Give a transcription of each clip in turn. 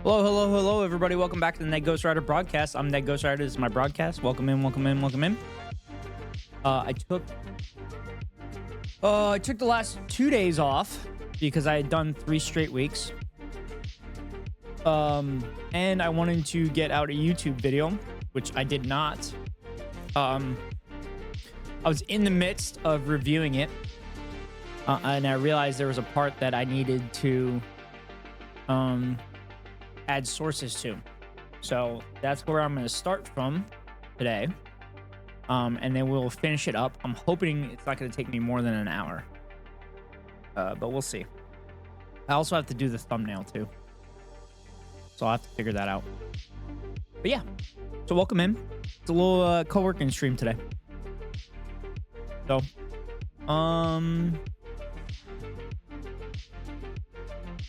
Hello, hello, hello, everybody. Welcome back to the Ned Ghost Rider broadcast. I'm Ned Ghost Rider. This is my broadcast. Welcome in, welcome in, welcome in. I took the last 2 days off because I had done 3 straight weeks. And I wanted to get out a YouTube video, which I did not. I was in the midst of reviewing it, and I realized there was a part that I needed to add sources to. So that's where I'm going to start from today. And then we'll finish it up. I'm hoping it's not going to take me more than an hour. But we'll see. I also have to do the thumbnail too. So I'll have to figure that out. But yeah. So welcome in. It's a little co-working stream today. So,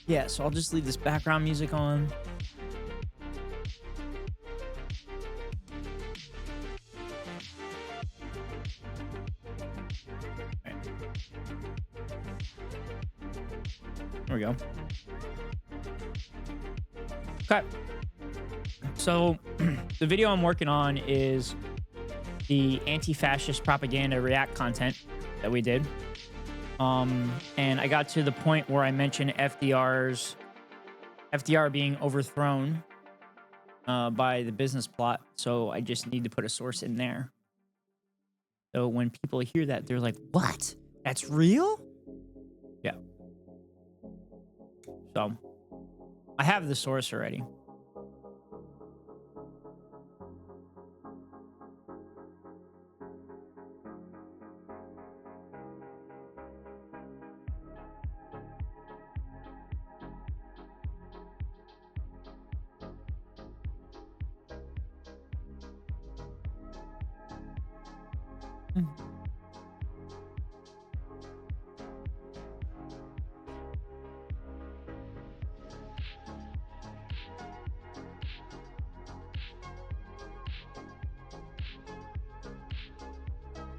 yeah, so I'll just leave this background music on. There we go. Okay. So the video I'm working on is the anti-fascist propaganda React content that we did. And I got to the point where I mentioned FDR being overthrown by the business plot, so I just need to put a source in there. So when people hear that, they're like, "What? That's real?" Yeah. So I have the source already.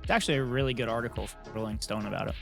It's actually a really good article from Rolling Stone about it.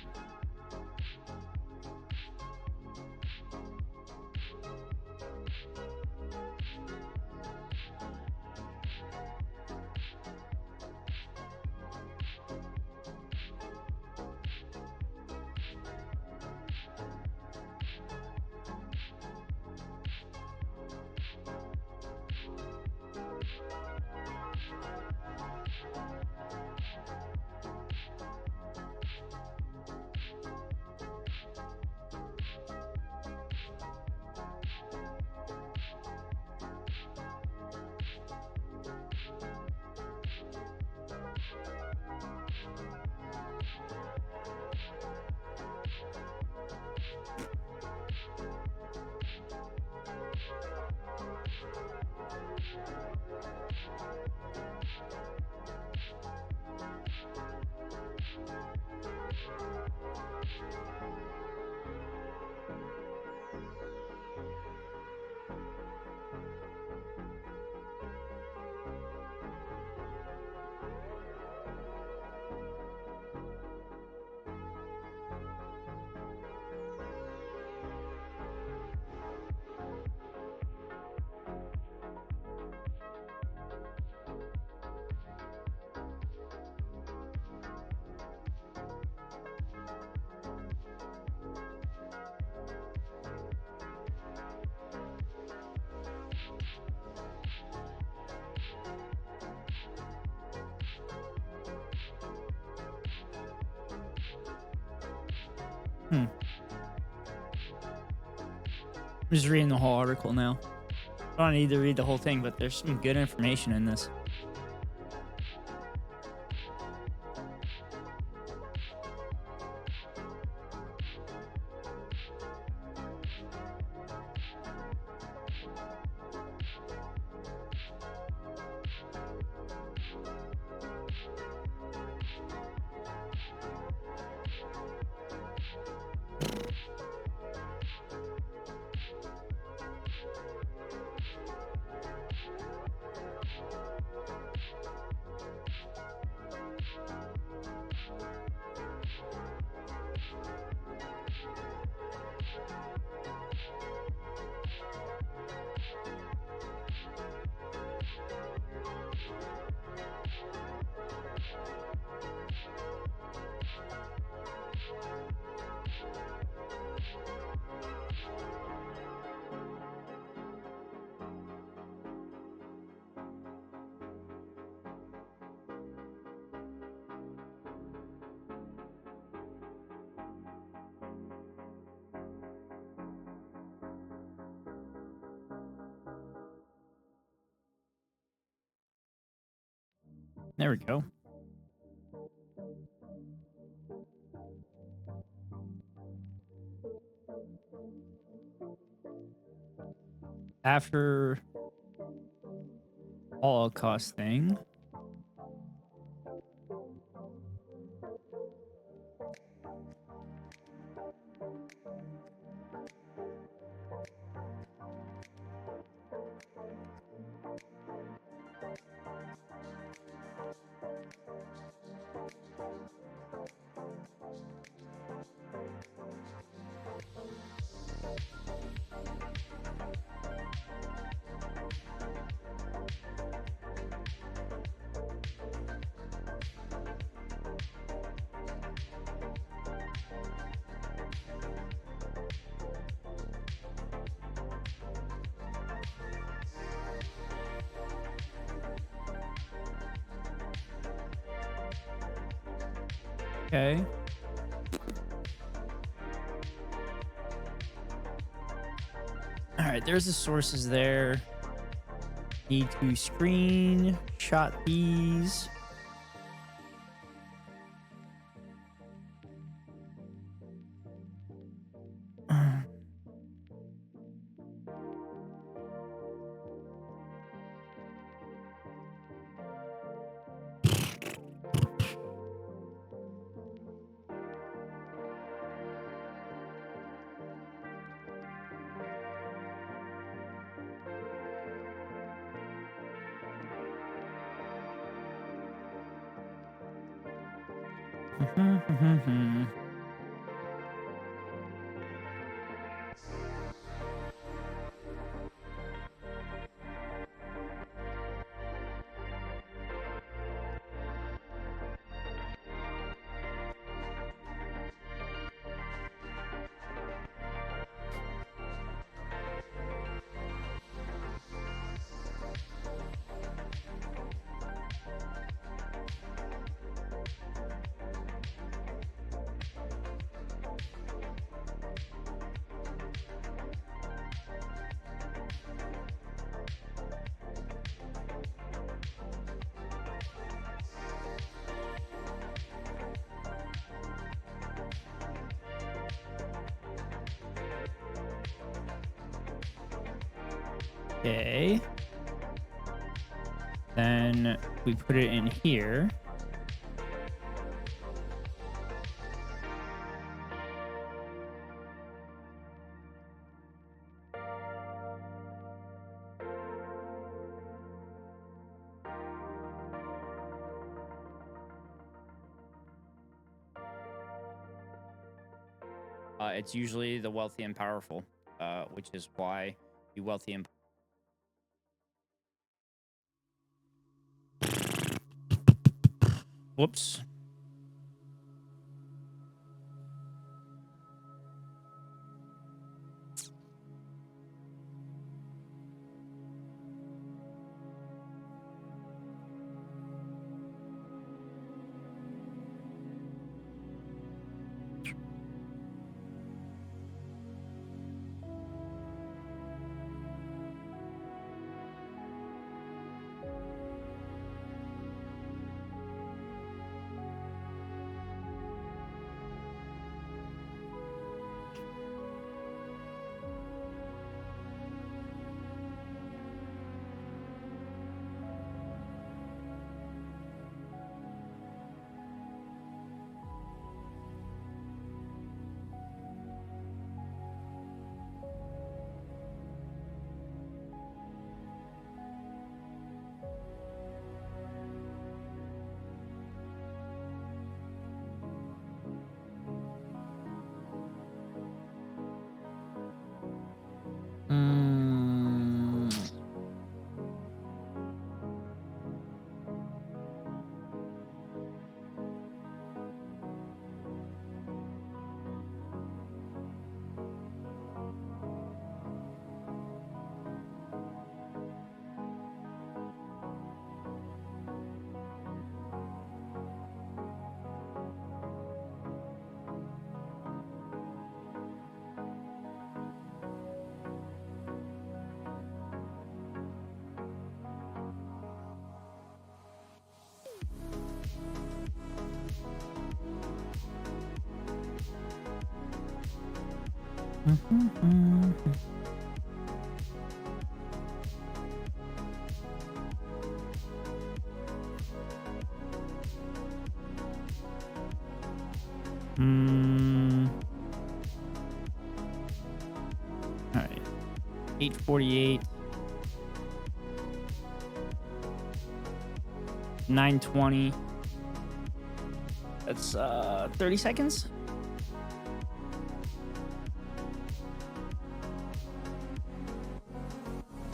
I'm just reading the whole article now. I don't need to read the whole thing, but there's some good information in this. There we go. After Holocaust thing. Okay. All right, there's the sources there. Need to screenshot these. Okay. Then we put it in here. It's usually the wealthy and powerful, which is why the wealthy and whoops. All right. 8:48. 9:20. That's 30 seconds.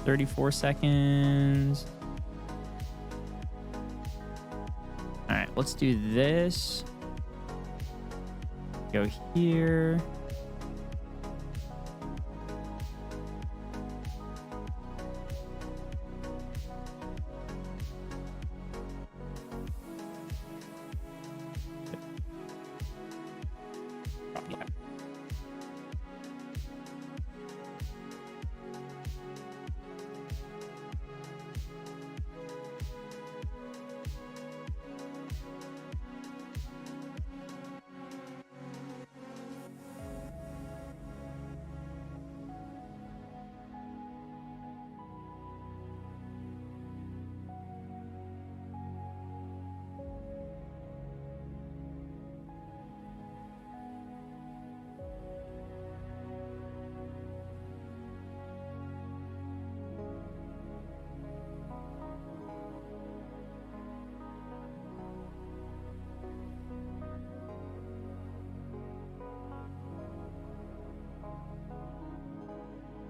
$34 seconds. All right, let's do this. Go here.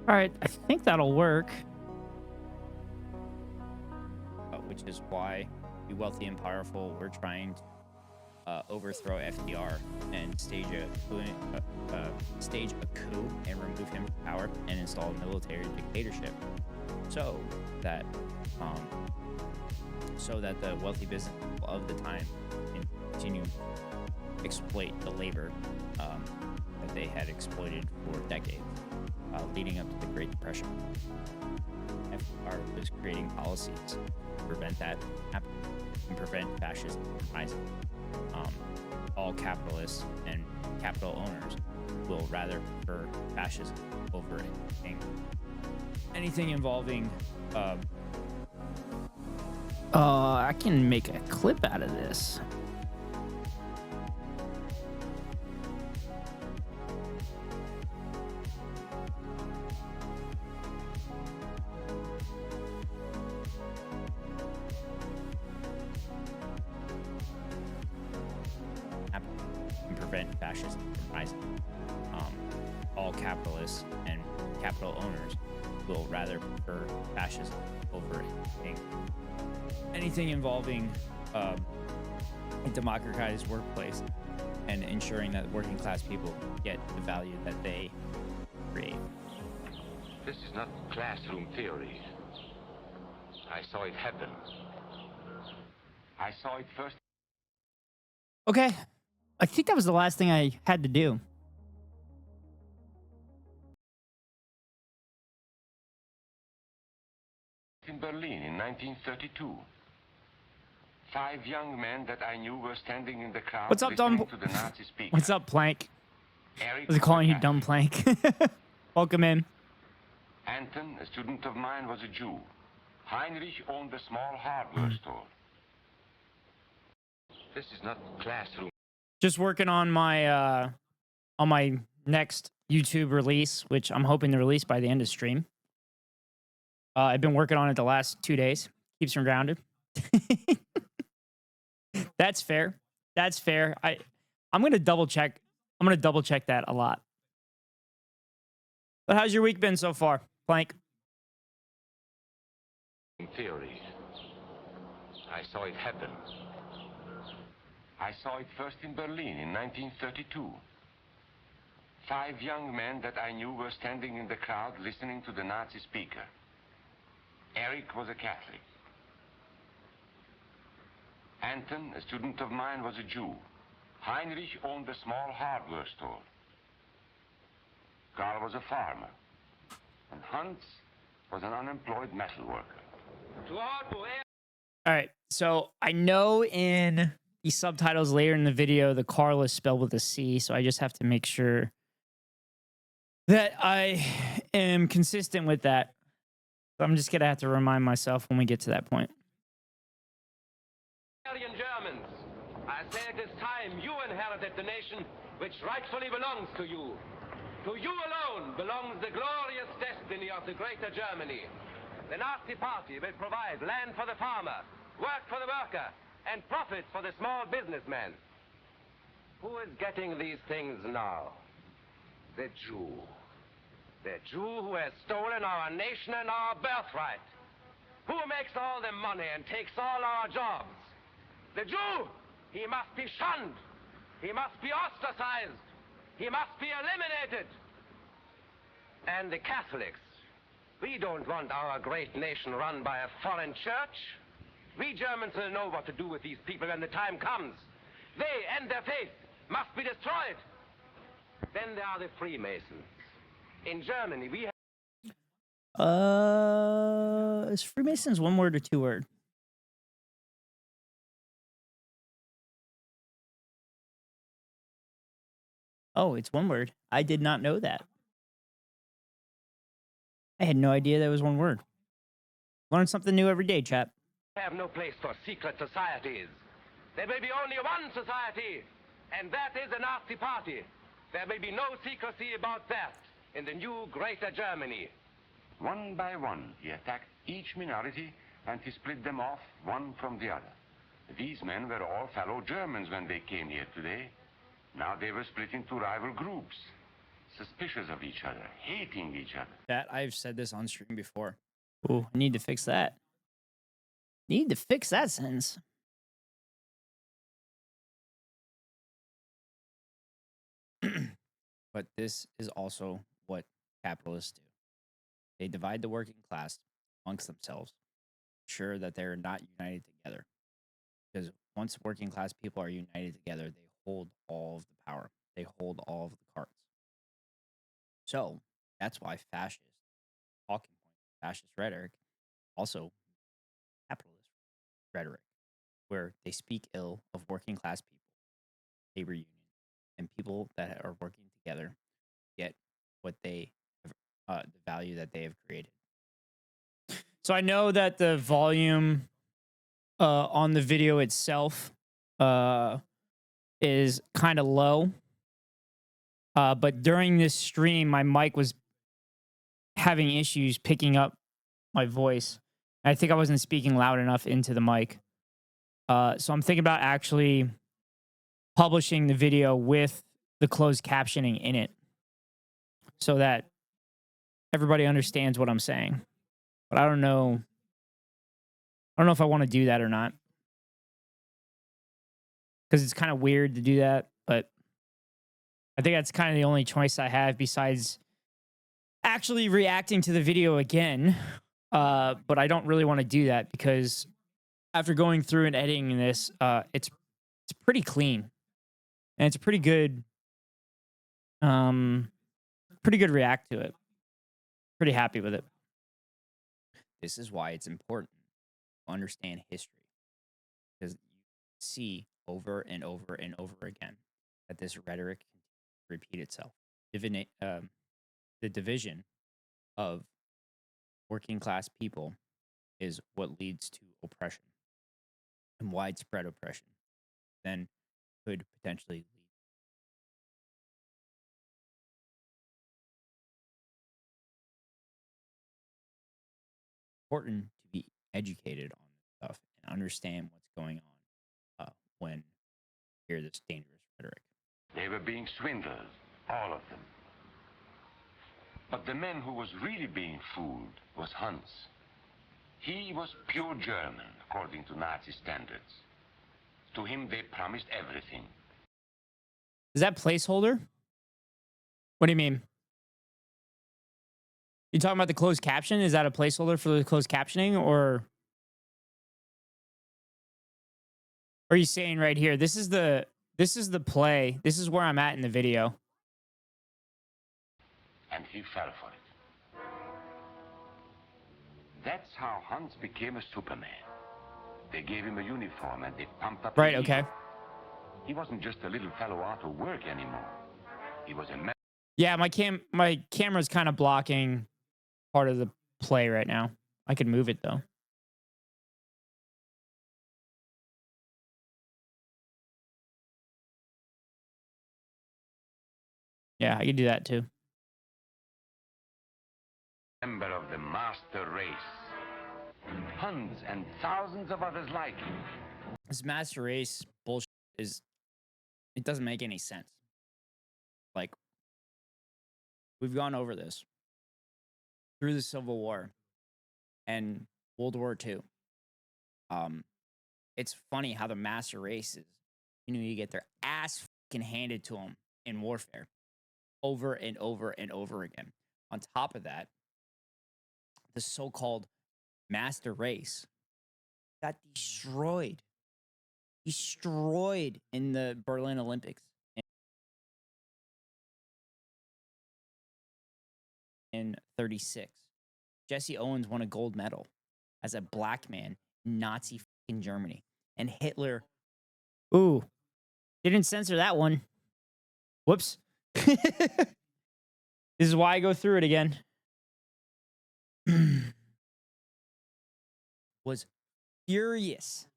All right, I think that'll work. Which is why the wealthy and powerful were trying to overthrow FDR and stage a coup and remove him from power and install a military dictatorship, so that the wealthy business people of the time can continue to exploit the labor that they had exploited for decades, leading up to the Great Depression. FDR was creating policies to prevent that happening and prevent fascism from rising. All capitalists and capital owners will rather prefer fascism over anything involving. I can make a clip out of this. And prevent fascism from rising. All capitalists and capital owners will rather prefer fascism over anything involving a democratized workplace and ensuring that working class people get the value that they create. This is not classroom theory. I saw it happen. I saw it first. Okay. I think that was the last thing I had to do. In Berlin in 1932. 5 young men that I knew were standing in the crowd. What's up, dumb? To the Nazi speaker. What's up, Plank? Eric Was he calling you dumb, Plank? Welcome in. Anton, a student of mine, was a Jew. Heinrich owned a small hardware store. This is not classroom. Just working on my next YouTube release, which I'm hoping to release by the end of stream. I've been working on it the last 2 days. Keeps me grounded. That's fair. That's fair. I'm gonna double check. I'm gonna double check that a lot. But how's your week been so far, Plank? In theory, I saw it happen. I saw it first in Berlin in 1932. 5 young men that I knew were standing in the crowd listening to the Nazi speaker. Eric was a Catholic. Anton, a student of mine, was a Jew. Heinrich owned a small hardware store. Karl was a farmer. And Hans was an unemployed metal worker. All right, so I know in the subtitles later in the video, the Karl is spelled with a C, so I just have to make sure that I am consistent with that. So I'm just going to have to remind myself when we get to that point. Germans, I say it is time you inherited the nation which rightfully belongs to you. To you alone belongs the glorious destiny of the greater Germany. The Nazi Party will provide land for the farmer, work for the worker, and profits for the small businessman. Who is getting these things now? The Jew. The Jew who has stolen our nation and our birthright. Who makes all the money and takes all our jobs. The Jew, he must be shunned. He must be ostracized. He must be eliminated. And the Catholics, we don't want our great nation run by a foreign church. We Germans will know what to do with these people when the time comes. They and their faith must be destroyed. Then there are the Freemasons. In Germany, we have... Is Freemasons one word or 2 word? Oh, it's 1 word. I did not know that. I had no idea that was 1 word. Learn something new every day, chap. have no place for secret societies. There will be only one society, and that is the Nazi Party. There will be no secrecy about that in the new Greater Germany. One by one, he attacked each minority and he split them off one from the other. These men were all fellow Germans when they came here today. Now they were split into rival groups. suspicious of each other, hating each other. That I've said this on stream before. Ooh, I need to fix that. Need to fix that sentence. But this is also what capitalists do. They divide the working class amongst themselves, ensure that they're not united together. Because once working class people are united together, they hold all of the power. They hold all of the cards. So that's why fascist talking point, fascist rhetoric, also capitalist rhetoric, where they speak ill of working class people, labor unions, and people that are working together get what they have, the value that they have created. So I know that the volume on the video itself is kind of low. But during this stream, my mic was having issues picking up my voice. I think I wasn't speaking loud enough into the mic. So I'm thinking about actually publishing the video with the closed captioning in it so that everybody understands what I'm saying. But I don't know. I don't know if I want to do that or not. Because it's kind of weird to do that. But I think that's kind of the only choice I have besides actually reacting to the video again. But I don't really want to do that because after going through and editing this, it's pretty clean. And it's a pretty good react to it. Pretty happy with it. This is why it's important to understand history. Because you see over and over and over again that this rhetoric can repeat itself. The division of working class people is what leads to oppression and widespread oppression. Then could potentially lead. Important to be educated on this stuff and understand what's going on when you hear this dangerous rhetoric. They were being swindled, all of them. But the man who was really being fooled was Hans. He was pure German, according to Nazi standards. To him, they promised everything. Is that placeholder? What do you mean? You talking about the closed caption? Is that a placeholder for the closed captioning, or are you saying right here? This is the play. This is where I'm at in the video. And he fell for it. That's how Hans became a Superman. They gave him a uniform and they pumped up. Right. Okay. He wasn't just a little fellow out of work anymore. He was a man. Yeah, my camera's kind of blocking part of the play right now. I could move it though. Yeah, I could do that too. Member of the master race. Hans and thousands of others like him. This master race bullshit it doesn't make any sense. Like, we've gone over this through the Civil War and World War II. It's funny how the master races, you get their ass fucking handed to them in warfare over and over and over again. On top of that, the so-called master race got destroyed in the Berlin Olympics in 36. Jesse Owens won a gold medal as a black man in Nazi fucking Germany. And Hitler, didn't censor that one. Whoops. This is why I go through it again. Was furious.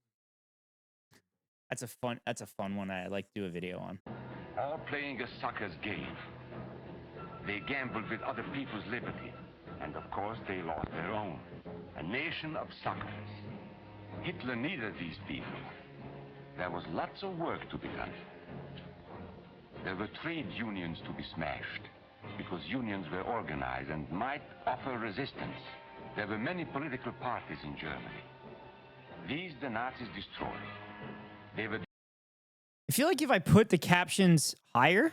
That's a fun one I like to do a video on. All playing a sucker's game. They gambled with other people's liberty. And of course, they lost their own. A nation of suckers. Hitler needed these people. There was lots of work to be done. There were trade unions to be smashed. because unions were organized and might offer resistance. There were many political parties in Germany. These the Nazis destroyed. They were I feel like if I put the captions higher,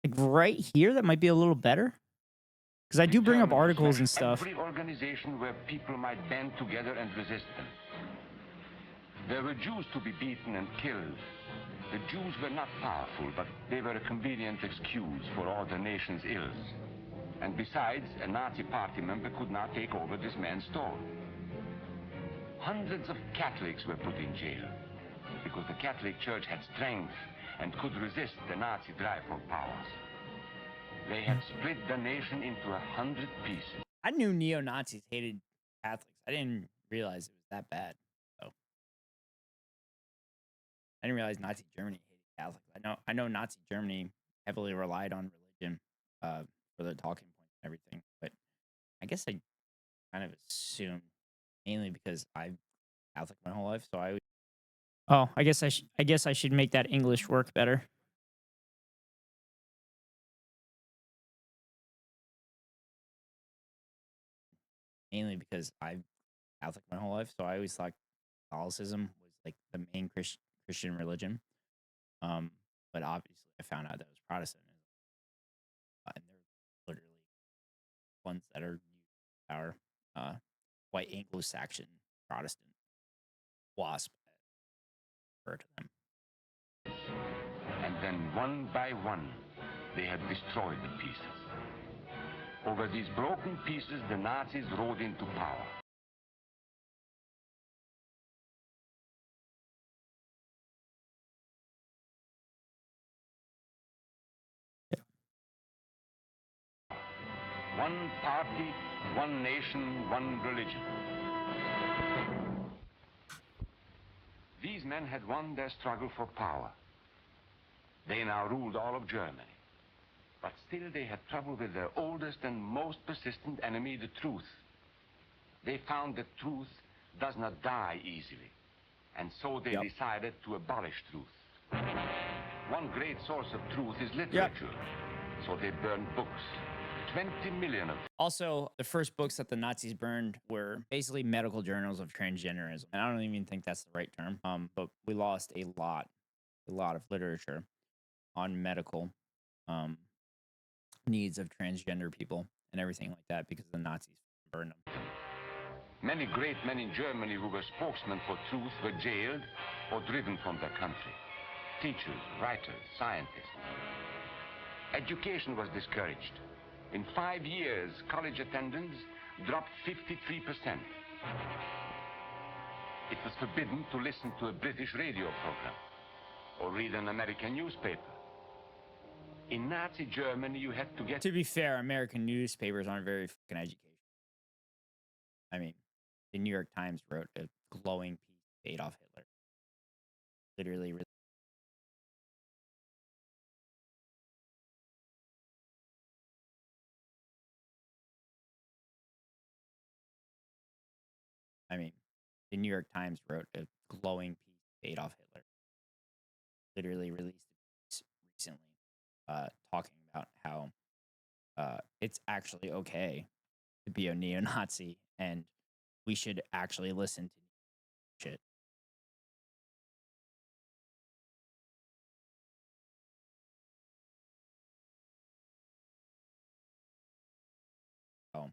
like right here, that might be a little better. Because I do bring up articles and stuff. Every organization where people might band together and resist them. There were Jews to be beaten and killed. The Jews were not powerful, but they were a convenient excuse for all the nation's ills. And besides, a Nazi party member could not take over this man's store. Hundreds of Catholics were put in jail because the Catholic Church had strength and could resist the Nazi drive for power. They had split the nation into 100 pieces. I knew neo-Nazis hated Catholics. I didn't realize it was that bad. So I didn't realize Nazi Germany hated Catholics. I know Nazi Germany heavily relied on religion for their talking points and everything, but I guess I kind of assumed mainly because I'm Catholic my whole life, so I guess I should make that English work better. Mainly because I'm Catholic my whole life, so I always thought Catholicism was like the main Christian religion. But obviously I found out that it was Protestantism, and they're literally ones that are our white Anglo-Saxon Protestant wasp, refer to them. And then one by one, they had destroyed the pieces. Over these broken pieces, the Nazis rode into power. One party, one nation, one religion. These men had won their struggle for power. They now ruled all of Germany. But still they had trouble with their oldest and most persistent enemy, the truth. They found that truth does not die easily. And so they decided to abolish truth. One great source of truth is literature. So they burned books. 20 million of them. Also, the first books that the Nazis burned were basically medical journals of transgenderism. And I don't even think that's the right term. But we lost a lot of literature on medical needs of transgender people and everything like that because the Nazis burned them. Many great men in Germany who were spokesmen for truth were jailed or driven from their country. Teachers, writers, scientists. Education was discouraged. In 5 years, college attendance dropped 53%. It was forbidden to listen to a British radio program or read an American newspaper. In Nazi Germany, you had to get... To be fair, American newspapers aren't very fucking educational. I mean, the New York Times wrote a glowing piece of Adolf Hitler. Literally... I mean, the New York Times wrote a glowing piece of Adolf Hitler. Literally released a piece recently talking about how it's actually okay to be a neo-Nazi and we should actually listen to shit. So,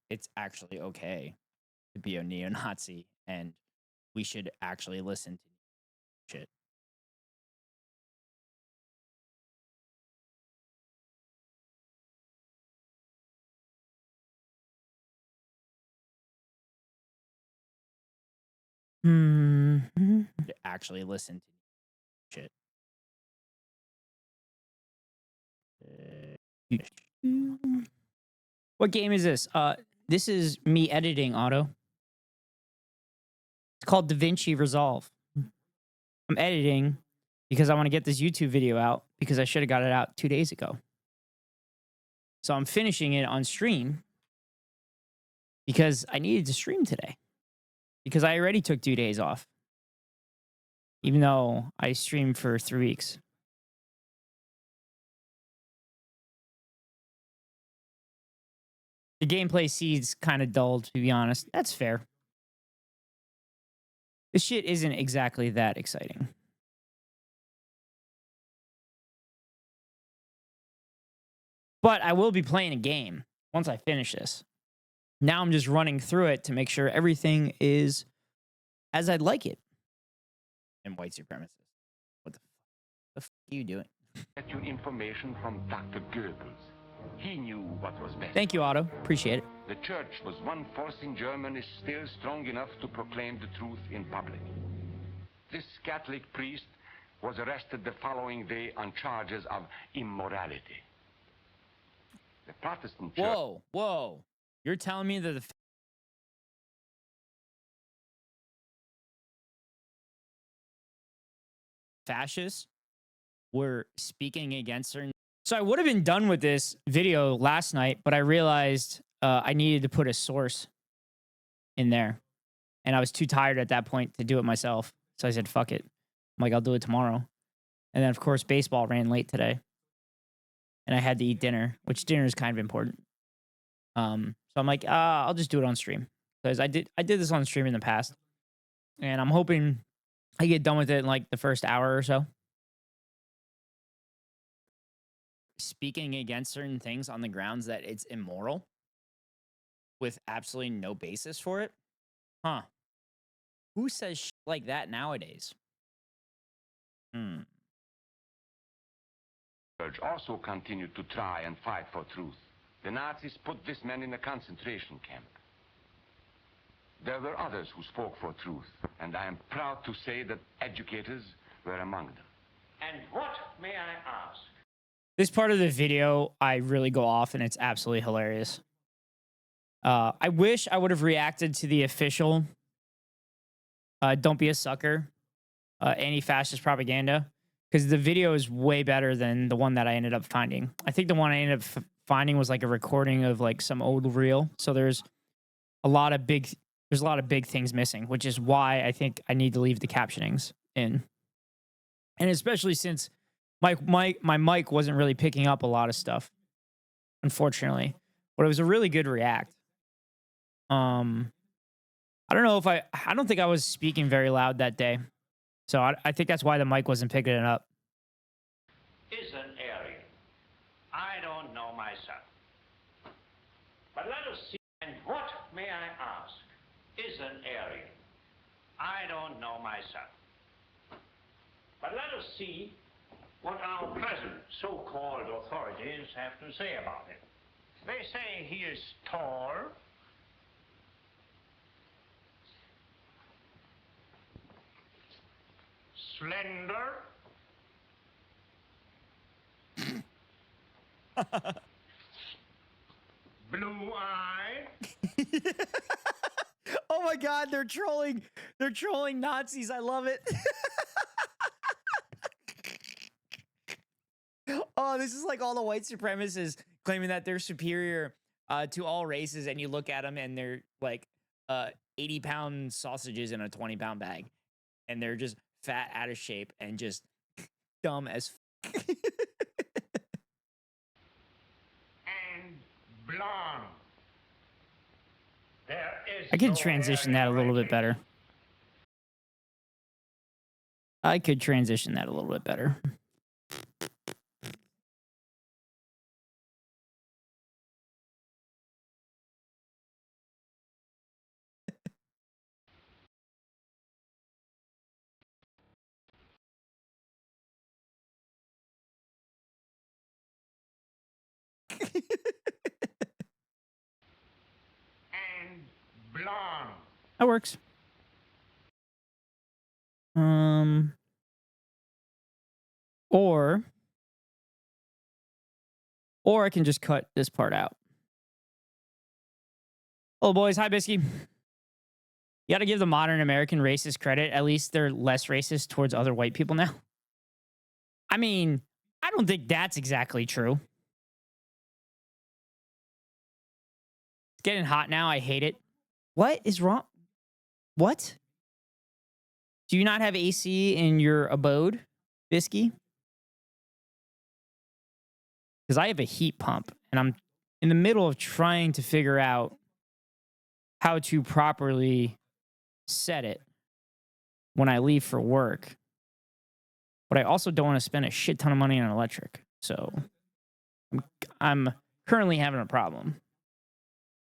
it's actually okay to be a neo-Nazi and we should actually listen to shit. Actually listen to shit. What game is this? This is me editing, Otto. It's called DaVinci Resolve. I'm editing because I want to get this YouTube video out because I should have got it out 2 days ago. So I'm finishing it on stream because I needed to stream today because I already took 2 days off, even though I streamed for 3 weeks. The gameplay seems kind of dull, to be honest. That's fair. This shit isn't exactly that exciting. But I will be playing a game once I finish this. Now I'm just running through it to make sure everything is as I'd like it. And white supremacists. What the fuck are you doing? Get you information from Dr. Goebbels. He knew what was best. Thank you, Otto. Appreciate it. The church was one force in Germany still strong enough to proclaim the truth in public. This Catholic priest was arrested the following day on charges of immorality. The Protestant church... Whoa. You're telling me that the fascists were speaking against certain... So I would have been done with this video last night, but I realized I needed to put a source in there. And I was too tired at that point to do it myself. So I said, fuck it. I'm like, I'll do it tomorrow. And then, of course, baseball ran late today. And I had to eat dinner, which dinner is kind of important. So I'm like, I'll just do it on stream. Because I did this on stream in the past. And I'm hoping I get done with it in like the first hour or so. Speaking against certain things on the grounds that it's immoral with absolutely no basis for it. Huh. Who says shit like that nowadays? Church also continued to try and fight for truth. The Nazis put this man in a concentration camp. There were others who spoke for truth, and I am proud to say that educators were among them. And what, may I ask? This part of the video, I really go off, and it's absolutely hilarious. I wish I would have reacted to the official don't be a sucker anti-fascist propaganda, because the video is way better than the one that I ended up finding. I think the one I ended up finding was like a recording of like some old reel. So there's a lot of big things missing, which is why I think I need to leave the captionings in. And especially since my mic wasn't really picking up a lot of stuff, unfortunately. But it was a really good react. I don't know if I don't think I was speaking very loud that day. So I think that's why the mic wasn't picking it up. Is an area. I don't know myself. But let us see. And what, may I ask, is an area? I don't know myself. But let us see what our present so-called authorities have to say about it. They say he is tall, slender, blue-eyed. Oh my God, they're trolling Nazis. I love it. Oh, this is like all the white supremacists claiming that they're superior to all races, and you look at them and they're like 80-pound sausages in a 20-pound bag, and they're just fat, out of shape, and just dumb as And blonde. There is I could no transition area that a little bit rating. better. I could transition that a little bit better. And blonde. That works. Or I can just cut this part out. Hello, boys. Hi, Bisky. You got to give the modern American racist credit. At least they're less racist towards other white people now. I mean, I don't think that's exactly true. It's getting hot now. I hate it. What is wrong? What? Do you not have AC in your abode, Bisky? Because I have a heat pump, and in the middle of trying to figure out how to properly set it when I leave for work. But I also don't want to spend a shit ton of money on electric. So I'm currently having a problem.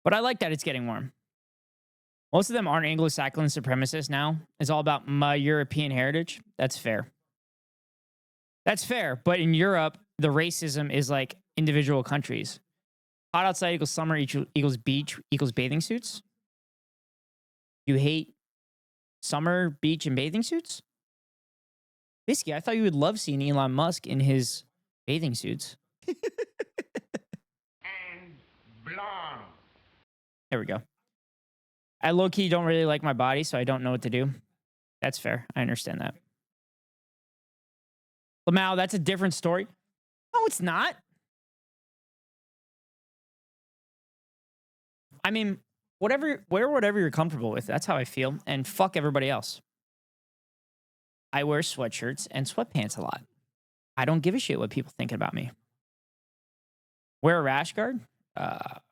But I like that it's getting warm. Most of them aren't Anglo-Saxon supremacists now. It's all about my European heritage. That's fair. That's fair. But in Europe, the racism is like individual countries. Hot outside equals summer equals beach equals bathing suits. You hate summer, beach, and bathing suits? Basically, I thought you would love seeing Elon Musk in his bathing suits. And blonde. There we go. I low-key don't really like my body, so I don't know what to do. That's fair. I understand that. Lamau, that's a different story. No, it's not. I mean, wear whatever you're comfortable with. That's how I feel. And fuck everybody else. I wear sweatshirts and sweatpants a lot. I don't give a shit what people thinking about me. Wear a rash guard? That's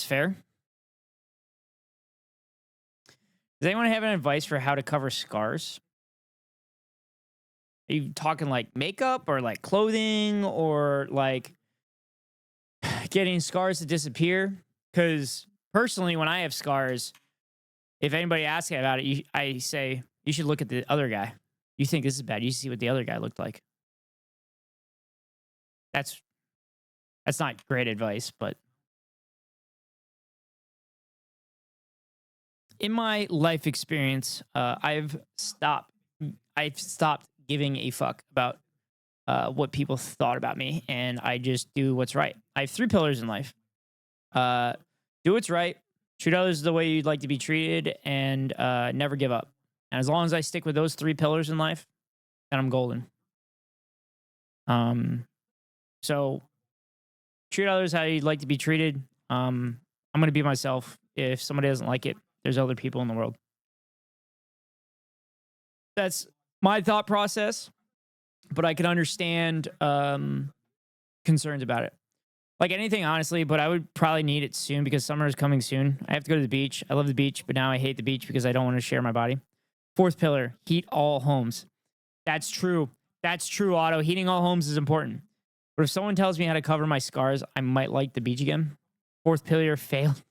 fair. Does anyone have any advice for how to cover scars? Are you talking like makeup or like clothing or like getting scars to disappear? Because personally, when I have scars, if anybody asks me about it, I say, you should look at the other guy. You think this is bad. You see what the other guy looked like. That's not great advice, but in my life experience, I've stopped giving a fuck about what people thought about me, and I just do what's right. I have 3 pillars in life. Do what's right, treat others the way you'd like to be treated, and never give up. And as long as I stick with those 3 pillars in life, then I'm golden. So treat others how you'd like to be treated. I'm going to be myself. If somebody doesn't like it, there's other people in the world. That's my thought process, but I can understand concerns about it. Like anything, honestly, but I would probably need it soon because summer is coming soon. I have to go to the beach. I love the beach, but now I hate the beach because I don't want to share my body. 4th pillar, heat all homes. That's true. That's true, Otto. Heating all homes is important. But if someone tells me how to cover my scars, I might like the beach again. 4th pillar, failed.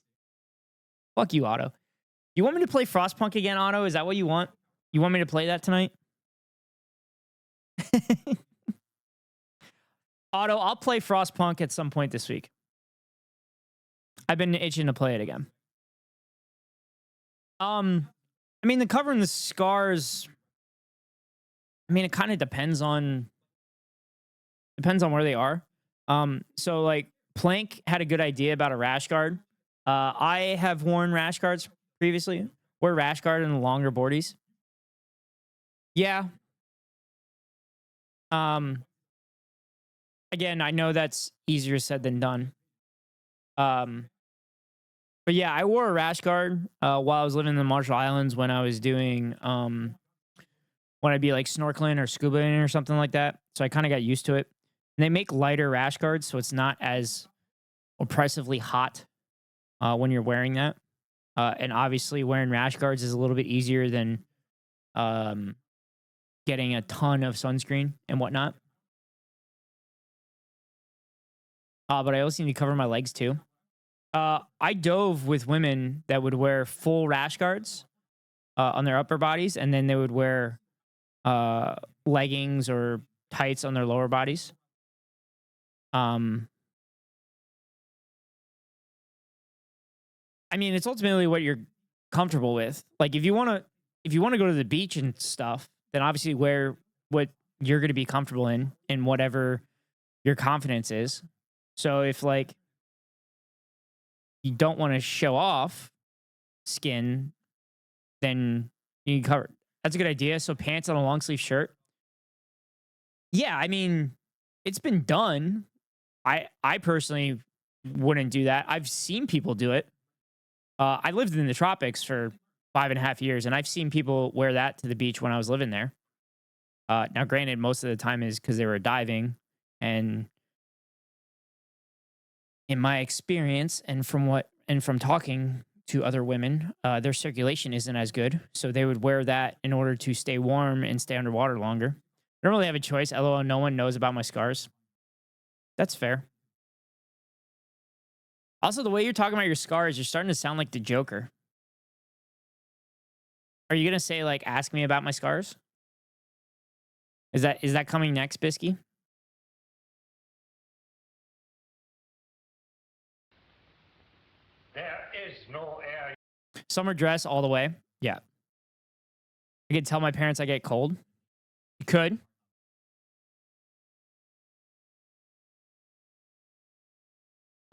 Fuck you, Otto. You want me to play Frostpunk again, Otto? Is that what you want? You want me to play that tonight? Otto, I'll play Frostpunk at some point this week. I've been itching to play it again. I mean, the covering the scars, I mean, it kind of depends on where they are. So like Plank had a good idea about a rash guard. I have worn rash guards previously. Wear rash guard in the longer boardies. Yeah. Again, I know that's easier said than done. But yeah, I wore a rash guard while I was living in the Marshall Islands when I was doing when I'd be like snorkeling or scubaing or something like that. So I kind of got used to it. And they make lighter rash guards, so it's not as oppressively hot when you're wearing that. And obviously, wearing rash guards is a little bit easier than getting a ton of sunscreen and whatnot. But I also need to cover my legs too. I dove with women that would wear full rash guards on their upper bodies, and then they would wear leggings or tights on their lower bodies. I mean, it's ultimately what you're comfortable with. Like, if you want to go to the beach and stuff, then obviously wear what you're going to be comfortable in whatever your confidence is. So if like you don't want to show off skin, then you can cover it. That's a good idea. So pants on a long sleeve shirt. Yeah, I mean, it's been done. I personally wouldn't do that. I've seen people do it. I lived in the tropics for 5.5 years, and I've seen people wear that to the beach when I was living there. Now, granted, most of the time is because they were diving, and in my experience and from talking to other women, their circulation isn't as good. So they would wear that in order to stay warm and stay underwater longer. I don't really have a choice. LOL, no one knows about my scars. That's fair. Also, the way you're talking about your scars, you're starting to sound like the Joker. Are you gonna say like, ask me about my scars? Is that coming next, Bisky? There is no air. Summer dress all the way. Yeah. I could tell my parents I get cold. You could.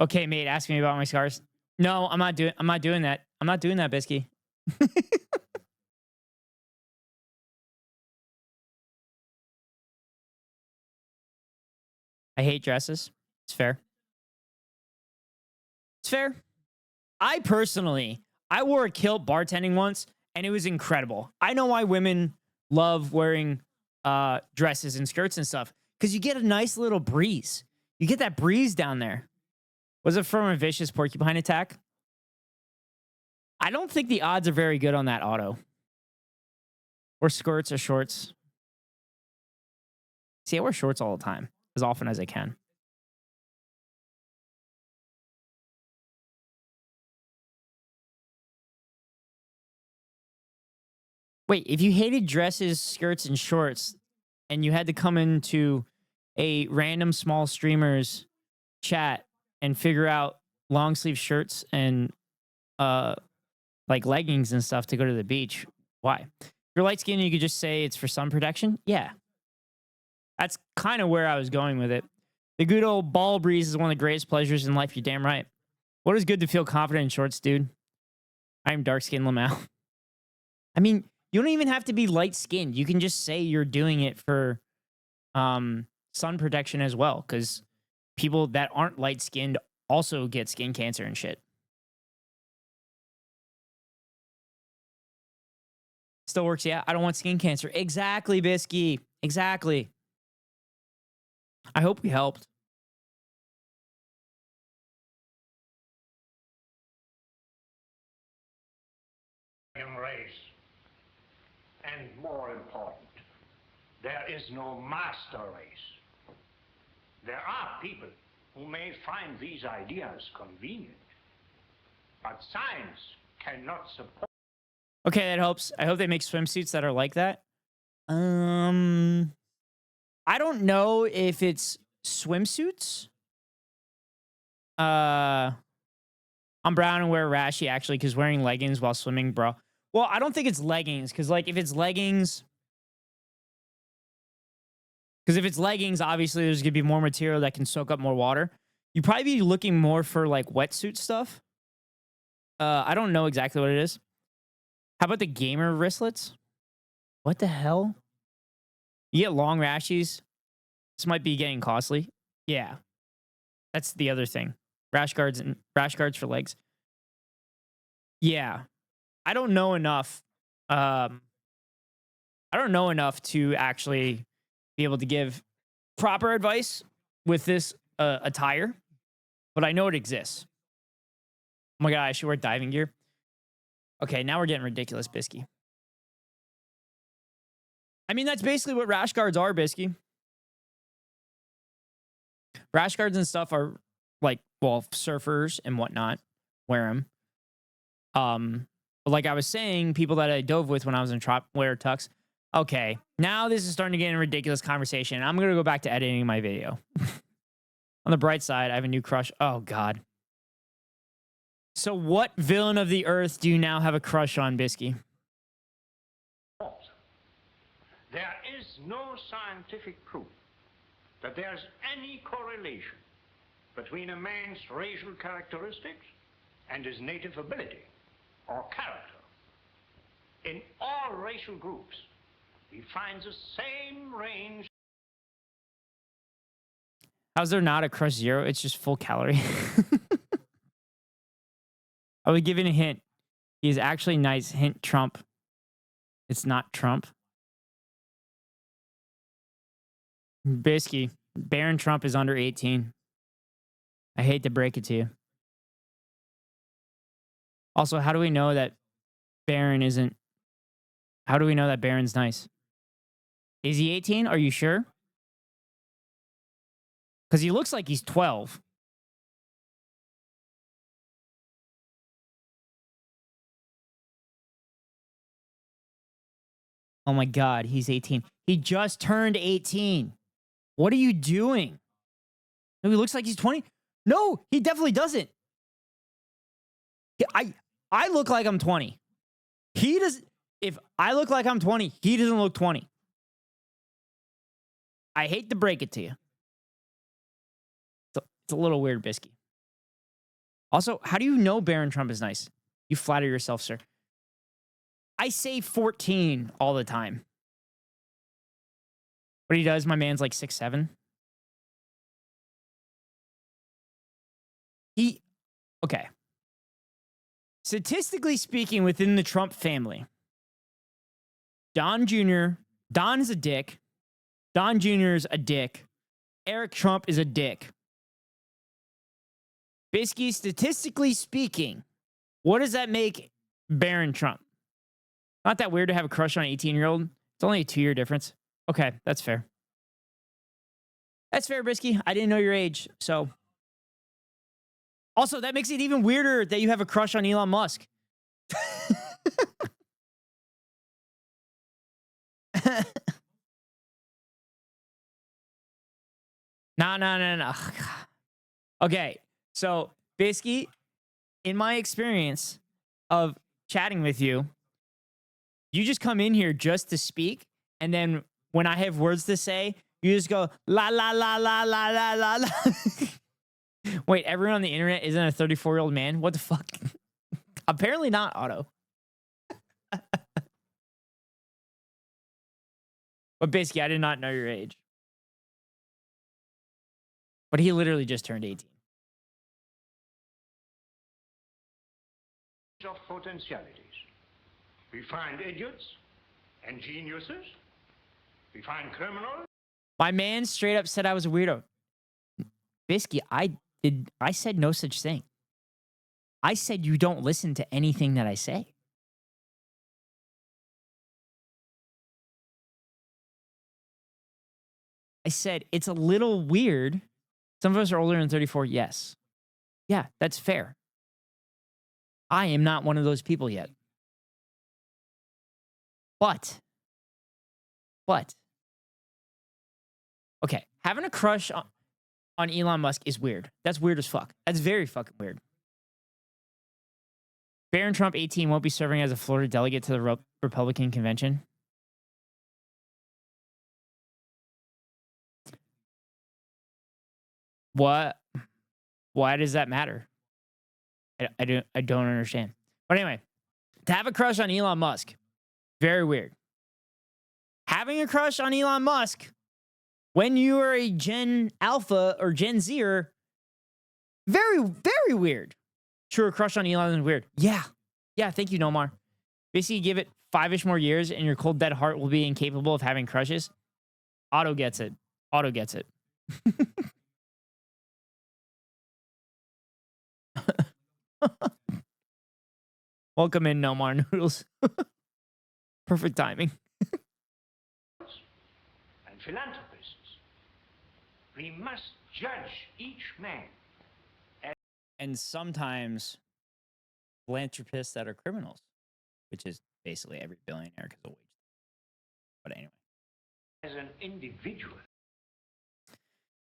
Okay, mate, ask me about my scars. No, I'm not doing that. I'm not doing that, Bisky. I hate dresses. It's fair. It's fair. I personally, I wore a kilt bartending once, and it was incredible. I know why women love wearing dresses and skirts and stuff, because you get a nice little breeze. You get that breeze down there. Was it from a vicious porcupine attack? I don't think the odds are very good on that auto. Or skirts or shorts. See, I wear shorts all the time, as often as I can. Wait, if you hated dresses, skirts, and shorts, and you had to come into a random small streamer's chat and figure out long sleeve shirts and like leggings and stuff to go to the beach, why? If you're light skinned, you could just say it's for sun protection. Yeah. That's kind of where I was going with it. The good old ball breeze is one of the greatest pleasures in life. You're damn right. What is good to feel confident in shorts, dude? I'm dark skinned Lamau. I mean, you don't even have to be light skinned. You can just say you're doing it for sun protection as well, because people that aren't light skinned also get skin cancer and shit. Still works, yeah. I don't want skin cancer. Exactly, Bisky. Exactly. I hope we helped. Race. And more important, there is no master race. There are people who may find these ideas convenient, but science cannot support. Okay, that helps. I hope they make swimsuits that are like that. I don't know if it's swimsuits. I'm brown and wear rashy actually, because wearing leggings while swimming, bro. Well, I don't think it's leggings, because like if it's leggings, obviously there's gonna be more material that can soak up more water. You'd probably be looking more for like wetsuit stuff. I don't know exactly what it is. How about the gamer wristlets? What the hell? You get long rashes. This might be getting costly. Yeah. That's the other thing. Rash guards for legs. Yeah. I don't know enough. I don't know enough to actually be able to give proper advice with this attire, but I know it exists. Oh my god, I should wear diving gear. Okay, now we're getting ridiculous, Bisky. I mean, that's basically what rash guards are, Bisky. Rash guards and stuff are like, well, surfers and whatnot wear them. But like I was saying, people that I dove with when I was in Trop wear tux. Okay, now this is starting to get in a ridiculous conversation. I'm going to go back to editing my video. On the bright side, I have a new crush. Oh, God. So what villain of the earth do you now have a crush on, Bisky? There is no scientific proof that there's any correlation between a man's racial characteristics and his native ability or character. In all racial groups, we find the same range. How's there not a crush zero? It's just full calorie. I would give it a hint. He is actually nice. Hint Trump. It's not Trump. Bisky. Baron Trump is under 18. I hate to break it to you. Also, how do we know that Baron isn't... How do we know that Baron's nice? Is he 18? Are you sure? Because he looks like he's 12. Oh my God, he's 18. He just turned 18. What are you doing? No, he looks like he's 20. No, he definitely doesn't. I look like I'm 20. He does. If I look like I'm 20, he doesn't look 20. I hate to break it to you. It's a little weird, Bisky. Also, how do you know Barron Trump is nice? You flatter yourself, sir. I say 14 all the time. What he does, my man's like 6'7". Okay. Statistically speaking, within the Trump family, Don is a dick. Don Jr. is a dick. Eric Trump is a dick. Bisky, statistically speaking, what does that make Barron Trump? Not that weird to have a crush on an 18-year-old. It's only a 2-year difference. Okay, that's fair. That's fair, Bisky. I didn't know your age, so... Also, that makes it even weirder that you have a crush on Elon Musk. No. Okay, so basically, in my experience of chatting with you, you just come in here just to speak, and then when I have words to say, you just go la la la la la la la la. Wait, everyone on the internet isn't a 34-year-old man? What the fuck? Apparently not, Otto. But basically, I did not know your age. But he literally just turned 18. Of potentialities. We find idiots and geniuses. We find criminals. My man straight up said I was a weirdo. Bisky, I said no such thing. I said you don't listen to anything that I say. I said it's a little weird. Some of us are older than 34. Yes. Yeah, that's fair. I am not one of those people yet. But, okay, having a crush on Elon Musk is weird. That's weird as fuck. That's very fucking weird. Barron Trump, 18, won't be serving as a Florida delegate to the Republican convention. What? Why does that matter? I don't understand. But anyway, to have a crush on Elon Musk, very weird. Having a crush on Elon Musk when you are a Gen Alpha or Gen Zer, very, very weird. Sure, a crush on Elon is weird. Yeah, thank you, Nomar. Basically, give it 5-ish more years and your cold, dead heart will be incapable of having crushes. Otto gets it. Welcome in, Nomar Noodles. Perfect timing. And philanthropists. We must judge each man. And sometimes philanthropists that are criminals, which is basically every billionaire because of wage. But anyway. As an individual.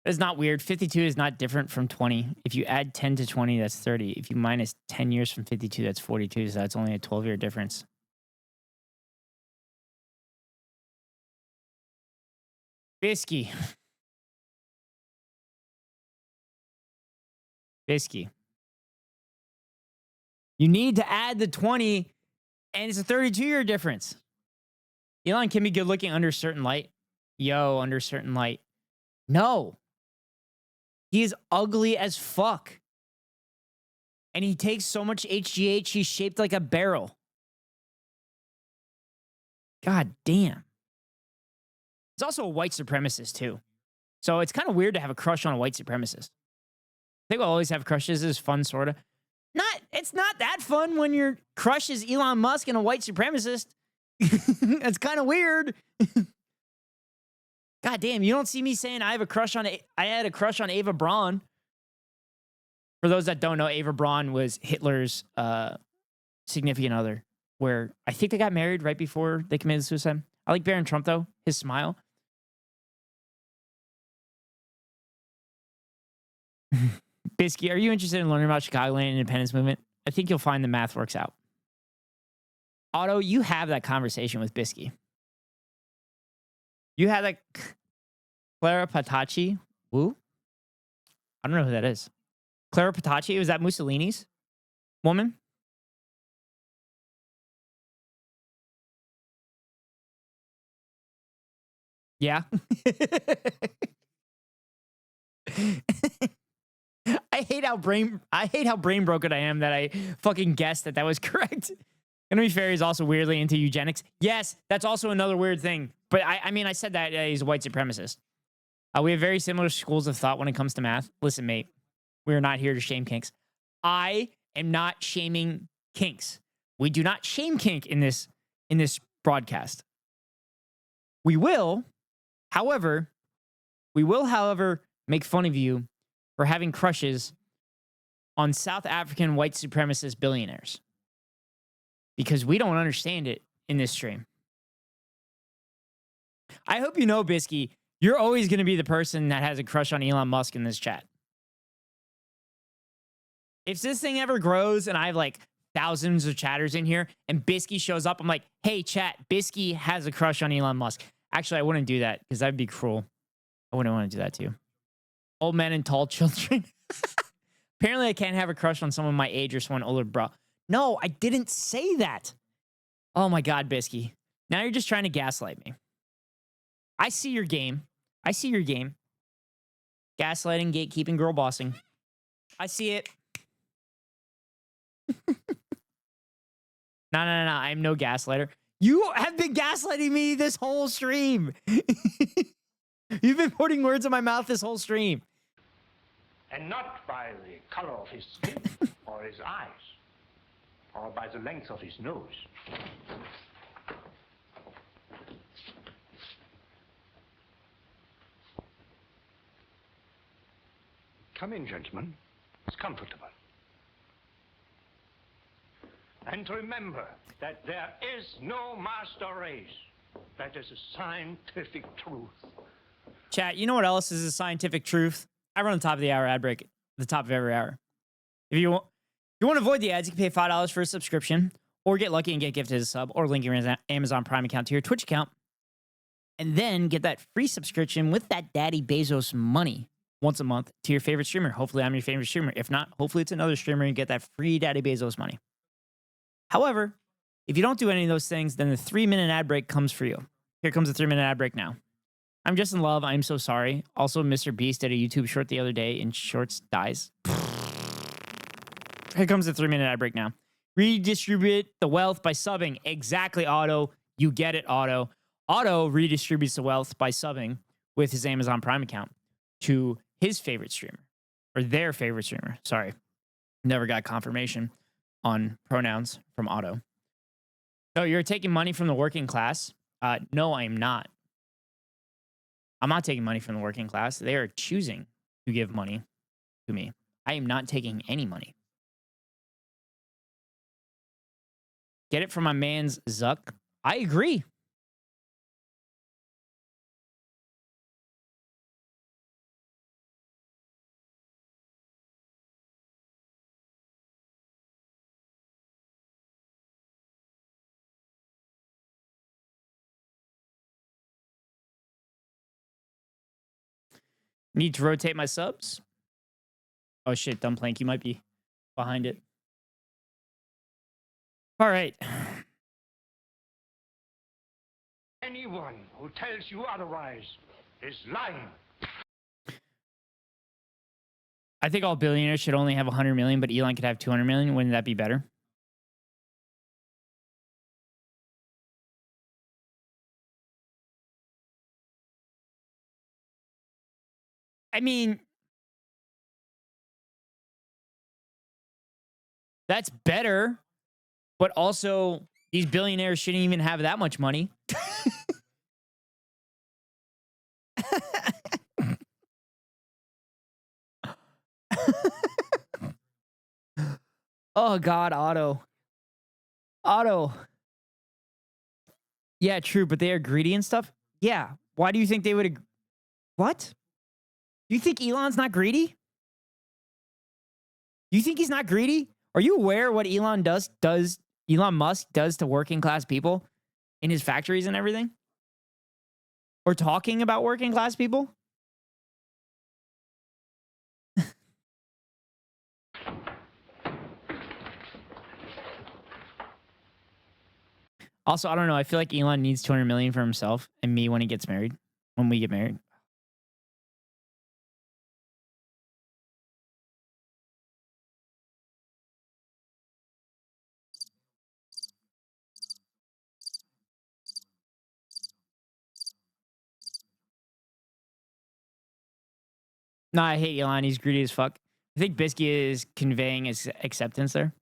It's not weird. 52 is not different from 20. If you add 10 to 20, that's 30. If you minus 10 years from 52, that's 42. So that's only a 12-year difference. Bisky. You need to add the 20, and it's a 32-year difference. Elon can be good looking under certain light. Under certain light. No. He is ugly as fuck. And he takes so much HGH, he's shaped like a barrel. God damn. He's also a white supremacist, too. So it's kind of weird to have a crush on a white supremacist. think we'll always have crushes is fun, sort of. It's not that fun when your crush is Elon Musk and a white supremacist. That's kind of weird. God damn, you don't see me saying I had a crush on Ava Braun. For those that don't know, Ava Braun was Hitler's significant other, where I think they got married right before they committed suicide. I like Barron Trump, though. His smile. Bisky, are you interested in learning about Chicagoland independence movement? I think you'll find the math works out. Otto, you have that conversation with Bisky. You had that Clara Patacci. Woo? I don't know who that is. Clara Patacci? Was that Mussolini's woman? Yeah. I hate how brain broken I am that I fucking guessed that was correct. Gonna Be Fair is also weirdly into eugenics. Yes, that's also another weird thing. But I mean, I said that he's a white supremacist. We have very similar schools of thought when it comes to math. Listen, mate, we are not here to shame kinks. I am not shaming kinks. We do not shame kink in this broadcast. We will, however, make fun of you for having crushes on South African white supremacist billionaires. Because we don't understand it in this stream. I hope you know, Bisky, you're always going to be the person that has a crush on Elon Musk in this chat. If this thing ever grows and I have like thousands of chatters in here and Bisky shows up, I'm like, hey, chat, Bisky has a crush on Elon Musk. Actually, I wouldn't do that because that'd be cruel. I wouldn't want to do that to you. Old men and tall children. Apparently, I can't have a crush on someone my age or someone older, bro. No, I didn't say that. Oh my God, Bisky. Now you're just trying to gaslight me. I see your game. Gaslighting, gatekeeping, girl bossing. I see it. No. I'm no gaslighter. You have been gaslighting me this whole stream. You've been putting words in my mouth this whole stream. And not by the color of his skin or his eyes or by the length of his nose. Come in, gentlemen. It's comfortable. And remember that there is no master race. That is a scientific truth. Chat, you know what else is a scientific truth? I run the top of the hour ad break, the top of every hour. If you want to avoid the ads, you can pay $5 for a subscription, or get lucky and get gifted as a sub, or link your Amazon Prime account to your Twitch account, and then get that free subscription with that Daddy Bezos money once a month to your favorite streamer. Hopefully, I'm your favorite streamer. If not, hopefully it's another streamer and get that free Daddy Bezos money. However, if you don't do any of those things, then the 3-minute ad break comes for you. Here comes the 3-minute ad break now. I'm just in love. I'm so sorry. Also, Mr. Beast did a YouTube short the other day and shorts dies. Here comes the 3-minute ad break now. Redistribute the wealth by subbing. Exactly, Otto. You get it, Otto. Otto redistributes the wealth by subbing with his Amazon Prime account to his favorite streamer. Or their favorite streamer. Sorry. Never got confirmation on pronouns from Otto. So you're taking money from the working class? No, I'm not. I'm not taking money from the working class. They are choosing to give money to me. I am not taking any money. Get it from my man's Zuck. I agree. Need to rotate my subs? Oh shit, Dumplank, you might be behind it. All right. Anyone who tells you otherwise is lying. I think all billionaires should only have 100 million, but Elon could have 200 million. Wouldn't that be better? I mean, That's better. But also, these billionaires shouldn't even have that much money. Oh, God, Otto. Otto. Yeah, true, but they are greedy and stuff? Yeah. Why do you think they would... What? You think Elon's not greedy? You think he's not greedy? Are you aware what Elon Musk does to working class people in his factories and everything? Or talking about working class people? Also, I don't know. I feel like Elon needs 200 million for himself and me when he gets married. When we get married. No, I hate Elon. He's greedy as fuck. I think Bisky is conveying his acceptance there.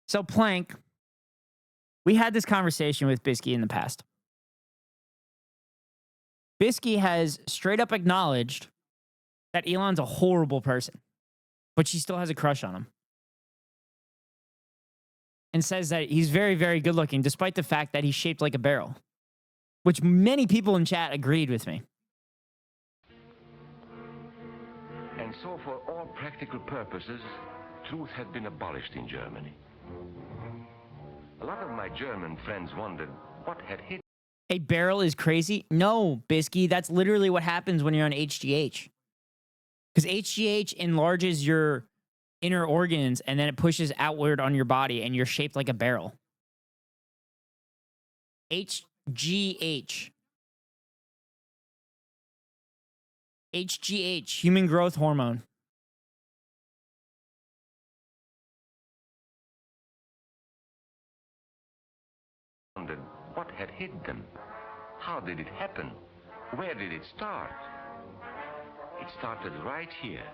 So, Plank, we had this conversation with Bisky in the past. Bisky has straight up acknowledged that Elon's a horrible person, but she still has a crush on him. And says that he's very, very good looking, despite the fact that he's shaped like a barrel, which many people in chat agreed with me. And so, for all practical purposes, truth had been abolished in Germany. A lot of my German friends wondered what had hit. A barrel is crazy? No, Bisky, that's literally what happens when you're on HGH. Because HGH enlarges your inner organs and then it pushes outward on your body and you're shaped like a barrel. HGH. HGH, human growth hormone. Wondered what had hit them. How did it happen? Where did it start? It started right here.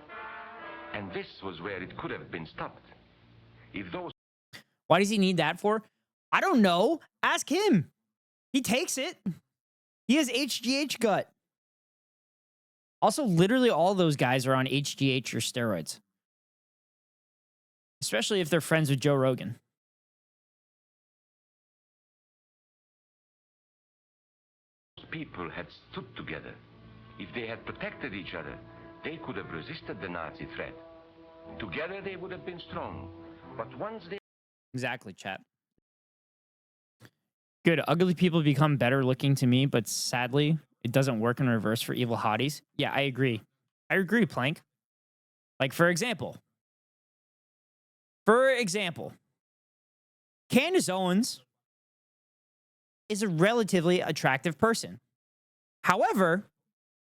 And this was where it could have been stopped. If those... Why does he need that for? I don't know. Ask him. He takes it. He has HGH gut. Also, literally all those guys are on HGH or steroids. Especially if they're friends with Joe Rogan. people had stood together, if they had protected each other, they could have resisted the Nazi threat. Together they would have been strong. But once they... Exactly, chat. Good. Ugly people become better looking to me, but sadly, it doesn't work in reverse for evil hotties. Yeah, I agree. I agree, Plank. Like, for example, Candace Owens is a relatively attractive person. However,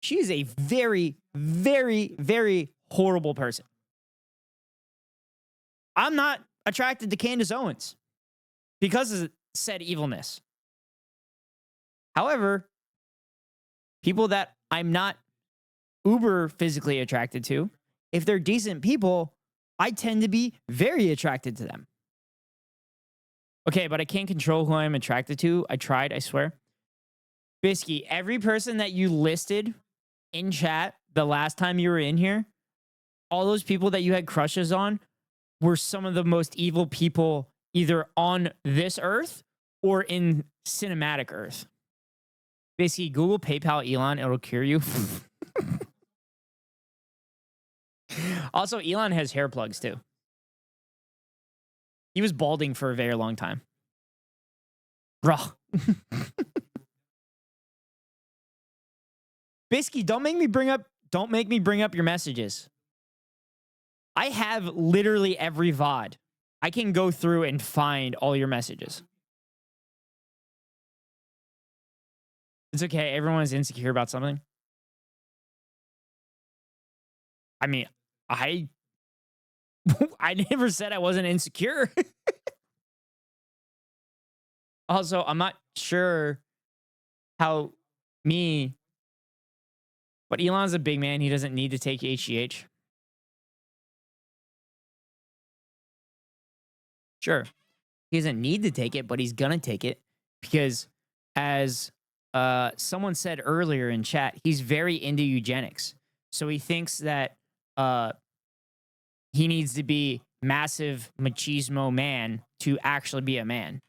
she is a very, very, very horrible person. I'm not attracted to Candace Owens because of said evilness. However, people that I'm not uber physically attracted to, if they're decent people, I tend to be very attracted to them. Okay, but I can't control who I'm attracted to. I tried, I swear. Bisky, every person that you listed in chat the last time you were in here, all those people that you had crushes on were some of the most evil people either on this earth or in cinematic earth. Bisky, Google PayPal Elon, it'll cure you. Also, Elon has hair plugs too. He was balding for a very long time. Bruh. Bisky, don't make me bring up your messages. I have literally every VOD. I can go through and find all your messages. It's okay. Everyone is insecure about something. I mean, I never said I wasn't insecure. Also, I'm not sure how but Elon's a big man. He doesn't need to take HGH. Sure. He doesn't need to take it, but he's gonna take it because, as someone said earlier in chat, he's very into eugenics. So he thinks that he needs to be massive machismo man to actually be a man.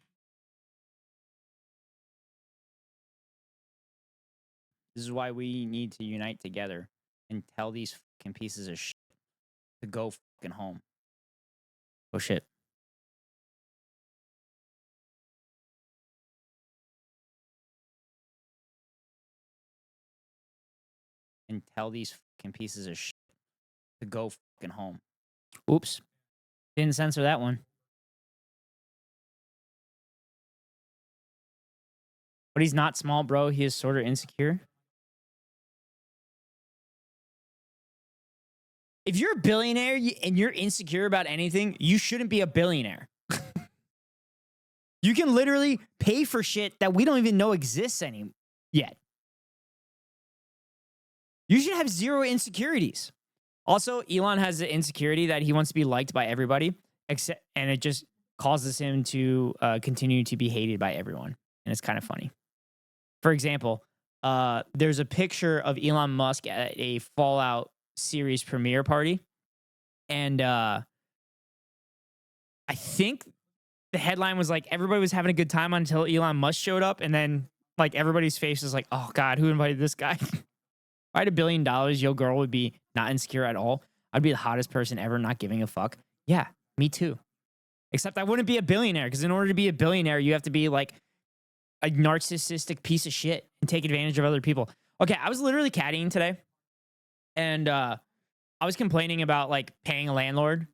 This is why we need to unite together and tell these fucking pieces of shit to go fucking home. Oh shit. And tell these fucking pieces of shit to go fucking home. Oops. Didn't censor that one. But he's not small, bro. He is sort of insecure. If you're a billionaire and you're insecure about anything, you shouldn't be a billionaire. You can literally pay for shit that we don't even know exists yet. You should have zero insecurities. Also, Elon has the insecurity that he wants to be liked by everybody, and it just causes him to continue to be hated by everyone. And it's kind of funny. For example, there's a picture of Elon Musk at a Fallout series premiere party. And I think the headline was like, everybody was having a good time until Elon Musk showed up. And then like everybody's face is like, oh God, who invited this guy? If I had $1 billion, yo girl would be not insecure at all. I'd be the hottest person ever, not giving a fuck. Yeah, me too. Except I wouldn't be a billionaire, because in order to be a billionaire, you have to be like a narcissistic piece of shit and take advantage of other people. Okay, I was literally caddying today, and I was complaining about like paying a landlord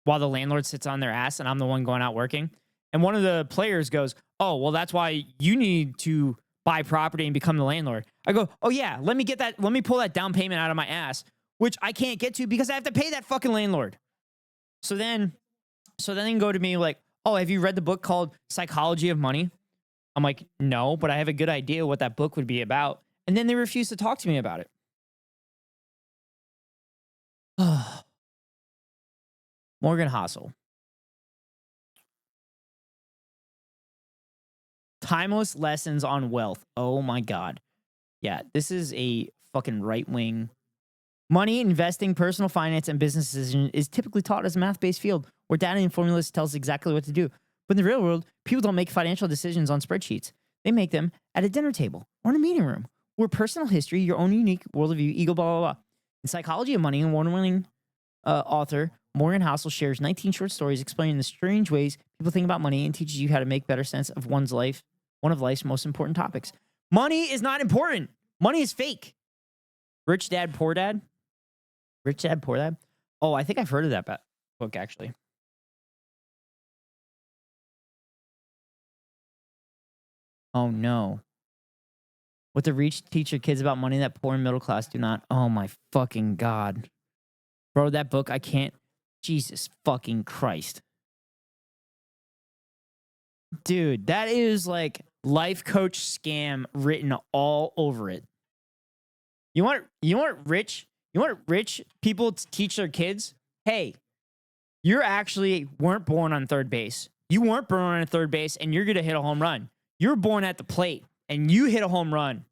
while the landlord sits on their ass and I'm the one going out working. And one of the players goes, oh, well, that's why you need to buy property and become the landlord. I go, oh yeah, let me pull that down payment out of my ass, which I can't get to because I have to pay that fucking landlord. So then they go to me like, oh, have you read the book called Psychology of Money? I'm like, no, but I have a good idea what that book would be about. And then they refuse to talk to me about it. Morgan Housel. Timeless lessons on wealth. Oh my God. Yeah, this is a fucking right-wing. Money, investing, personal finance, and business decision is typically taught as a math-based field where data and formulas tell us exactly what to do. But in the real world, people don't make financial decisions on spreadsheets. They make them at a dinner table or in a meeting room where personal history, your own unique worldview, ego, blah, blah, blah. In Psychology of Money, an award-winning author Morgan Housel shares 19 short stories explaining the strange ways people think about money and teaches you how to make better sense of one of life's most important topics. Money is not important. Money is fake. Rich Dad, Poor Dad. Rich Dad, Poor Dad. Oh, I think I've heard of that book, actually. Oh, no. What the Reach teach your kids about money that poor and middle class do not. Oh, my fucking God. Bro, that book, I can't. Jesus fucking Christ. Dude, that is like life coach scam written all over it. You want rich people to teach their kids, hey, you're actually weren't born on third base. You weren't born on third base and you're going to hit a home run. You're born at the plate and you hit a home run.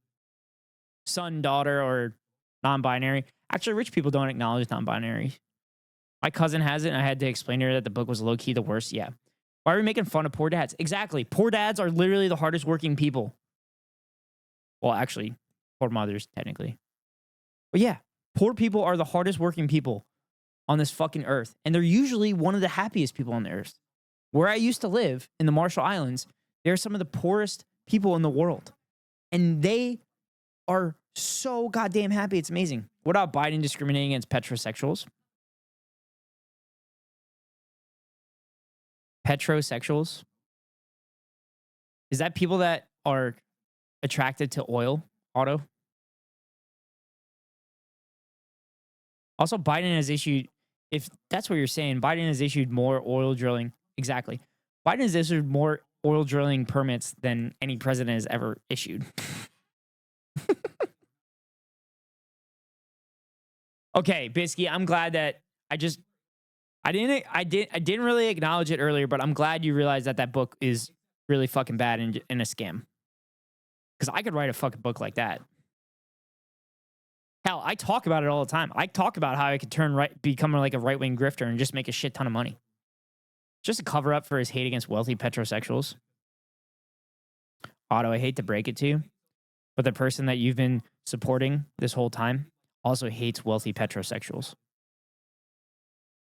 Son, daughter, or non-binary. Actually, rich people don't acknowledge non-binary. My cousin has it, and I had to explain to her that the book was low-key the worst. Yeah. Why are we making fun of poor dads? Exactly. Poor dads are literally the hardest working people. Well, actually, poor mothers, technically. But yeah, poor people are the hardest working people on this fucking earth. And they're usually one of the happiest people on the earth. Where I used to live, in the Marshall Islands, they're some of the poorest people in the world. And they are so goddamn happy. It's amazing. What about Biden discriminating against petrosexuals? Petrosexuals? Is that people that are attracted to oil, auto? Also, Biden has issued, if that's what you're saying, Biden has issued more oil drilling. Exactly. Biden has issued more oil drilling permits than any president has ever issued. Okay, Bisky, I'm glad that I didn't really acknowledge it earlier, but I'm glad you realized that that book is really fucking bad and a scam. Because I could write a fucking book like that. Hell, I talk about it all the time. I talk about how I could become like a right-wing grifter and just make a shit ton of money. Just a cover up for his hate against wealthy petrosexuals. Otto, I hate to break it to you, but the person that you've been supporting this whole time also hates wealthy petrosexuals.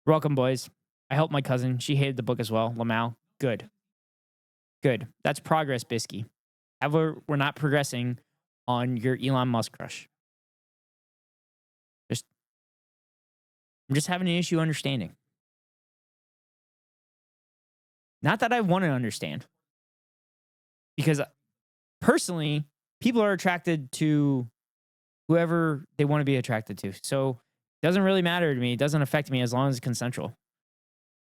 Welcome, boys. I helped my cousin. She hated the book as well. Lamau. Good. Good. That's progress, Bisky. However, we're not progressing on your Elon Musk crush. I'm just having an issue understanding. Not that I want to understand. Because personally, people are attracted to whoever they want to be attracted to. So it doesn't really matter to me. It doesn't affect me as long as it's consensual.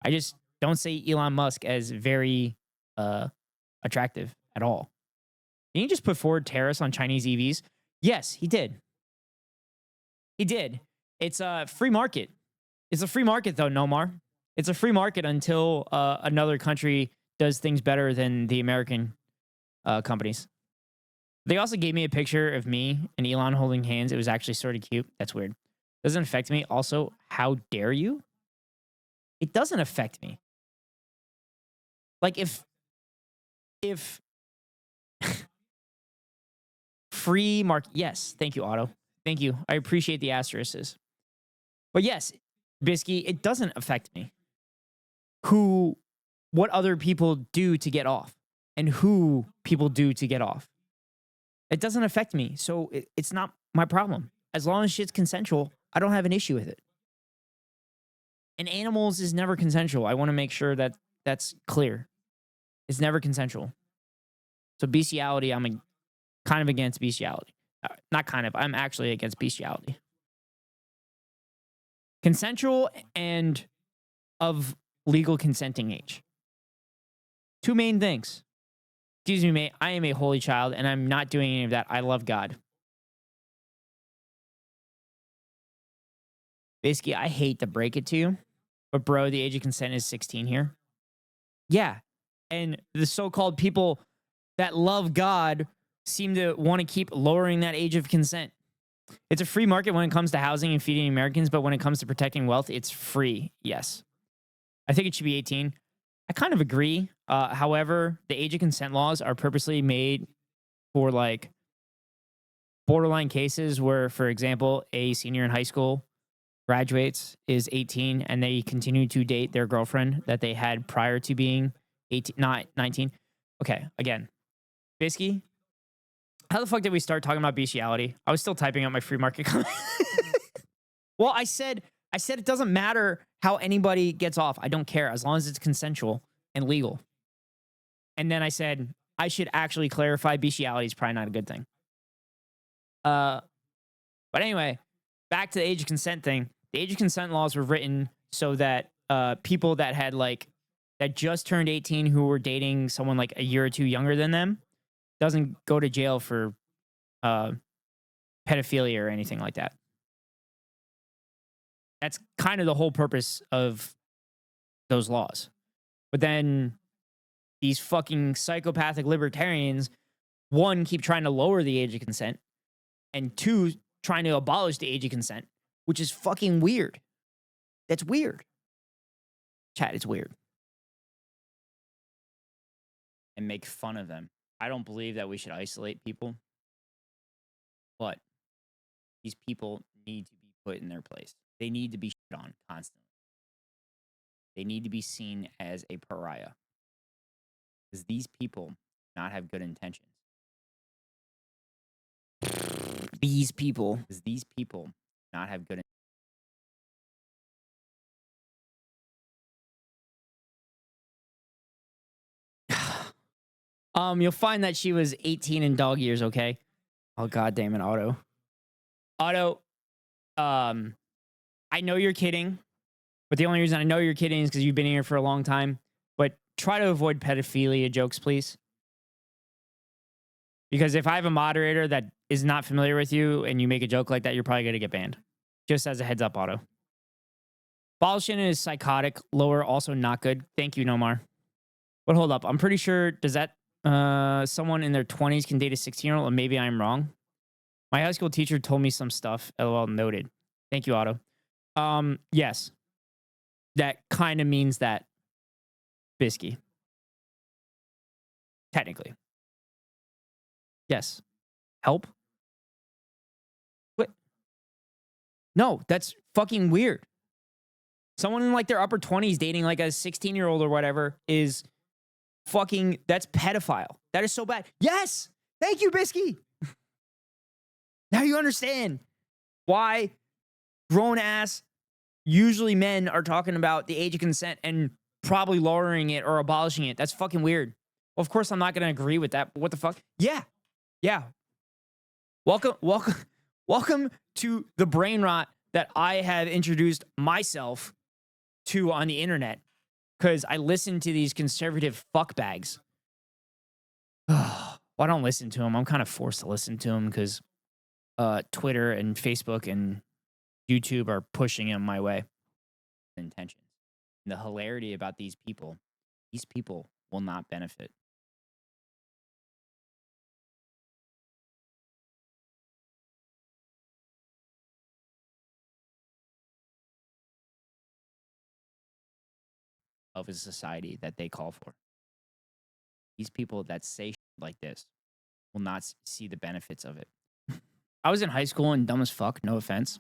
I just don't see Elon Musk as very attractive at all. Didn't he just put forward tariffs on Chinese EVs? Yes, he did. He did. It's a free market. It's a free market, though, Nomar. It's a free market until another country does things better than the American companies. They also gave me a picture of me and Elon holding hands. It was actually sort of cute. That's weird. Doesn't affect me. Also, how dare you? It doesn't affect me. Like if free market. Yes, thank you, Otto. Thank you. I appreciate the asterisks. But yes, Bisky, it doesn't affect me. What other people do to get off and who people do to get off. It doesn't affect me. So it's not my problem. As long as shit's consensual, I don't have an issue with it. And animals is never consensual. I want to make sure that that's clear. It's never consensual. So bestiality, I'm kind of against bestiality. Not kind of, I'm actually against bestiality. Consensual and of legal consenting age. Two main things. Excuse me, mate. I am a holy child, and I'm not doing any of that. I love God. Basically, I hate to break it to you, but bro, the age of consent is 16 here. Yeah. And the so-called people that love God seem to want to keep lowering that age of consent. It's a free market when it comes to housing and feeding Americans, but when it comes to protecting wealth, it's free. Yes. I think it should be 18. I kind of agree. However, the age of consent laws are purposely made for like borderline cases where, for example, a senior in high school graduates, is 18, and they continue to date their girlfriend that they had prior to being 18, not 19. Okay, again, Bisky, how the fuck did we start talking about bestiality? I was still typing out my free market comment. Well, I said it doesn't matter how anybody gets off. I don't care as long as it's consensual and legal. And then I said I should actually clarify bestiality is probably not a good thing. But anyway, back to the age of consent thing. The age of consent laws were written so that people that had that just turned 18 who were dating someone like a year or two younger than them doesn't go to jail for pedophilia or anything like that. That's kind of the whole purpose of those laws. But then these fucking psychopathic libertarians, one, keep trying to lower the age of consent, and two, trying to abolish the age of consent, which is fucking weird. That's weird. Chat, it's weird. And make fun of them. I don't believe that we should isolate people, but these people need to be put in their place. They need to be shit on constantly. They need to be seen as a pariah. Because these people do not have good intentions. These people do not have good You'll find that she was 18 in dog years, okay? Oh, god damn it, Otto. Otto, I know you're kidding, but the only reason I know you're kidding is because you've been here for a long time. But try to avoid pedophilia jokes, please. Because if I have a moderator that is not familiar with you and you make a joke like that, you're probably going to get banned. Just as a heads up, Otto. Abolishing is psychotic. Lower, also not good. Thank you, Nomar. But hold up. I'm pretty sure, does that someone in their 20s can date a 16-year-old? Or maybe I'm wrong. My high school teacher told me some stuff. LOL, noted. Thank you, Otto. Yes. That kind of means that, Bisky. Technically. Yes. Help? What? No, that's fucking weird. Someone in like their upper 20s dating like a 16-year-old or whatever is fucking, that's pedophile. That is so bad. Yes! Thank you, Bisky! Now you understand why grown-ass, usually men, are talking about the age of consent and probably lowering it or abolishing it. That's fucking weird. Well, of course, I'm not going to agree with that, but what the fuck? Yeah. Yeah. Welcome to the brain rot that I have introduced myself to on the internet because I listen to these conservative fuckbags. Well, I don't listen to them. I'm kind of forced to listen to them because Twitter and Facebook and YouTube are pushing them my way. Intentions. And the hilarity about these people will not benefit. Of a society that they call for. These people that say shit like this will not see the benefits of it. I was in high school and dumb as fuck, no offense.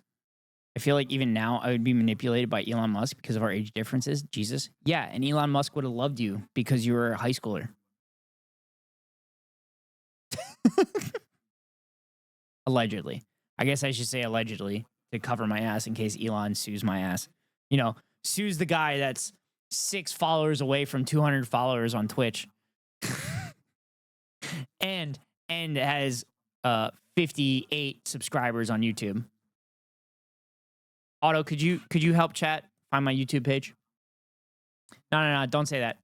I feel like even now I would be manipulated by Elon Musk because of our age differences. Jesus. Yeah, and Elon Musk would have loved you because you were a high schooler. Allegedly. I guess I should say allegedly to cover my ass in case Elon sues my ass. You know, sues the guy that's 6 followers away from 200 followers on Twitch. and has 58 subscribers on YouTube. Otto, could you help chat find my YouTube page? No, don't say that.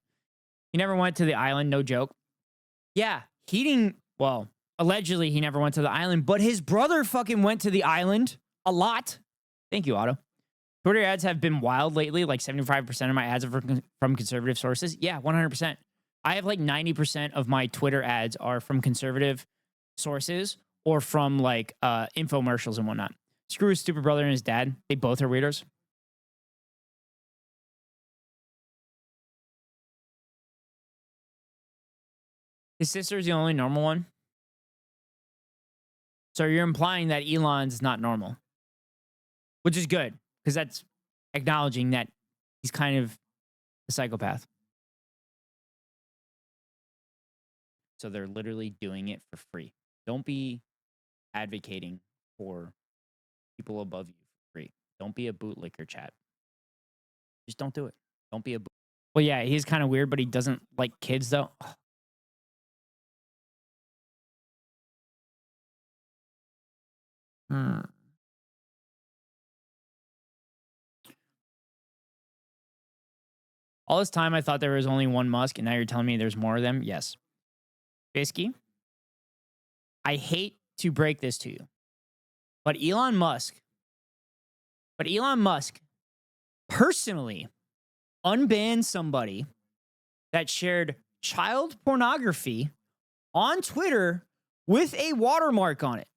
He never went to the island, no joke. Yeah, allegedly he never went to the island, but his brother fucking went to the island a lot. Thank you, Otto. Twitter ads have been wild lately. Like 75% of my ads are from conservative sources. Yeah, 100%. I have like 90% of my Twitter ads are from conservative sources or from like infomercials and whatnot. Screw his stupid brother and his dad. They both are weirdos. His sister's the only normal one. So you're implying that Elon's not normal, which is good because that's acknowledging that he's kind of a psychopath. So they're literally doing it for free. Don't be advocating for people above you for free. Don't be a bootlicker, chat. Just don't do it. Don't be a boot. Well, yeah, he's kind of weird, but he doesn't like kids, though. All this time, I thought there was only one Musk, and now you're telling me there's more of them? Yes. Bisky, I hate to break this to you, but Elon Musk personally unbanned somebody that shared child pornography on Twitter with a watermark on it.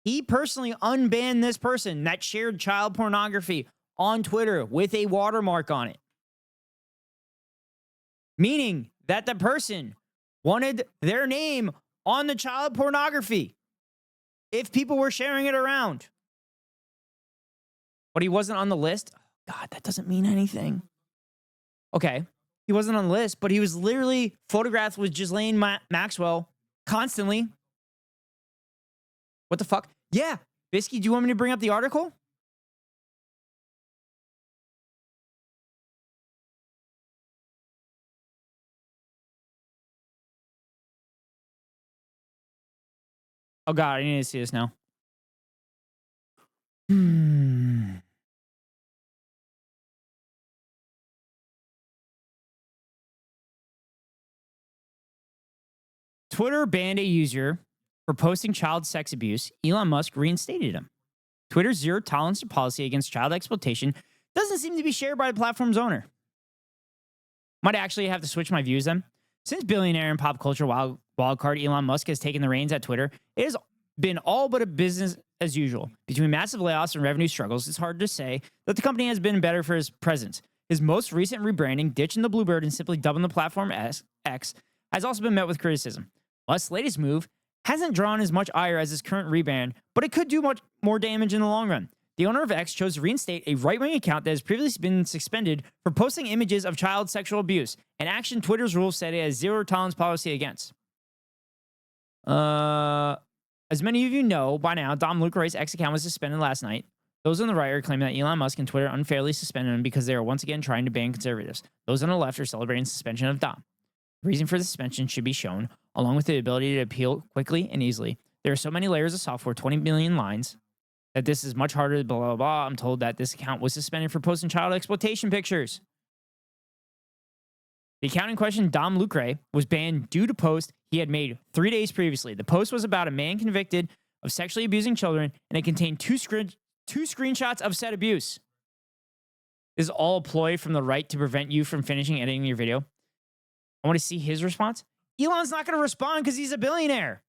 He personally unbanned this person that shared child pornography on Twitter with a watermark on it. Meaning that the person wanted their name on the child pornography if people were sharing it around. But he wasn't on the list. God, that doesn't mean anything. Okay, he wasn't on the list, but he was literally photographed with Ghislaine Maxwell constantly. What the fuck? Yeah, Bisky, do you want me to bring up the article? Oh God, I need to see this now. Twitter banned a user for posting child sex abuse. Elon Musk reinstated him. Twitter's zero-tolerance policy against child exploitation doesn't seem to be shared by the platform's owner. Might actually have to switch my views then. Since billionaire and pop culture wildcard Elon Musk has taken the reins at Twitter, it has been all but a business as usual. Between massive layoffs and revenue struggles, it's hard to say that the company has been better for his presence. His most recent rebranding, ditching the Bluebird and simply dubbing the platform as X, has also been met with criticism. Musk's latest move hasn't drawn as much ire as his current rebrand, but it could do much more damage in the long run. The owner of X chose to reinstate a right-wing account that has previously been suspended for posting images of child sexual abuse, an action Twitter's rules said it has zero-tolerance policy against. As many of you know by now, Dom Lucre's X account was suspended last night. Those on the right are claiming that Elon Musk and Twitter unfairly suspended him because they are once again trying to ban conservatives. Those on the left are celebrating suspension of Dom. The reason for the suspension should be shown, along with the ability to appeal quickly and easily. There are so many layers of software, 20 million lines, that this is much harder, blah, blah, blah. I'm told that this account was suspended for posting child exploitation pictures. The account in question, Dom Lucre, was banned due to post he had made 3 days previously. The post was about a man convicted of sexually abusing children, and it contained two screenshots of said abuse. This is all a ploy from the right to prevent you from finishing editing your video. I want to see his response. Elon's not going to respond because he's a billionaire.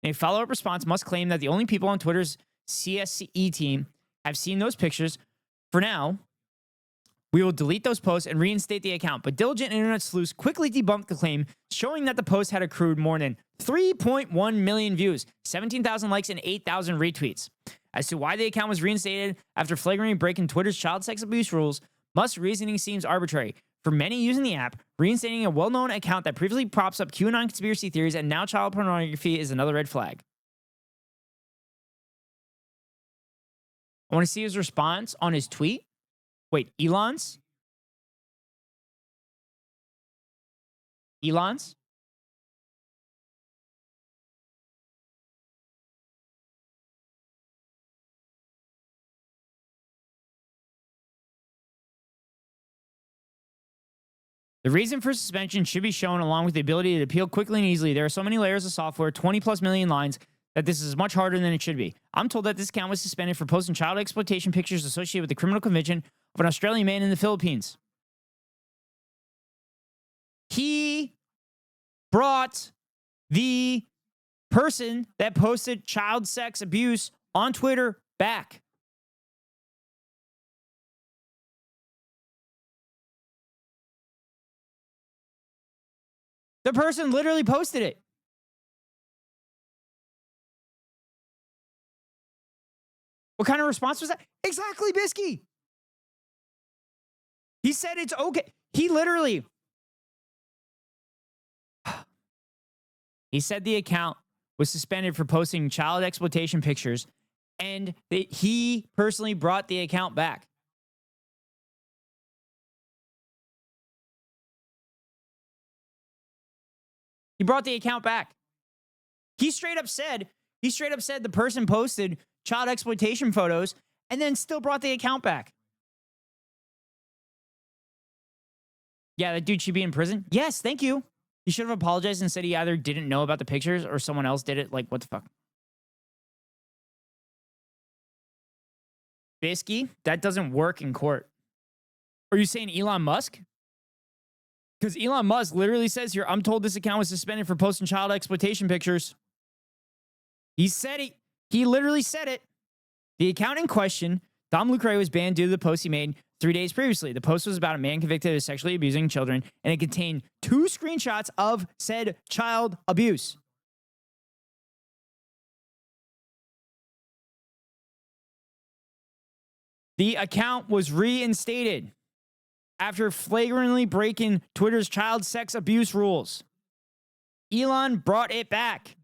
In a follow-up response, Musk claimed that the only people on Twitter's CSE team have seen those pictures. For now, we will delete those posts and reinstate the account. But diligent internet sleuths quickly debunked the claim, showing that the post had accrued more than 3.1 million views, 17,000 likes, and 8,000 retweets. As to why the account was reinstated after flagrantly breaking Twitter's child sex abuse rules, Musk's reasoning seems arbitrary. For many using the app, reinstating a well-known account that previously props up QAnon conspiracy theories and now child pornography is another red flag. I want to see his response on his tweet. Wait, Elon's? Elon's? The reason for suspension should be shown along with the ability to appeal quickly and easily. There are so many layers of software, 20 plus million lines, that this is much harder than it should be. I'm told that this account was suspended for posting child exploitation pictures associated with the criminal conviction of an Australian man in the Philippines. He brought the person that posted child sex abuse on Twitter back. The person literally posted it. What kind of response was that? Exactly, Bisky. He said it's okay. He literally... He said the account was suspended for posting child exploitation pictures, and that he personally brought the account back. He brought the account back. He straight up said the person posted child exploitation photos and then still brought the account back. Yeah, that dude should be in prison. Yes, thank you. He should have apologized and said he either didn't know about the pictures or someone else did it. Like, what the fuck? Bisky, that doesn't work in court. Are you saying Elon Musk? Because Elon Musk literally says here, I'm told this account was suspended for posting child exploitation pictures. He said it. He literally said it. The account in question, Dom Lucre, was banned due to the post he made 3 days previously. The post was about a man convicted of sexually abusing children, and it contained 2 screenshots of said child abuse. The account was reinstated after flagrantly breaking Twitter's child sex abuse rules. Elon brought it back.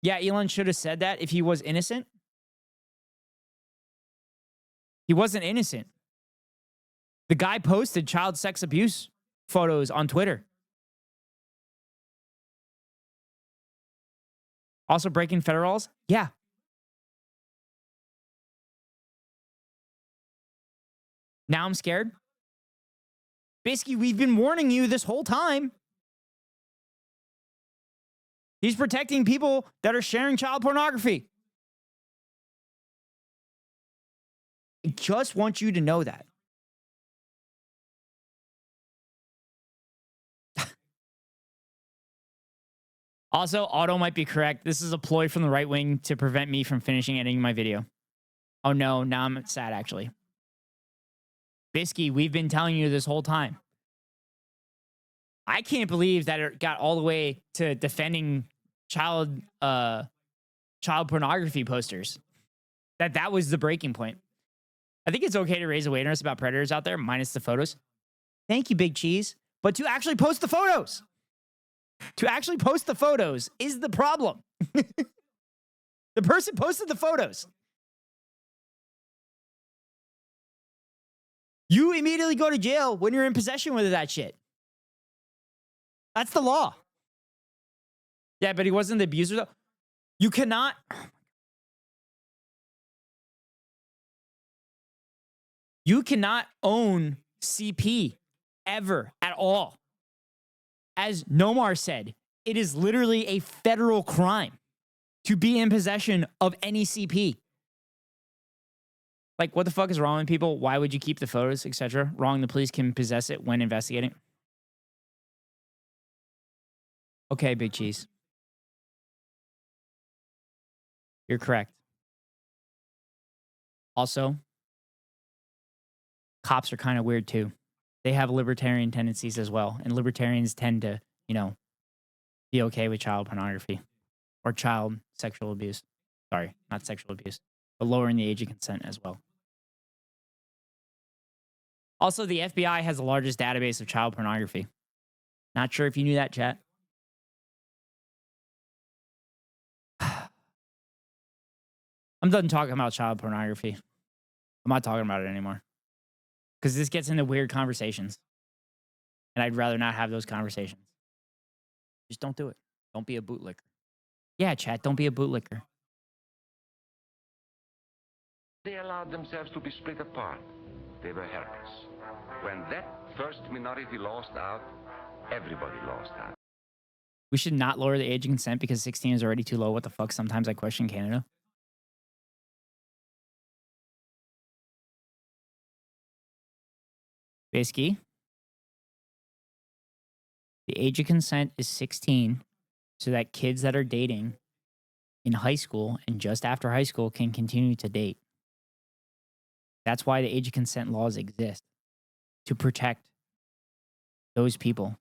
Yeah, Elon should have said that if he was innocent. He wasn't innocent. The guy posted child sex abuse photos on Twitter. Also breaking federal laws? Yeah. Now I'm scared. Basically, we've been warning you this whole time. He's protecting people that are sharing child pornography. I just want you to know that. Also, Otto might be correct. This is a ploy from the right wing to prevent me from finishing editing my video. Oh no, now I'm sad actually. Bisky, we've been telling you this whole time. I can't believe that it got all the way to defending child pornography posters. That was the breaking point. I think it's okay to raise awareness about predators out there, minus the photos. Thank you, Big Cheese. But to actually post the photos. To actually post the photos is the problem. The person posted the photos. You immediately go to jail when you're in possession with that shit. That's the law. Yeah, but he wasn't the abuser though. You cannot. You cannot own CP ever at all. As Nomar said, it is literally a federal crime to be in possession of any CP. Like, what the fuck is wrong with people? Why would you keep the photos, etc.? Wrong, the police can possess it when investigating. Okay, Big Cheese. You're correct. Also, cops are kind of weird too. They have libertarian tendencies as well. And libertarians tend to, be okay with child pornography or child sexual abuse. Sorry, not sexual abuse, but lowering the age of consent as well. Also, the FBI has the largest database of child pornography. Not sure if you knew that, chat. I'm done talking about child pornography. I'm not talking about it anymore. Because this gets into weird conversations. And I'd rather not have those conversations. Just don't do it. Don't be a bootlicker. Yeah, chat, don't be a bootlicker. They allowed themselves to be split apart. They were helpless. When that first minority lost out, everybody lost out. We should not lower the age of consent because 16 is already too low. What the fuck? Sometimes I question Canada. Basically, the age of consent is 16 so that kids that are dating in high school and just after high school can continue to date. That's why the age of consent laws exist, to protect those people.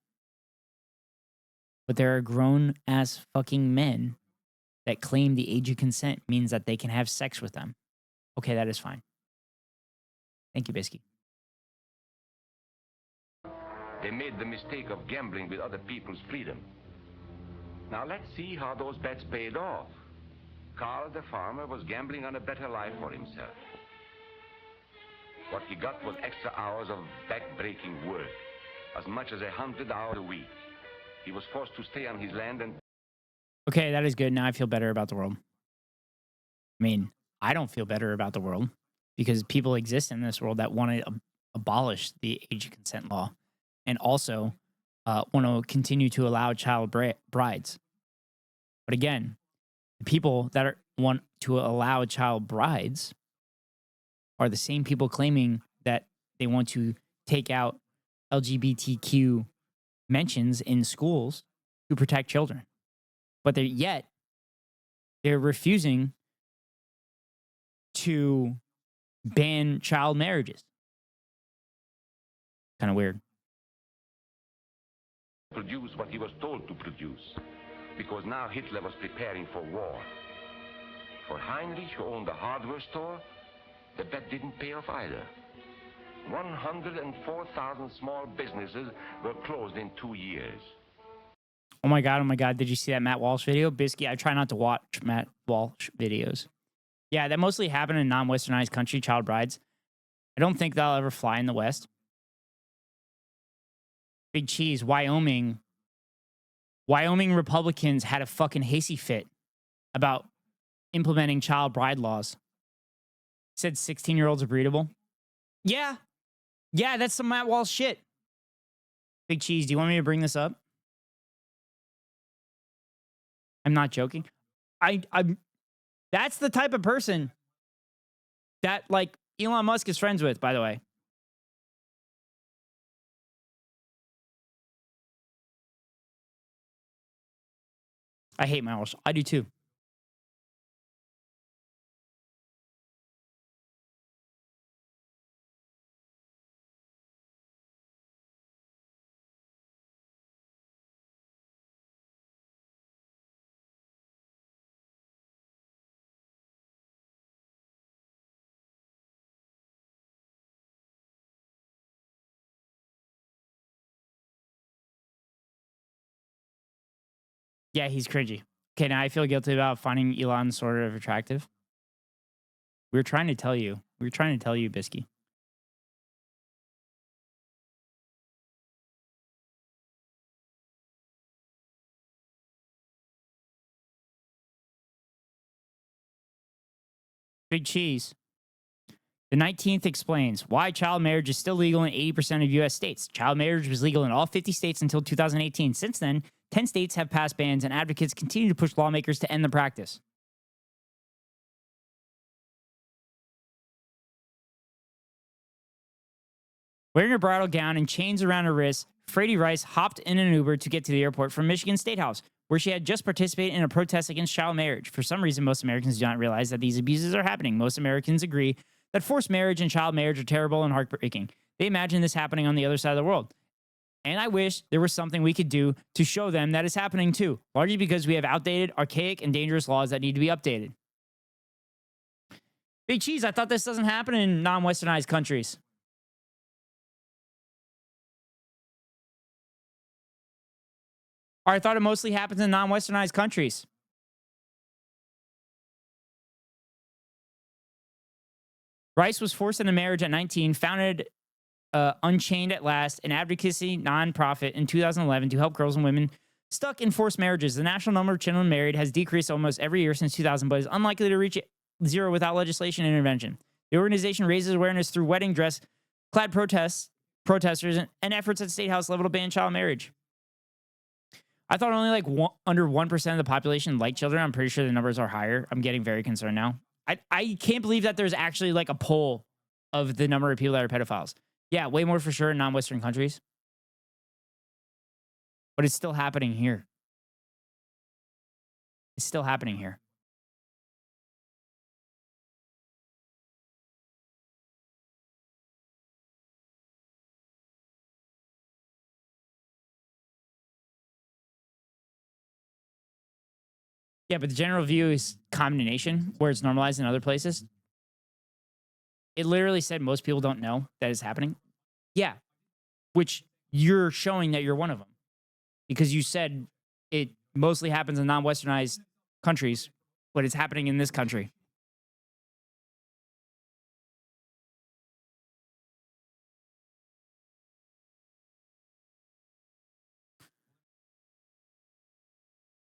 But there are grown-ass fucking men that claim the age of consent means that they can have sex with them. Okay, that is fine. Thank you, Bisky. They made the mistake of gambling with other people's freedom. Now let's see how those bets paid off. Carl the farmer was gambling on a better life for himself. What he got was extra hours of back-breaking work, as much as 100 hours a week. He was forced to stay on his land and... Okay, that is good. Now I feel better about the world. I mean, I don't feel better about the world because people exist in this world that want to abolish the age of consent law and also want to continue to allow child brides. But again, the people that want to allow child brides are the same people claiming that they want to take out LGBTQ mentions in schools to protect children. But they're refusing to ban child marriages. Kind of weird. produce what he was told to produce, because now Hitler was preparing for war. For Heinrich, who owned a hardware store, the bet didn't pay off either. 104,000 small businesses were closed in 2 years. Oh my God. Did you see that Matt Walsh video? Bisky, I try not to watch Matt Walsh videos. Yeah, that mostly happened in non-westernized country, child brides. I don't think that'll ever fly in the West. Big Cheese, Wyoming. Wyoming Republicans had a fucking hasty fit about implementing child bride laws. Said 16-year-olds are breedable. Yeah, that's some Matt Walsh shit. Big Cheese, do you want me to bring this up? I'm not joking. I'm that's the type of person that like Elon Musk is friends with, by the way. I hate Miles. I do too. Yeah, he's cringy. Okay, now I feel guilty about finding Elon sort of attractive. We were trying to tell you. We were trying to tell you, Bisky. Big cheese. The 19th explains why child marriage is still legal in 80% of U.S. states. Child marriage was legal in all 50 states until 2018. Since then, 10 states have passed bans, and advocates continue to push lawmakers to end the practice. Wearing a bridal gown and chains around her wrists, Frady Rice hopped in an Uber to get to the airport from Michigan State House, where she had just participated in a protest against child marriage. For some reason, most Americans do not realize that these abuses are happening. Most Americans agree that forced marriage and child marriage are terrible and heartbreaking. They imagine this happening on the other side of the world. And I wish there was something we could do to show them that it's happening too, largely because we have outdated, archaic, and dangerous laws that need to be updated. Big Cheese, I thought this doesn't happen in non-Westernized countries. Or I thought it mostly happens in non-Westernized countries. Rice was forced into marriage at 19, founded Unchained at Last, an advocacy nonprofit in 2011 to help girls and women stuck in forced marriages. The national number of children married has decreased almost every year since 2000, but is unlikely to reach zero without legislation and intervention. The organization raises awareness through wedding dress, clad protesters, and efforts at state house level to ban child marriage. I thought only under 1% of the population liked children. I'm pretty sure the numbers are higher. I'm getting very concerned now. I can't believe that there's actually like a poll of the number of people that are pedophiles. Yeah, way more for sure in non-Western countries. But it's still happening here. It's still happening here. Yeah, but the general view is condemnation, where it's normalized in other places. It literally said most people don't know that it's happening. Yeah, which you're showing that you're one of them. Because you said it mostly happens in non-Westernized countries, but it's happening in this country.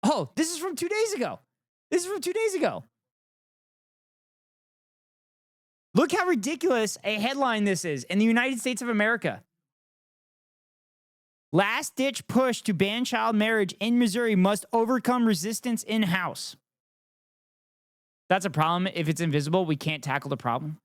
Oh, this is from 2 days ago. This is from 2 days ago. Look how ridiculous a headline this is in the United States of America. Last-ditch push to ban child marriage in Missouri must overcome resistance in-house. That's a problem. If it's invisible, we can't tackle the problem.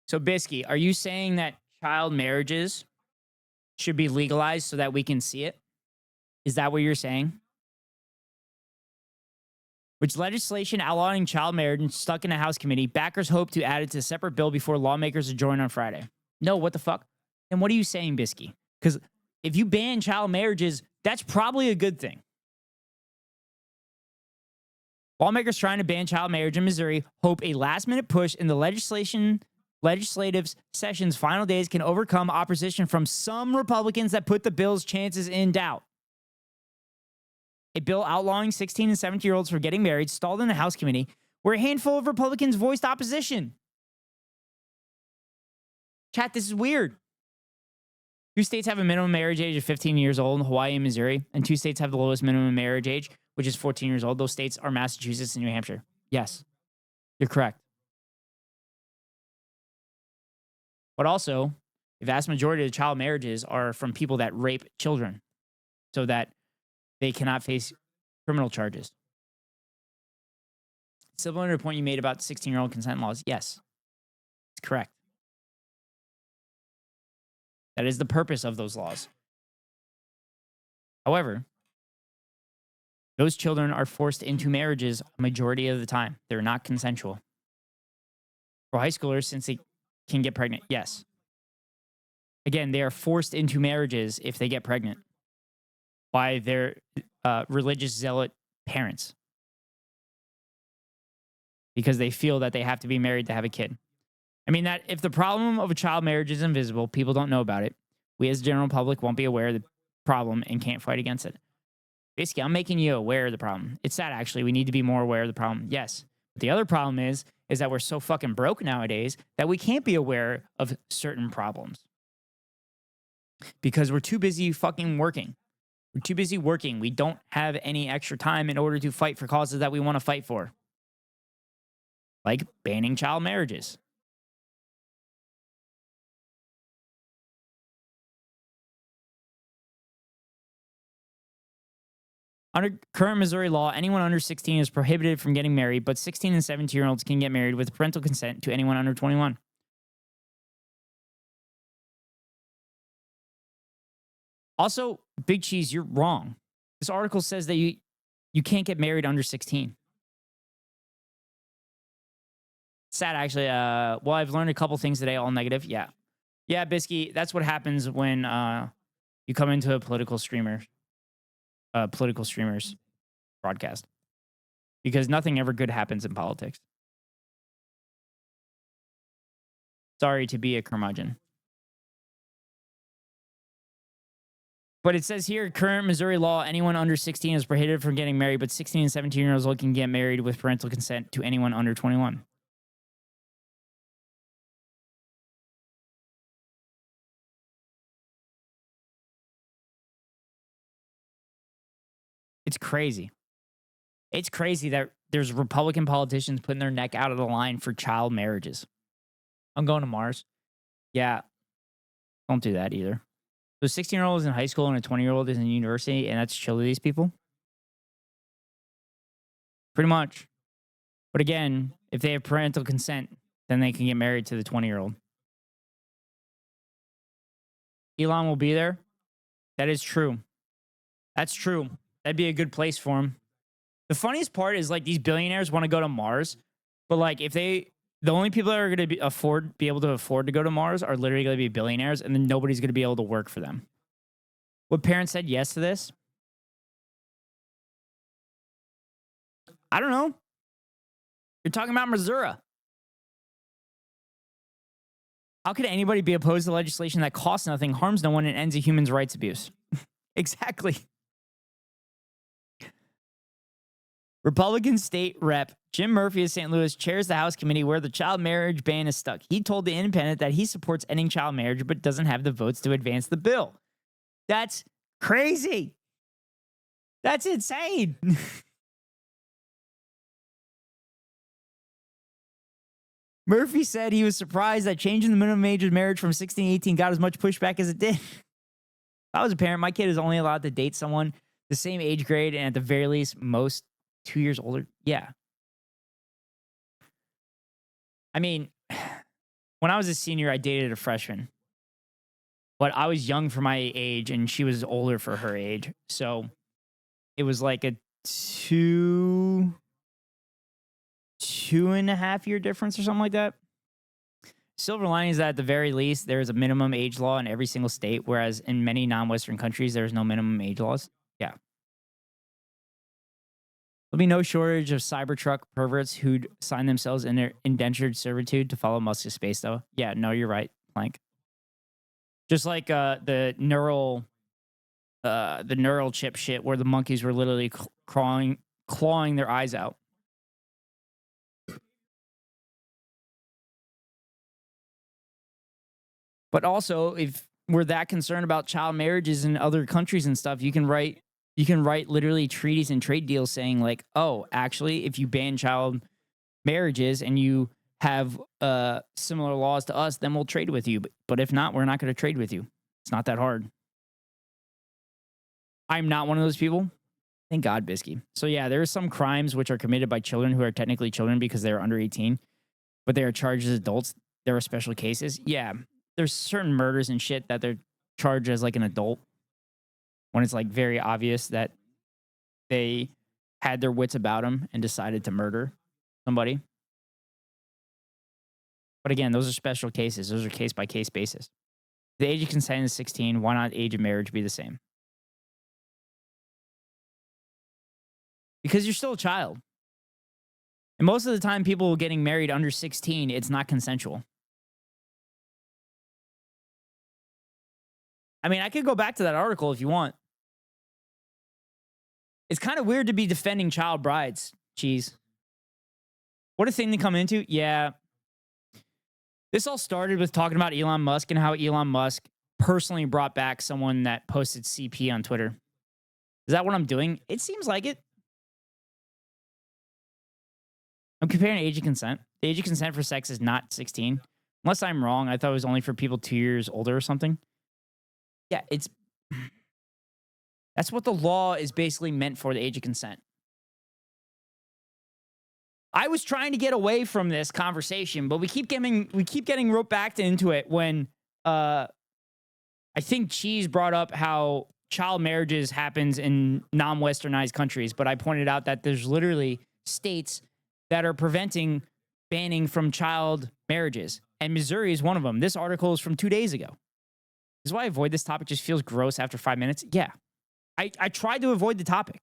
So, Bisky, are you saying that child marriages should be legalized so that we can see it? Is that what you're saying? Which legislation outlawing child marriage stuck in a House committee. Backers hope to add it to a separate bill before lawmakers adjourn on Friday. No, what the fuck? And what are you saying, Bisky? Because if you ban child marriages, that's probably a good thing. Lawmakers trying to ban child marriage in Missouri hope a last-minute push in the legislative session's final days can overcome opposition from some Republicans that put the bill's chances in doubt. A bill outlawing 16 and 17-year-olds for getting married stalled in the House committee, where a handful of Republicans voiced opposition. Chat, this is weird. 2 states have a minimum marriage age of 15 years old, Hawaii and Missouri, and 2 states have the lowest minimum marriage age, which is 14 years old. Those states are Massachusetts and New Hampshire. Yes, you're correct. But also, The vast majority of child marriages are from people that rape children so that they cannot face criminal charges. Similar to the point you made about 16-year-old consent laws, yes, it's correct. That is the purpose of those laws. However, those children are forced into marriages a majority of the time. They're not consensual. For high schoolers, since they can get pregnant, yes. Again, they are forced into marriages if they get pregnant by their religious zealot parents because they feel that they have to be married to have a kid. I mean, that if the problem of a child marriage is invisible, people don't know about it, we as the general public won't be aware of the problem and can't fight against it. Basically, I'm making you aware of the problem. It's sad, actually. We need to be more aware of the problem. Yes. But the other problem is that we're so fucking broke nowadays that we can't be aware of certain problems. Because we're too busy fucking working. We're too busy working. We don't have any extra time in order to fight for causes that we want to fight for. Like banning child marriages. Under current Missouri law, anyone under 16 is prohibited from getting married, but 16 and 17-year-olds can get married with parental consent to anyone under 21. Also, Big Cheese, you're wrong. This article says that you can't get married under 16. Sad, actually. Well, I've learned a couple things today, all negative. Yeah. Yeah, Bisky, that's what happens when you come into a political streamer's broadcast. Because nothing ever good happens in politics. Sorry to be a curmudgeon. But it says here, current Missouri law, anyone under 16 is prohibited from getting married, but 16 and 17-year-olds can get married with parental consent to anyone under 21. It's crazy. It's crazy that there's Republican politicians putting their neck out of the line for child marriages. I'm going to Mars. Yeah. Don't do that either. So a 16-year-old is in high school and a 20-year-old is in university, and that's chill to these people? Pretty much. But again, if they have parental consent, then they can get married to the 20-year-old. Elon will be there. That is true. That's true. That'd be a good place for him. The funniest part is, like, these billionaires want to go to Mars, but, like, if they... The only people that are going to be able to afford to go to Mars are literally going to be billionaires, and then nobody's going to be able to work for them. What parents said yes to this? I don't know. You're talking about Missouri. How could anybody be opposed to legislation that costs nothing, harms no one, and ends a human rights abuse? Exactly. Republican State Rep Jim Murphy of St. Louis chairs the House committee where the child marriage ban is stuck. He told The Independent that he supports ending child marriage but doesn't have the votes to advance the bill. That's crazy. That's insane. Murphy said he was surprised that changing the minimum age of marriage from 16 to 18 got as much pushback as it did. If I was a parent, my kid is only allowed to date someone the same age grade and at the very least most 2 years older. Yeah. I mean, when I was a senior, I dated a freshman. But I was young for my age and she was older for her age. So it was like a 2.5 year difference or something like that. Silver lining is that at the very least, there is a minimum age law in every single state, whereas in many non-Western countries, there's no minimum age laws. Yeah. There'll be no shortage of Cybertruck perverts who'd sign themselves in their indentured servitude to follow Musk's space, though. Yeah, no, you're right, Plank. Just like the neural chip shit, where the monkeys were literally clawing their eyes out. But also, if we're that concerned about child marriages in other countries and stuff, you can write literally treaties and trade deals saying like, oh, actually, if you ban child marriages and you have similar laws to us, then we'll trade with you. But if not, we're not going to trade with you. It's not that hard. I'm not one of those people. Thank God, Bisky. So yeah, there are some crimes which are committed by children who are technically children because they're under 18, but they are charged as adults. There are special cases. Yeah, there's certain murders and shit that they're charged as like an adult when it's like very obvious that they had their wits about them and decided to murder somebody. But again, those are special cases. Those are case by case basis. The age of consent is 16. Why not age of marriage be the same? Because you're still a child. And most of the time, people getting married under 16, it's not consensual. I mean, I could go back to that article if you want. It's kind of weird to be defending child brides, cheese. What a thing to come into. Yeah. This all started with talking about Elon Musk and how Elon Musk personally brought back someone that posted CP on Twitter. Is that what I'm doing? It seems like it. I'm comparing age of consent. The age of consent for sex is not 16. Unless I'm wrong, I thought it was only for people 2 years older or something. Yeah, that's what the law is basically meant for, the age of consent. I was trying to get away from this conversation, but we keep getting roped back into it when I think Cheese brought up how child marriages happens in non-westernized countries, but I pointed out that there's literally states that are banning from child marriages, and Missouri is one of them. This article is from 2 days ago. This is why I avoid this topic. Just feels gross after 5 minutes. Yeah, I tried to avoid the topic.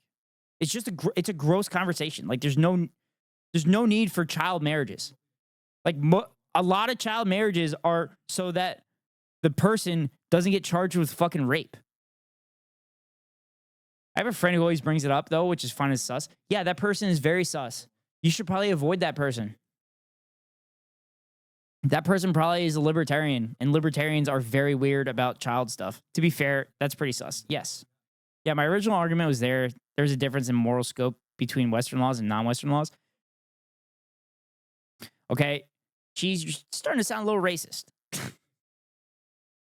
It's just it's a gross conversation. Like there's no need for child marriages. Like a lot of child marriages are so that the person doesn't get charged with fucking rape. I have a friend who always brings it up though, which is fun as sus. Yeah, that person is very sus. You should probably avoid that person. That person probably is a libertarian, and libertarians are very weird about child stuff. To be fair, that's pretty sus. Yes. Yeah, my original argument was there's a difference in moral scope between Western laws and non-Western laws. Okay, you're starting to sound a little racist.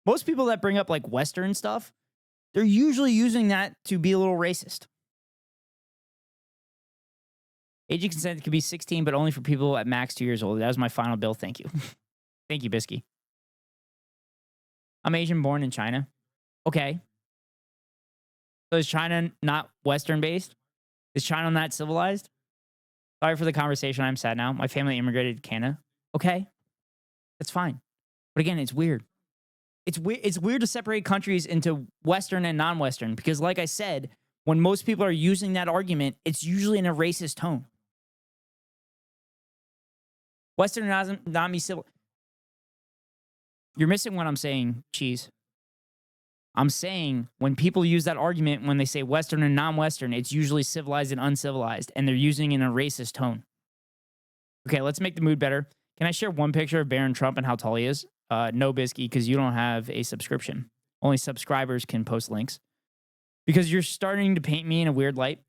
Most people that bring up like Western stuff, they're usually using that to be a little racist. Age of consent could be 16, but only for people at max 2 years old. That was my final bill. Thank you. Thank you, Bisky. I'm Asian born in China. Okay. So is China not Western based? Is China not civilized? Sorry for the conversation. I'm sad now. My family immigrated to Canada. Okay. That's fine. But again, it's weird. It's weird to separate countries into Western and non-Western because, like I said, when most people are using that argument, it's usually in a racist tone. Western doesn't not be civil. You're missing what I'm saying, Cheese. I'm saying when people use that argument, when they say Western and non-Western, it's usually civilized and uncivilized, and they're using it in a racist tone. Okay, let's make the mood better. Can I share one picture of Barron Trump and how tall he is? No, Bisky, because you don't have a subscription. Only subscribers can post links. Because you're starting to paint me in a weird light.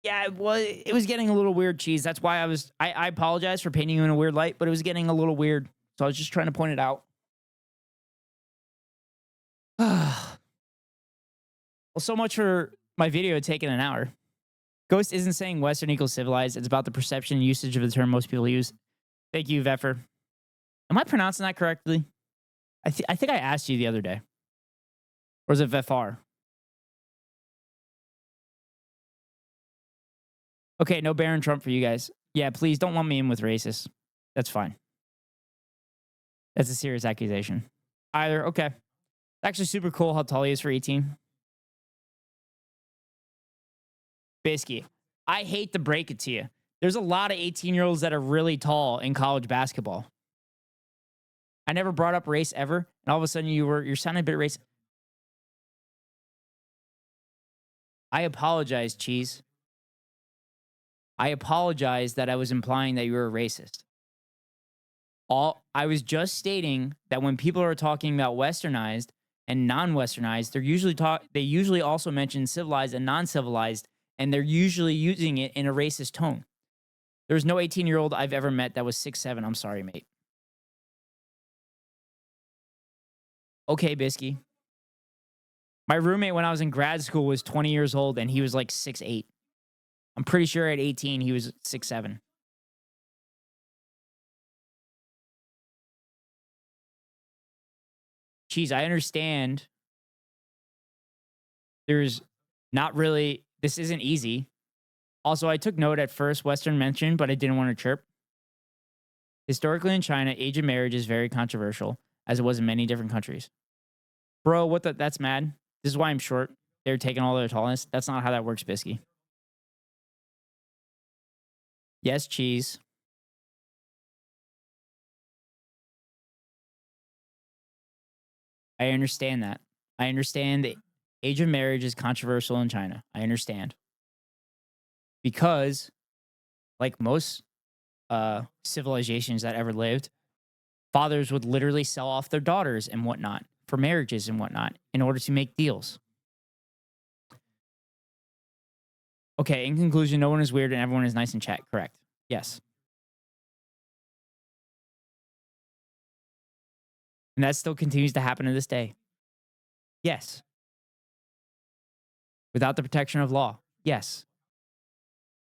Yeah, it was getting a little weird, Cheese. That's why I apologize for painting you in a weird light, but it was getting a little weird. So I was just trying to point it out. Well, so much for my video taking an hour. Ghost isn't saying Western equals civilized. It's about the perception and usage of the term most people use. Thank you, Veffer. Am I pronouncing that correctly? I think I asked you the other day. Or is it Vefar? Okay, no Barron Trump for you guys. Yeah, please don't lump me in with racists. That's fine. That's a serious accusation. Either, okay. Actually super cool how tall he is for 18. Bisky, I hate to break it to you. There's a lot of 18-year-olds that are really tall in college basketball. I never brought up race ever, and all of a sudden you're sounding a bit racist. I apologize, Cheese. I apologize that I was implying that you were a racist. I was just stating that when people are talking about westernized and non-westernized, they usually also mention civilized and non-civilized, and they're usually using it in a racist tone. There was no 18-year-old I've ever met that was 6'7". I'm sorry, mate. Okay, Bisky. My roommate when I was in grad school was 20 years old and he was like 6'8". I'm pretty sure at 18 he was 6'7". Geez, I understand. There's not really, this isn't easy. Also, I took note at first, Western mentioned, but I didn't want to chirp. Historically in China, age of marriage is very controversial, as it was in many different countries. Bro, what the, that's mad. This is why I'm short. They're taking all their tallness. That's not how that works, Bisky. Yes, cheese. I understand that. I understand the age of marriage is controversial in China. I understand. Because, like most civilizations that ever lived, fathers would literally sell off their daughters and whatnot for marriages and whatnot in order to make deals. Okay, in conclusion, no one is weird and everyone is nice in chat. Correct. Yes. And that still continues to happen to this day. Yes. Without the protection of law. Yes.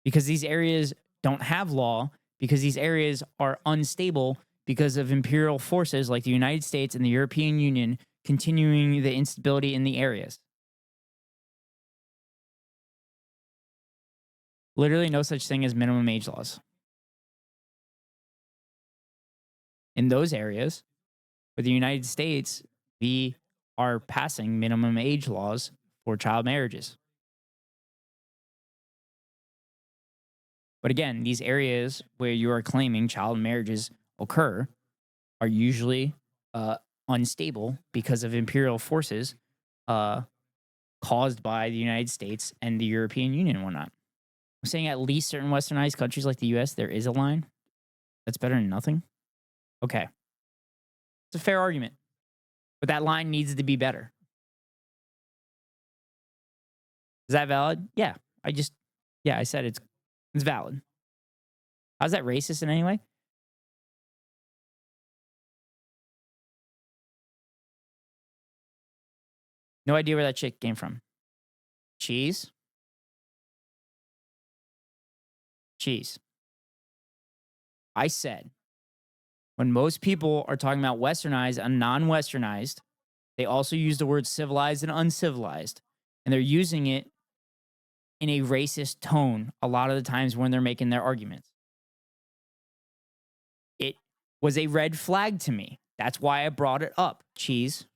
Because these areas don't have law, because these areas are unstable because of imperial forces like the United States and the European Union continuing the instability in the areas. Literally no such thing as minimum age laws. In those areas, for the United States, we are passing minimum age laws for child marriages. But again, these areas where you are claiming child marriages occur are usually unstable because of imperial forces caused by the United States and the European Union and whatnot. I'm saying at least certain westernized countries like the US, there is a line. That's better than nothing. Okay. It's a fair argument. But that line needs to be better. Is that valid? Yeah. I said it's valid. How's that racist in any way? No idea where that chick came from. Cheese? Cheese. I said, when most people are talking about westernized and non-westernized, they also use the word civilized and uncivilized. And they're using it in a racist tone a lot of the times when they're making their arguments. It was a red flag to me. That's why I brought it up, cheese.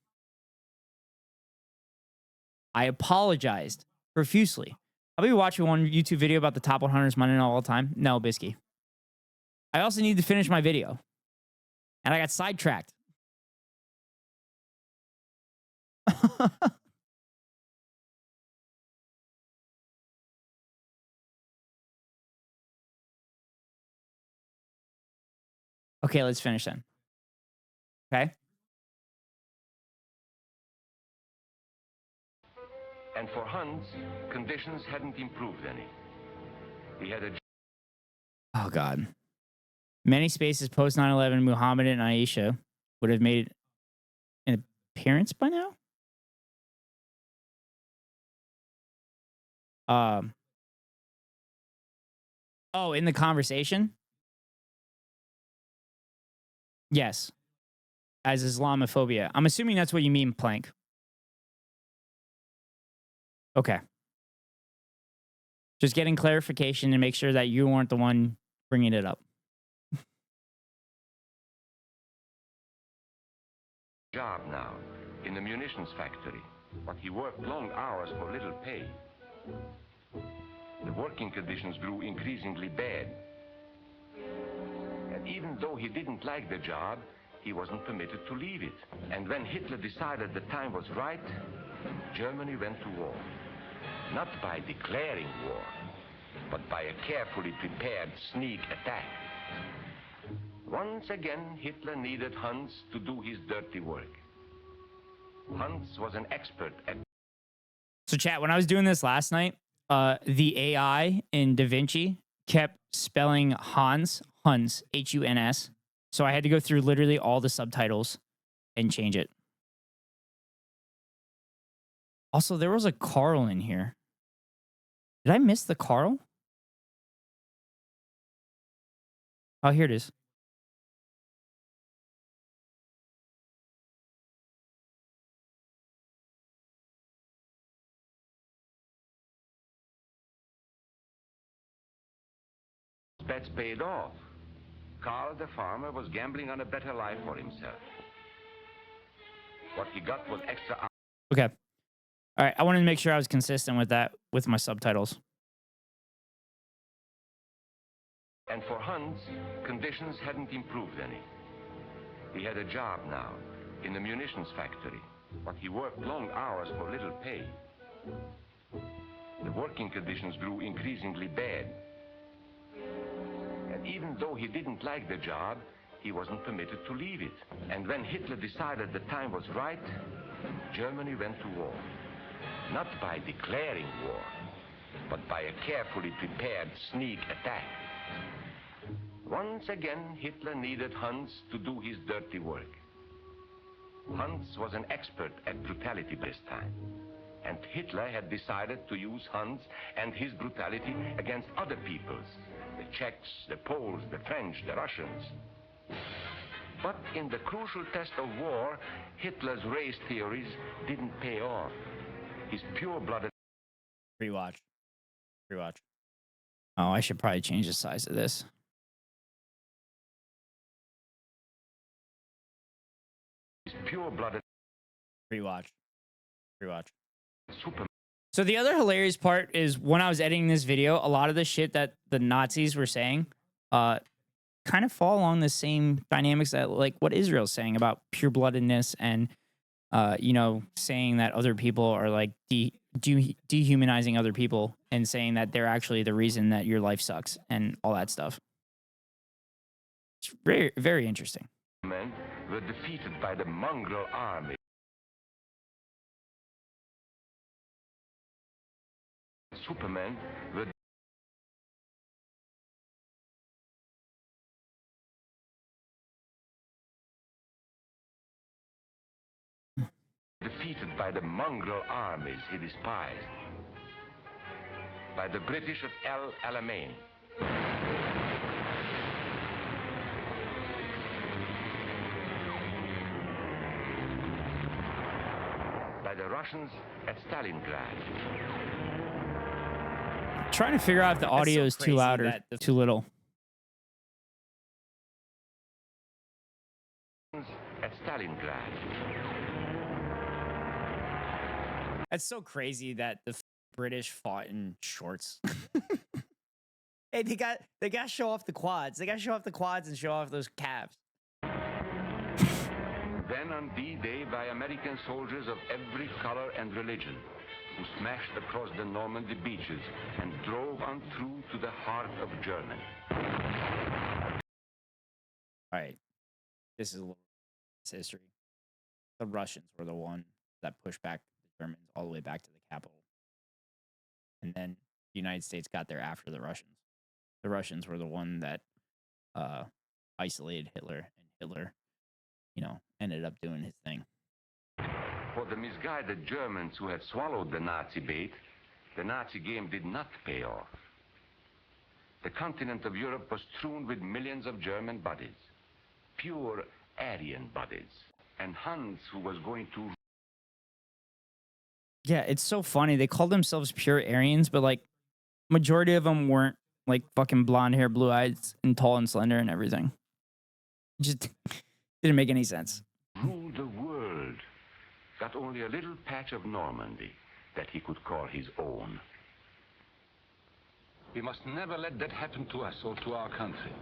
I apologized profusely. I'll be watching one YouTube video about the top 100 money all the time. No, Bisky. I also need to finish my video. And I got sidetracked. Okay, let's finish then. Okay? And for Hans, conditions hadn't improved any. He had a Oh, God. Many spaces post 9/11, Muhammad and Aisha would have made an appearance by now. Oh, in the conversation? Yes. As Islamophobia. I'm assuming that's what you mean, Plank. Okay. Just getting clarification to make sure that you weren't the one bringing it up. job now in the munitions factory, but he worked long hours for little pay. The working conditions grew increasingly bad. And even though he didn't like the job, he wasn't permitted to leave it. And when Hitler decided the time was right, Germany went to war. Not by declaring war, but by a carefully prepared sneak attack. Once again, Hitler needed Hans to do his dirty work. Hans was an expert at... So chat, when I was doing this last night, the AI in DaVinci kept spelling Huns, Huns. So I had to go through literally all the subtitles and change it. Also, there was a Carl in here. Did I miss the Carl? Oh, here it is. Bets paid off. Carl the farmer was gambling on a better life for himself. What he got was extra. Okay. All right. I wanted to make sure I was consistent with that with my subtitles. And for Hans, conditions hadn't improved any. He had a job now in the munitions factory, but he worked long hours for little pay. The working conditions grew increasingly bad. And even though he didn't like the job, he wasn't permitted to leave it. And when Hitler decided the time was right, Germany went to war. Not by declaring war, but by a carefully prepared sneak attack. Once again, Hitler needed Hans to do his dirty work. Hans was an expert at brutality this time. And Hitler had decided to use Hans and his brutality against other peoples. The Czechs, the Poles, the French, the Russians. But in the crucial test of war, Hitler's race theories didn't pay off. His pure-blooded... Rewatch. Oh, I should probably change the size of this. His pure-blooded... Rewatch. Super... So the other hilarious part is when I was editing this video, a lot of the shit that the Nazis were saying kind of fall along the same dynamics that like what Israel's saying about pure-bloodedness and saying that other people are like dehumanizing other people and saying that they're actually the reason that your life sucks and all that stuff. It's very, very interesting. Men were defeated by the mongrel army. Supermen were defeated by the mongrel armies he despised. By the British at El Alamein. By the Russians at Stalingrad. Trying to figure out if the audio is too loud or too little. At Stalingrad. That's so crazy that the British fought in shorts. Hey, they got to show off the quads. They got to show off the quads and show off those calves. Then on D-Day by American soldiers of every color and religion, who smashed across the Normandy beaches and drove on through to the heart of Germany. All right. This is a little history. The Russians were the one that pushed back the Germans all the way back to the capital. And then the United States got there after the Russians. The Russians were the one that isolated Hitler, and Hitler, ended up doing his thing. For the misguided Germans who had swallowed the Nazi bait, the Nazi game did not pay off. The continent of Europe was strewn with millions of German bodies, pure Aryan bodies, and Hans, who was going to... Yeah, it's so funny. They called themselves pure Aryans, but like majority of them weren't like fucking blonde hair, blue eyes, and tall and slender and everything. It just didn't make any sense. Ruled the world. Got only a little patch of Normandy that he could call his own. We must never let that happen to us or to our country.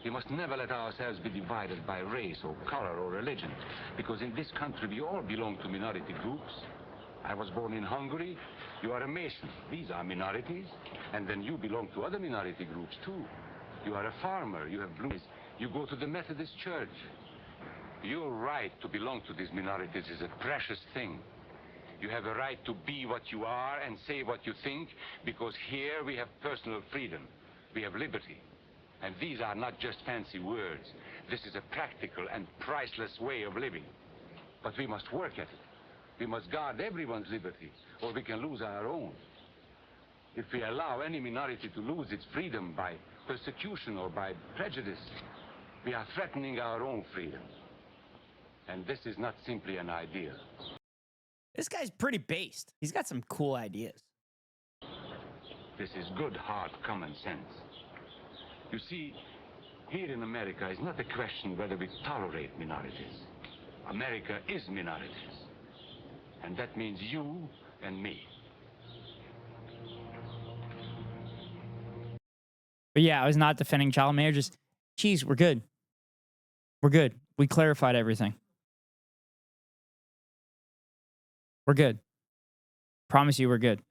We must never let ourselves be divided by race or color or religion, because in this country we all belong to minority groups. I was born in Hungary. You are a Mason. These are minorities. And then you belong to other minority groups too. You are a farmer. You have blue eyes. You go to the Methodist Church. Your right to belong to these minorities is a precious thing. You have a right to be what you are and say what you think, because here we have personal freedom. We have liberty. And these are not just fancy words. This is a practical and priceless way of living. But we must work at it. We must guard everyone's liberty, or we can lose our own. If we allow any minority to lose its freedom by persecution or by prejudice, we are threatening our own freedom. And this is not simply an idea. This guy's pretty based. He's got some cool ideas. This is good, hard common sense. You see, here in America is not a question whether we tolerate minorities. America is minorities. And that means you and me. But yeah, I was not defending child marriage. Just, geez, we're good. We're good. We clarified everything. We're good. Promise you we're good.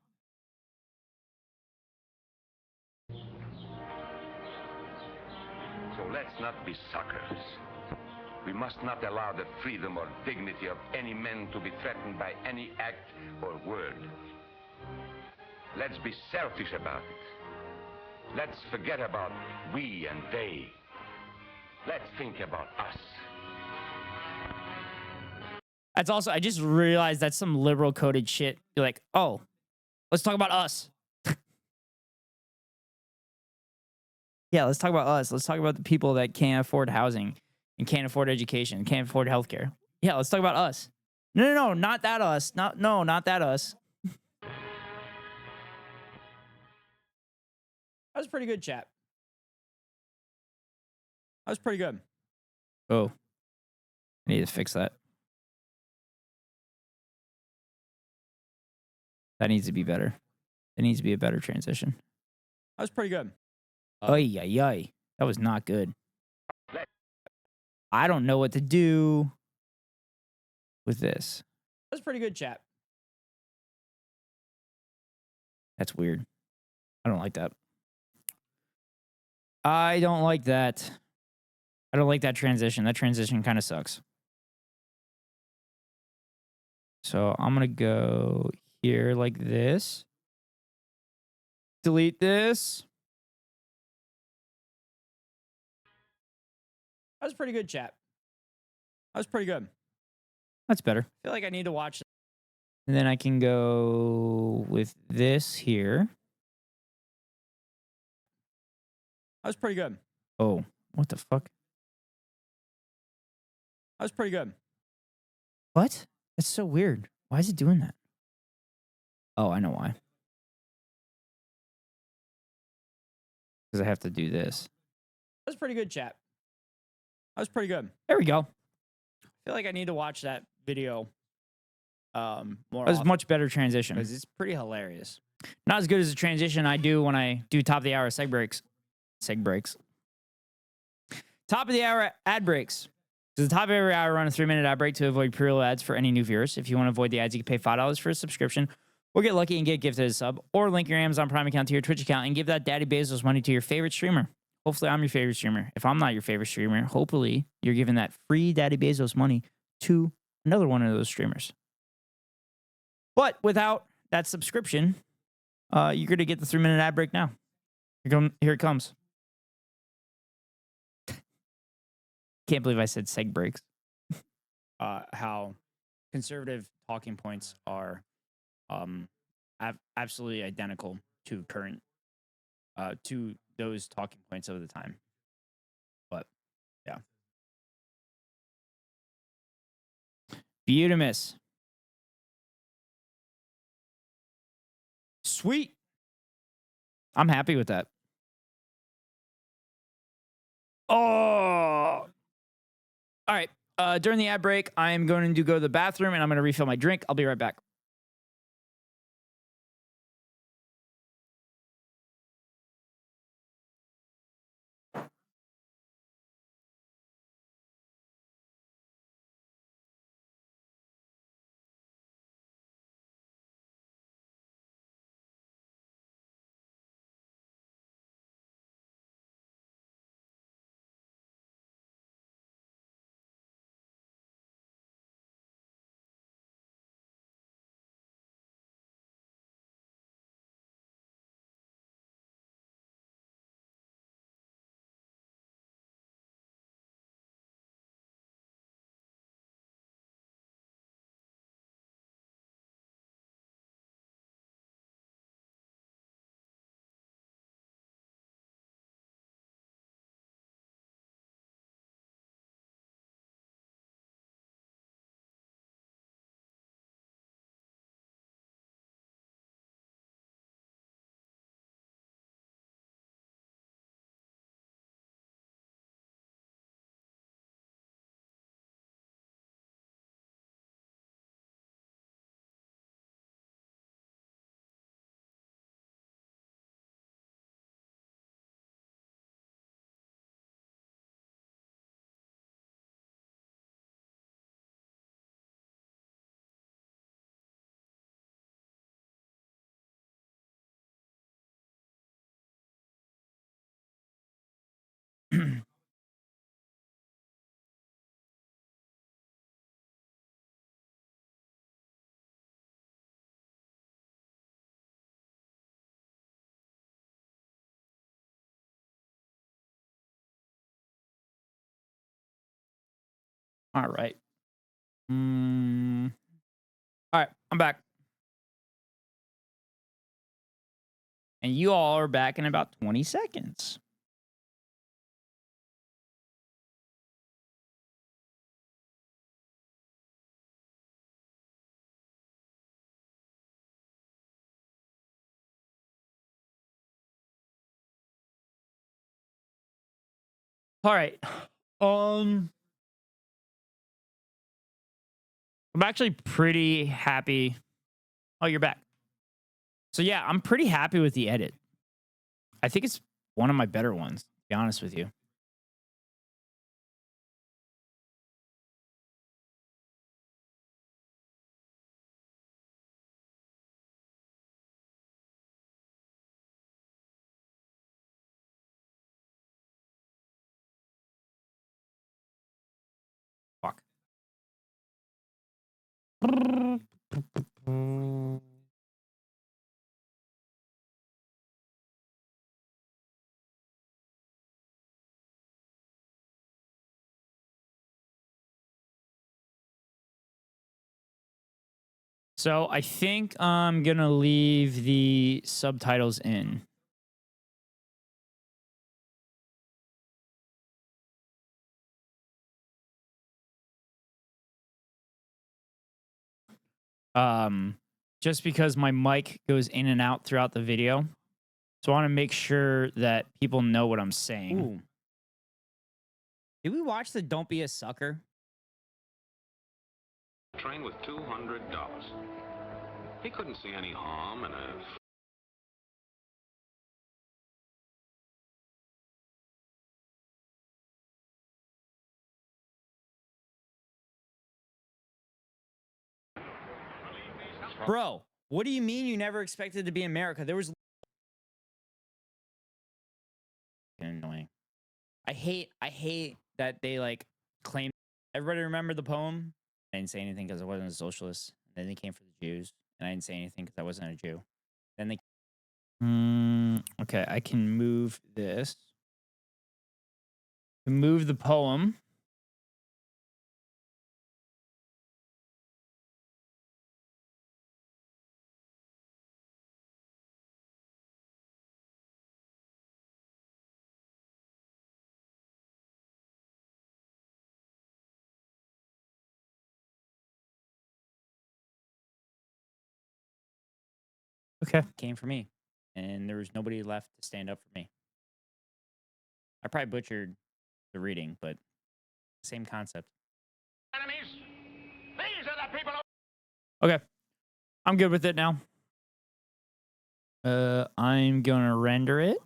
So let's not be suckers. We must not allow the freedom or dignity of any man to be threatened by any act or word. Let's be selfish about it. Let's forget about we and they. Let's think about us. That's also, I just realized that's some liberal coded shit. You're like, oh, let's talk about us. Yeah, let's talk about us. Let's talk about the people that can't afford housing and can't afford education, can't afford healthcare. Yeah, let's talk about us. No, not that us. Not that us. That was pretty good, chat. That was pretty good. Oh, I need to fix that. That needs to be better. It needs to be a better transition. That was pretty good. Ay, ay, ay. That was not good. I don't know what to do with this. That was pretty good, chat. That's weird. I don't like that. I don't like that. I don't like that transition. That transition kind of sucks. So I'm going to go here like this. Delete this. That was pretty good, chat. That was pretty good. That's better. I feel like I need to watch that. And then I can go with this here. That was pretty good. Oh, what the fuck? That was pretty good. What? That's so weird. Why is it doing that? Oh, I know why. Because I have to do this. That was pretty good, chat. That was pretty good. There we go. I feel like I need to watch that video more. That was a much better transition. Because it's pretty hilarious. Not as good as the transition I do when I do top of the hour seg breaks. Seg breaks. Top of the hour ad breaks. So the top of every hour, run a 3-minute ad break to avoid pre-roll ads for any new viewers. If you want to avoid the ads, you can pay $5 for a subscription, or get lucky and get gifted a sub, or link your Amazon Prime account to your Twitch account and give that Daddy Bezos money to your favorite streamer. Hopefully, I'm your favorite streamer. If I'm not your favorite streamer, hopefully you're giving that free Daddy Bezos money to another one of those streamers. But without that subscription, you're going to get the 3-minute ad break now. Here it comes. Can't believe I said seg breaks. How conservative talking points are absolutely identical to current to those talking points of the time. But yeah, Beautimus. Sweet. I'm happy with that. Oh. All right. During the ad break, I'm going to go to the bathroom and I'm going to refill my drink. I'll be right back. All right. All right, I'm back. And you all are back in about 20 seconds. All right. I'm actually pretty happy. Oh, you're back. So yeah, I'm pretty happy with the edit. I think it's one of my better ones, to be honest with you. Fuck. So I think I'm gonna leave the subtitles in. Just because my mic goes in and out throughout the video. So I want to make sure that people know what I'm saying. Ooh. Did we watch the Don't Be a Sucker? Train with $200. He couldn't see any harm in a... Bro, what do you mean you never expected to be America? There was annoying. I hate that they like claim. Everybody remember the poem? I didn't say anything because I wasn't a socialist. Then they came for the Jews, and I didn't say anything because I wasn't a Jew. Then they. Okay, I can move this. Move the poem. Okay. Came for me. And there was nobody left to stand up for me. I probably butchered the reading, but same concept. Enemies, these are the people Okay. I'm good with it now. I'm gonna render it.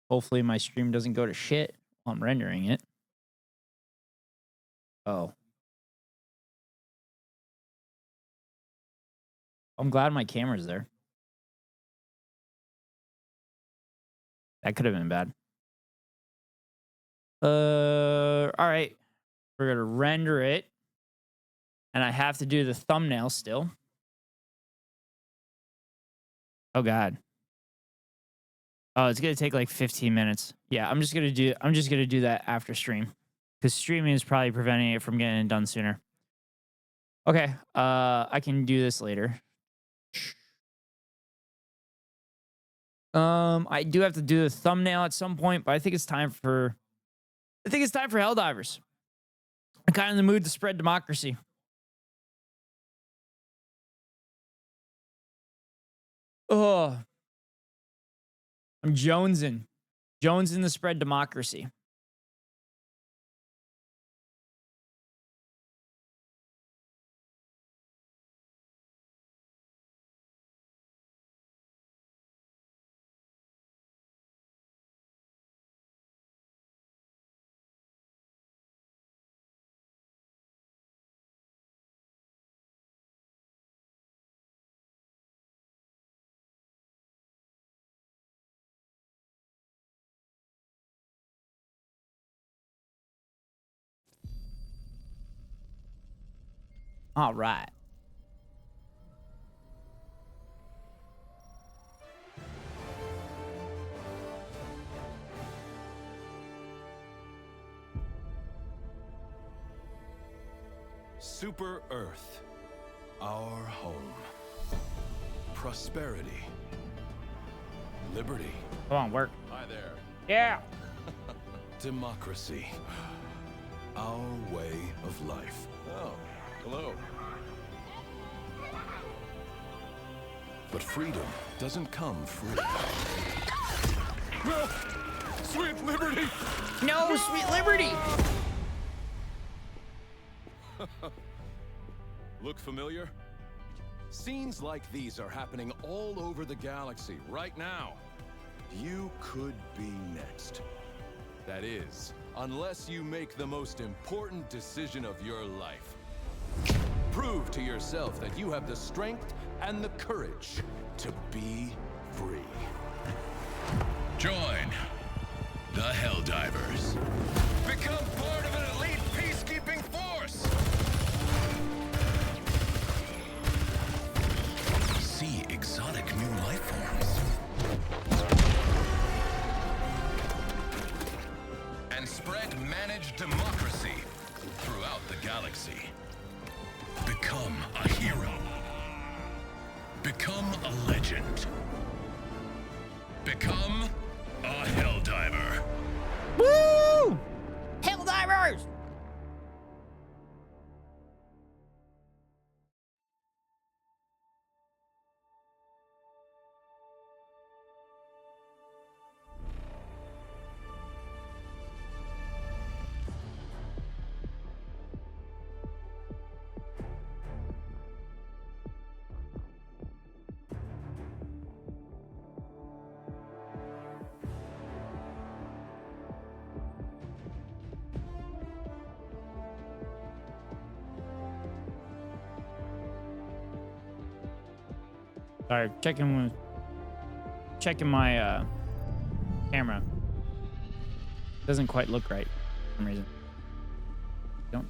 Hopefully my stream doesn't go to shit while I'm rendering it. Oh. I'm glad my camera's there. That could have been bad. All right. We're gonna render it. And I have to do the thumbnail still. Oh god. Oh, it's gonna take like 15 minutes. Yeah, I'm just gonna do that after stream. Because streaming is probably preventing it from getting done sooner. Okay. I can do this later. I do have to do the thumbnail at some point, but I think it's time for Helldivers. I'm kind of in the mood to spread democracy. Oh, I'm jonesing to spread democracy. All right. Super Earth, our home. Prosperity. Liberty. Come on, work. Hi there. Yeah. Democracy. Our way of life. Oh, hello. But freedom doesn't come free. No! Sweet liberty! No, sweet liberty. Look familiar? Scenes like these are happening all over the galaxy right now. You could be next. That is, unless you make the most important decision of your life. Prove to yourself that you have the strength and the courage to be free. Join the Helldivers. Become part of an elite peacekeeping force. See exotic new life forms. And spread managed democracy throughout the galaxy. Become a hero. Become a legend. Become a Helldiver. Woo! Helldivers! Sorry, checking my camera. Doesn't quite look right for some reason. Don't.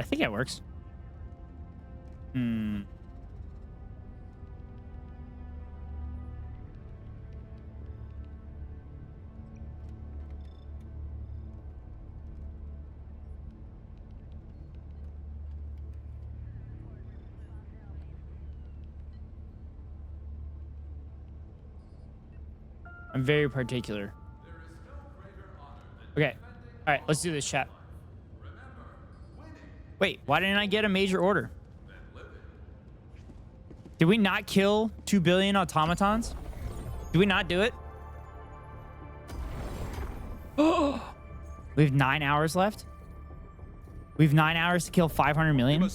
I think it works. I'm very particular. Okay. All right, let's do this, chat. Wait, why didn't I get a major order? Did we not kill 2 billion automatons? Did we not do it? Oh, we have 9 hours left. We have 9 hours to kill 500 million.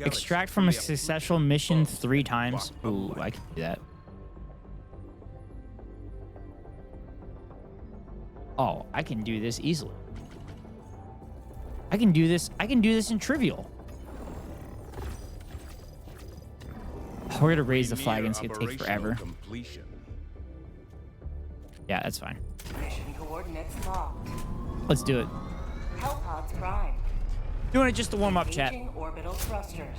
Extract from a successful mission 3 times. Ooh, I can do that. Oh, I can do this easily. I can do this in trivial. Oh, we're gonna raise the flag and it's gonna take forever. Yeah, that's fine. Mission coordinates locked. Let's do it. Hellpods prime. Doing it just to warm up, chat. Engaging orbital thrusters.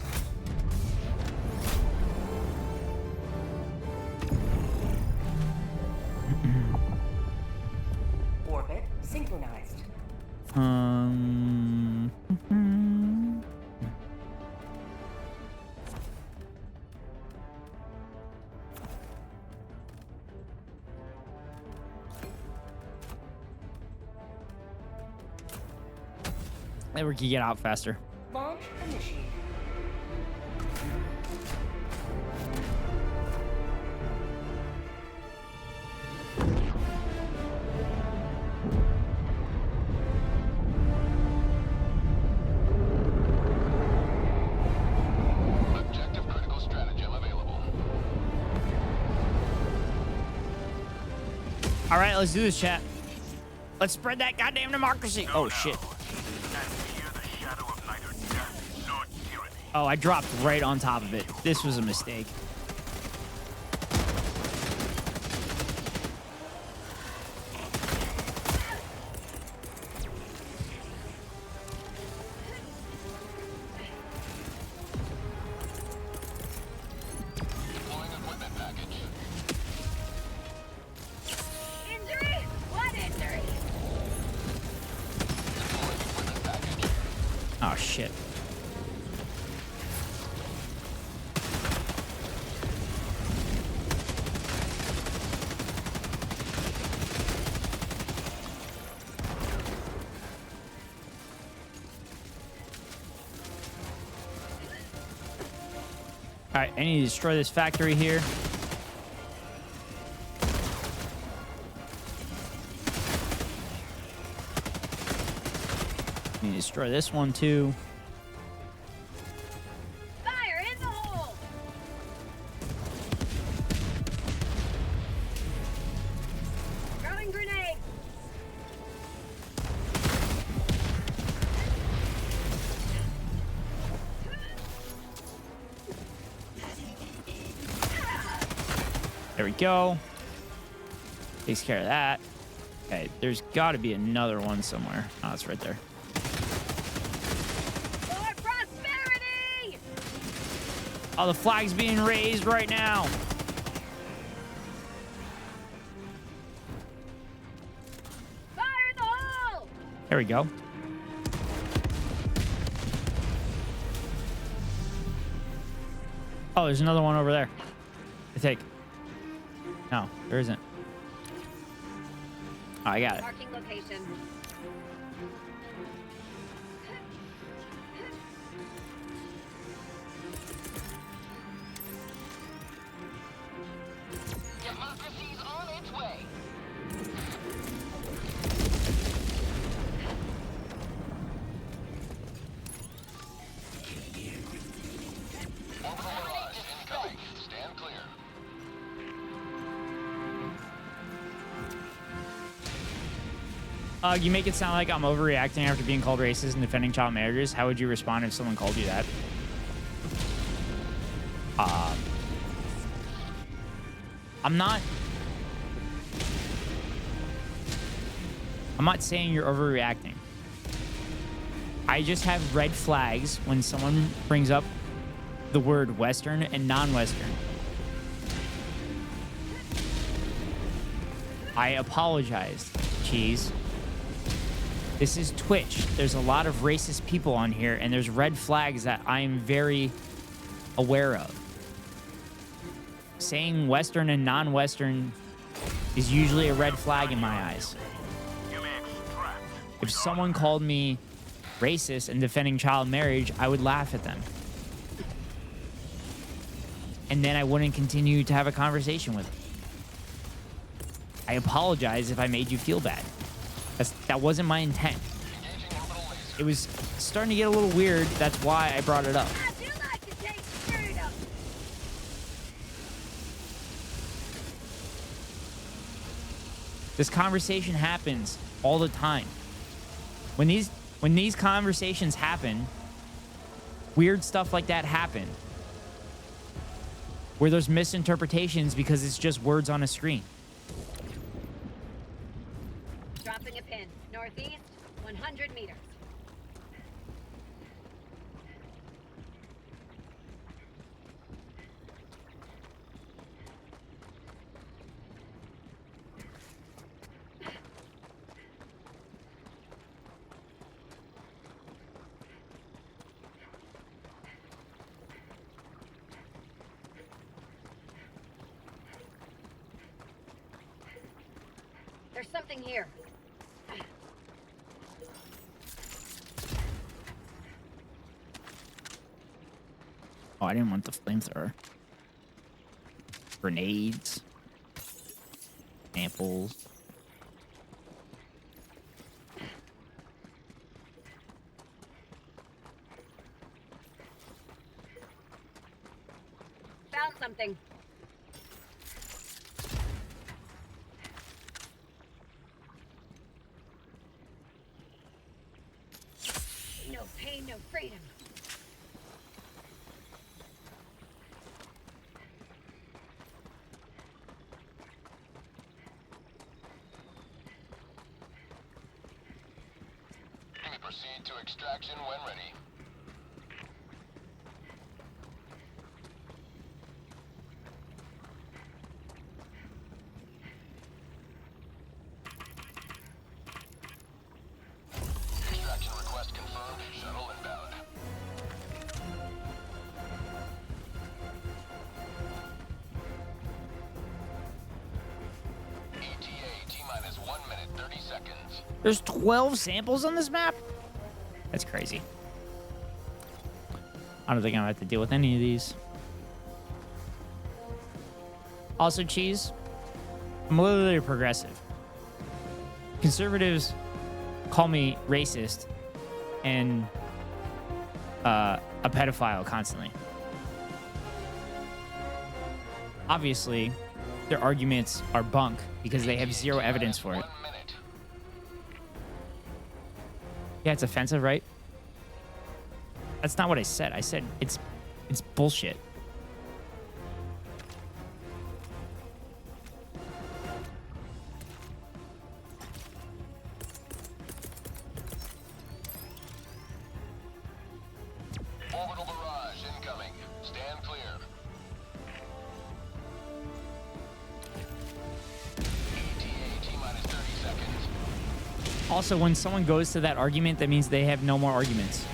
Orbit synchronized. Then we can get out faster. Launch initiated. All right, let's do this, chat. Let's spread that goddamn democracy. Oh, shit. Oh, I dropped right on top of it. This was a mistake. Injury? What injury? Oh, shit. All right, I need to destroy this factory here. Need to destroy this one too. Fire in the hole! Throwing grenade! There we go. Takes care of that. Okay, there's got to be another one somewhere. Oh, it's right there. For prosperity! Oh, the flag's being raised right now. Fire in the hole! There we go. Oh, there's another one over there. I take. No, there isn't. Oh, I got it. Marking location. Democracy's on its way. Stand clear. You make it sound like I'm overreacting after being called racist and defending child marriages. How would you respond if someone called you that? I'm not saying you're overreacting. I just have red flags when someone brings up the word Western and non-Western. I apologize, Cheese. This is Twitch. There's a lot of racist people on here, and there's red flags that I am very aware of. Saying Western and non-Western is usually a red flag in my eyes. If someone called me racist and defending child marriage, I would laugh at them. And then I wouldn't continue to have a conversation with them. I apologize if I made you feel bad. That wasn't my intent. It was starting to get a little weird. That's why I brought it up. I do like to taste freedom! This conversation happens all the time. When these conversations happen, weird stuff like that happen. Where there's misinterpretations because it's just words on a screen. Dropping a pin. Northeast, 100 meters. There's something here. Oh, I didn't want the flamethrower. Grenades. Samples. Found something. pain, no freedom. Proceed to extraction when ready. Extraction request confirmed. Shuttle inbound. ETA T-minus 1 minute 30 seconds. There's 12 samples on this map? That's crazy. I don't think I'm gonna have to deal with any of these. Also, cheese. I'm literally progressive. Conservatives call me racist and a pedophile constantly. Obviously, their arguments are bunk because they have zero evidence for it. Yeah, it's offensive, right? That's not what I said. I said it's bullshit. Orbital barrage incoming. Stand clear. ETA T-minus 30 seconds. Also, when someone goes to that argument, that means they have no more arguments.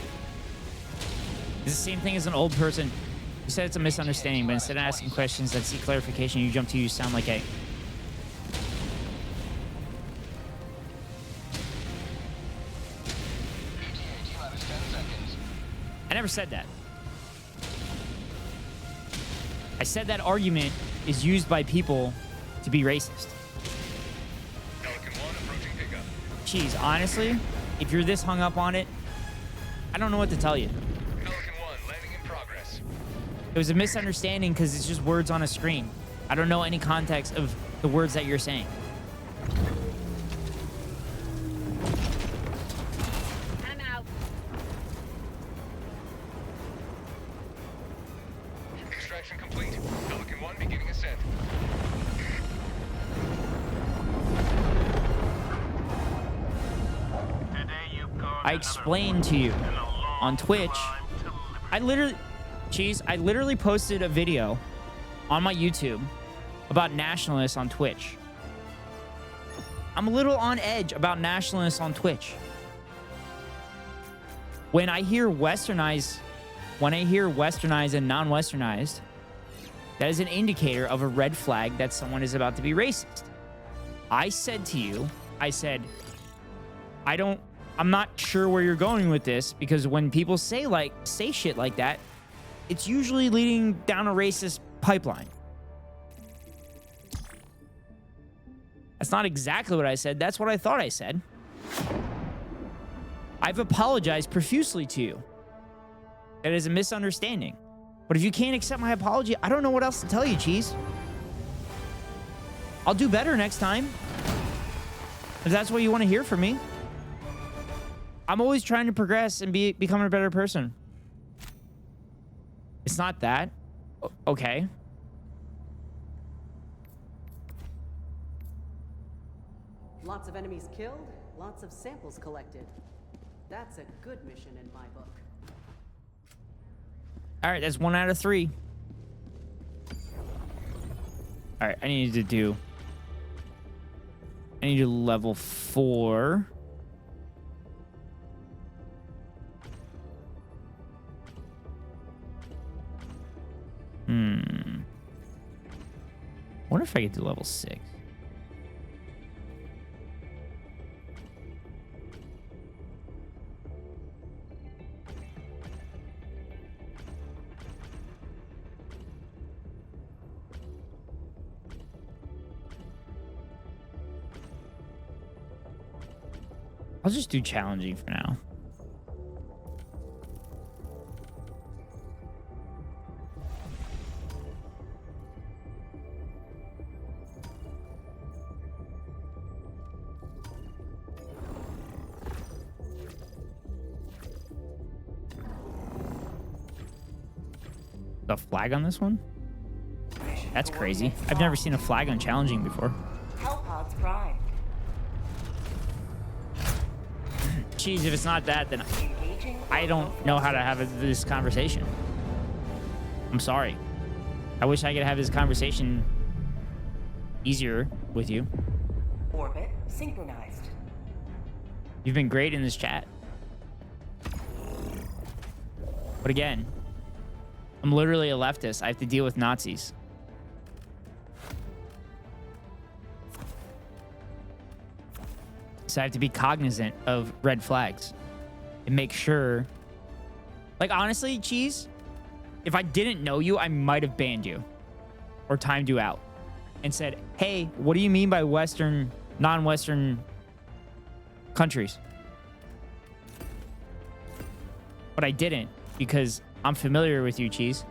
It's the same thing as an old person. You said it's a misunderstanding, but instead of asking questions that seek clarification, you jump to you sound like a... I never said that. I said that argument is used by people to be racist. Jeez, honestly, if you're this hung up on it, I don't know what to tell you. It was a misunderstanding because it's just words on a screen. I don't know any context of the words that you're saying. I'm out. Extraction complete. Pelican 1 beginning ascent. I explained to you on Twitch. I literally posted a video on my YouTube about nationalists on Twitch. I'm a little on edge about nationalists on Twitch. When I hear westernized and non-westernized, that is an indicator of a red flag that someone is about to be racist. I said to you, I'm not sure where you're going with this, because when people say shit like that, it's usually leading down a racist pipeline. That's not exactly what I said. That's what I thought I said. I've apologized profusely to you. That is a misunderstanding. But if you can't accept my apology, I don't know what else to tell you, Cheese. I'll do better next time. If that's what you want to hear from me. I'm always trying to progress and become a better person. It's not that. Okay. Lots of enemies killed, lots of samples collected. That's a good mission in my book. All right, that's 1 out of 3. All right, I need to do level 4. Wonder if I could do level 6. I'll just do challenging for now. The flag on this one? That's crazy. I've never seen a flag on challenging before. Hellpods primed. Jeez, if it's not that, then I don't know how to have this conversation. I'm sorry. I wish I could have this conversation easier with you. Orbit synchronized. You've been great in this chat. But again, I'm literally a leftist. I have to deal with Nazis. So I have to be cognizant of red flags and make sure. Like, honestly, Cheese, if I didn't know you, I might have banned you or timed you out and said, hey, what do you mean by Western, non-Western countries? But I didn't because I'm familiar with you, Cheese.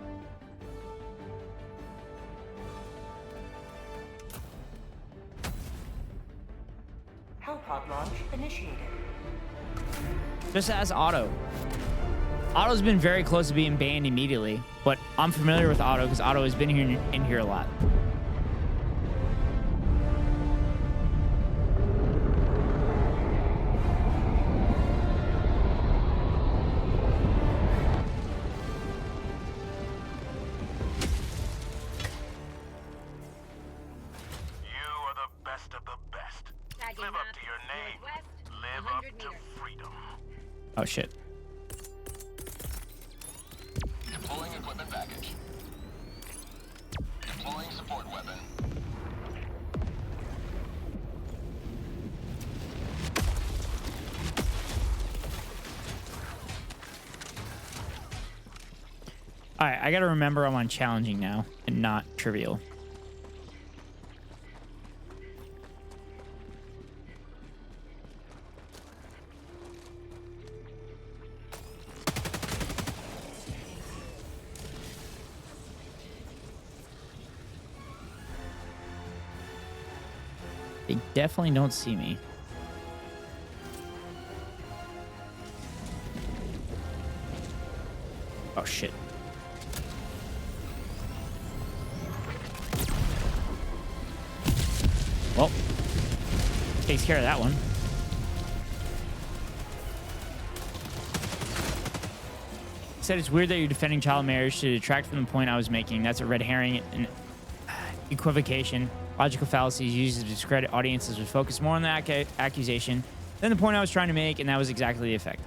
Hellpod launch initiated. Just ask Otto. Otto's been very close to being banned immediately, but I'm familiar with Otto because Otto has been here in here a lot. Oh shit. Deploying equipment package. Deploying support weapon. Alright, I gotta remember I'm on challenging now and not trivial. They definitely don't see me. Oh shit. Well, takes care of that one. Said it's weird that you're defending child marriage to detract from the point I was making. That's a red herring and equivocation. Logical fallacies used to discredit audiences would focus more on the accusation than the point I was trying to make, and that was exactly the effect.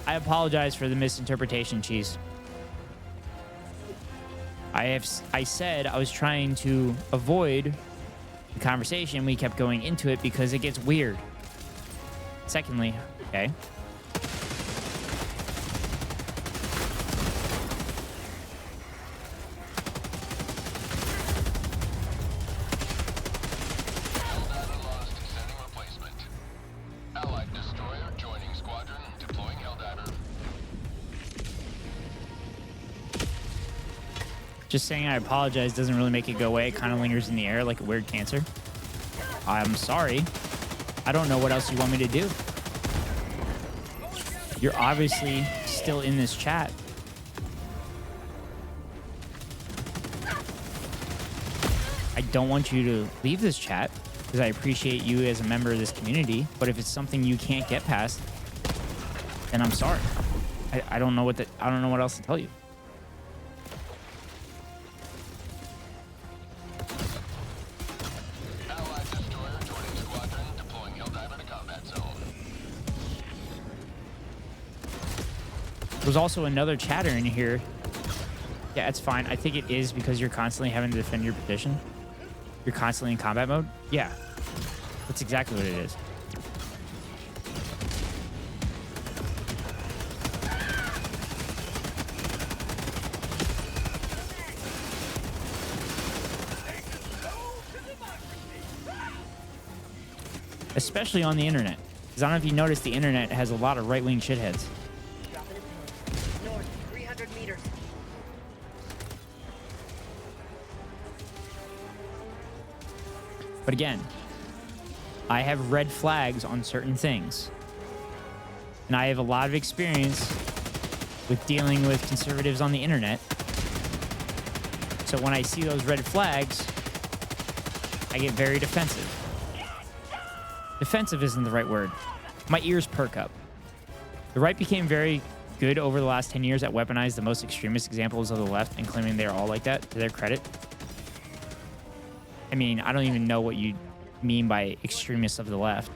I apologize for the misinterpretation, Cheese. I said I was trying to avoid the conversation. We kept going into it because it gets weird. Secondly, okay. Just saying I apologize doesn't really make it go away. It kind of lingers in the air like a weird cancer. I'm sorry. I don't know what else you want me to do. You're obviously still in this chat. I don't want you to leave this chat because I appreciate you as a member of this community. But if it's something you can't get past, then I'm sorry. I don't know what else to tell you. There's also another chatter in here. Yeah, it's fine. I think it is because you're constantly having to defend your position. You're constantly in combat mode. Yeah, that's exactly what it is. Especially on the internet. Because I don't know if you noticed, the internet has a lot of right-wing shitheads. North, 300 meters. But again, I have red flags on certain things. And I have a lot of experience with dealing with conservatives on the internet. So when I see those red flags, I get very defensive. Defensive isn't the right word. My ears perk up. The right became very good over the last 10 years at weaponizing the most extremist examples of the left and claiming they're all like that, to their credit. I mean, I don't even know what you mean by extremists of the left.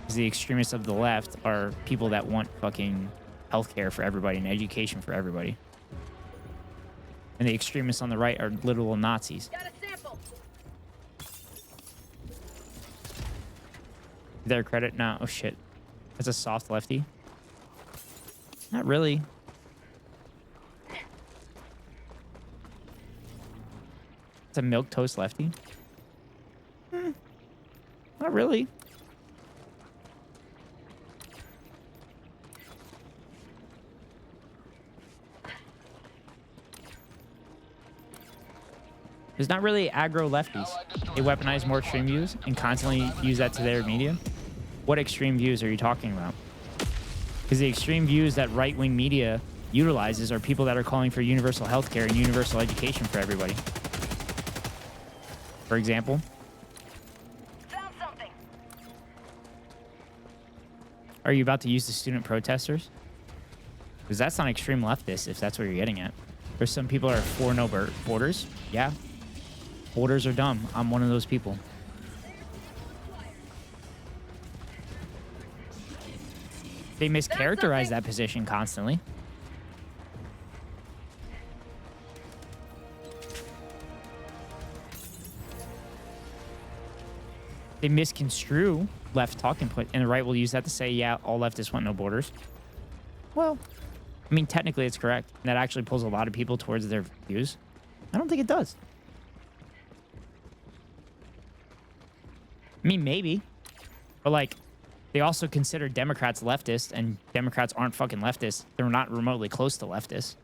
Because the extremists of the left are people that want fucking healthcare for everybody and education for everybody. And the extremists on the right are literal Nazis. Got a sample. To their credit? No. Oh, shit. That's a soft lefty. Not really. It's a milquetoast lefty. Not really. There's not really aggro lefties. They weaponize more extreme views and constantly use that to their media. What extreme views are you talking about? Because the extreme views that right-wing media utilizes are people that are calling for universal healthcare and universal education for everybody. For example. Found something. Are you about to use the student protesters? Because that's not extreme leftist, if that's what you're getting at. There's some people that are for no borders. Yeah. Borders are dumb. I'm one of those people. They mischaracterize that position constantly. They misconstrue left talking point, and the right will use that to say, yeah, all leftists want no borders. Well, I mean, technically it's correct. That actually pulls a lot of people towards their views. I don't think it does. I mean, maybe. But, like, they also consider Democrats leftist, and Democrats aren't fucking leftists. They're not remotely close to leftists.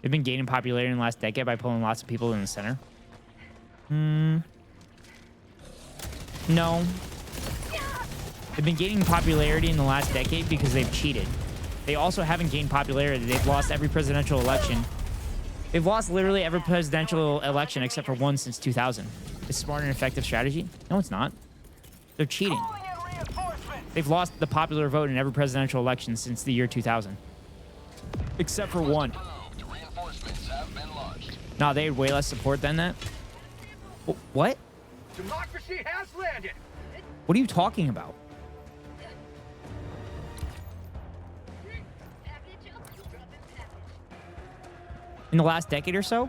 They've been gaining popularity in the last decade by pulling lots of people in the center. No. They've been gaining popularity in the last decade because they've cheated. They also haven't gained popularity. They've lost every presidential election. They've lost literally every presidential election except for one since 2000. It's a smart and effective strategy? No, it's not. They're cheating. They've lost the popular vote in every presidential election since the year 2000. Except for one. No, they had way less support than that. What? Democracy has landed. What are you talking about? In the last decade or so,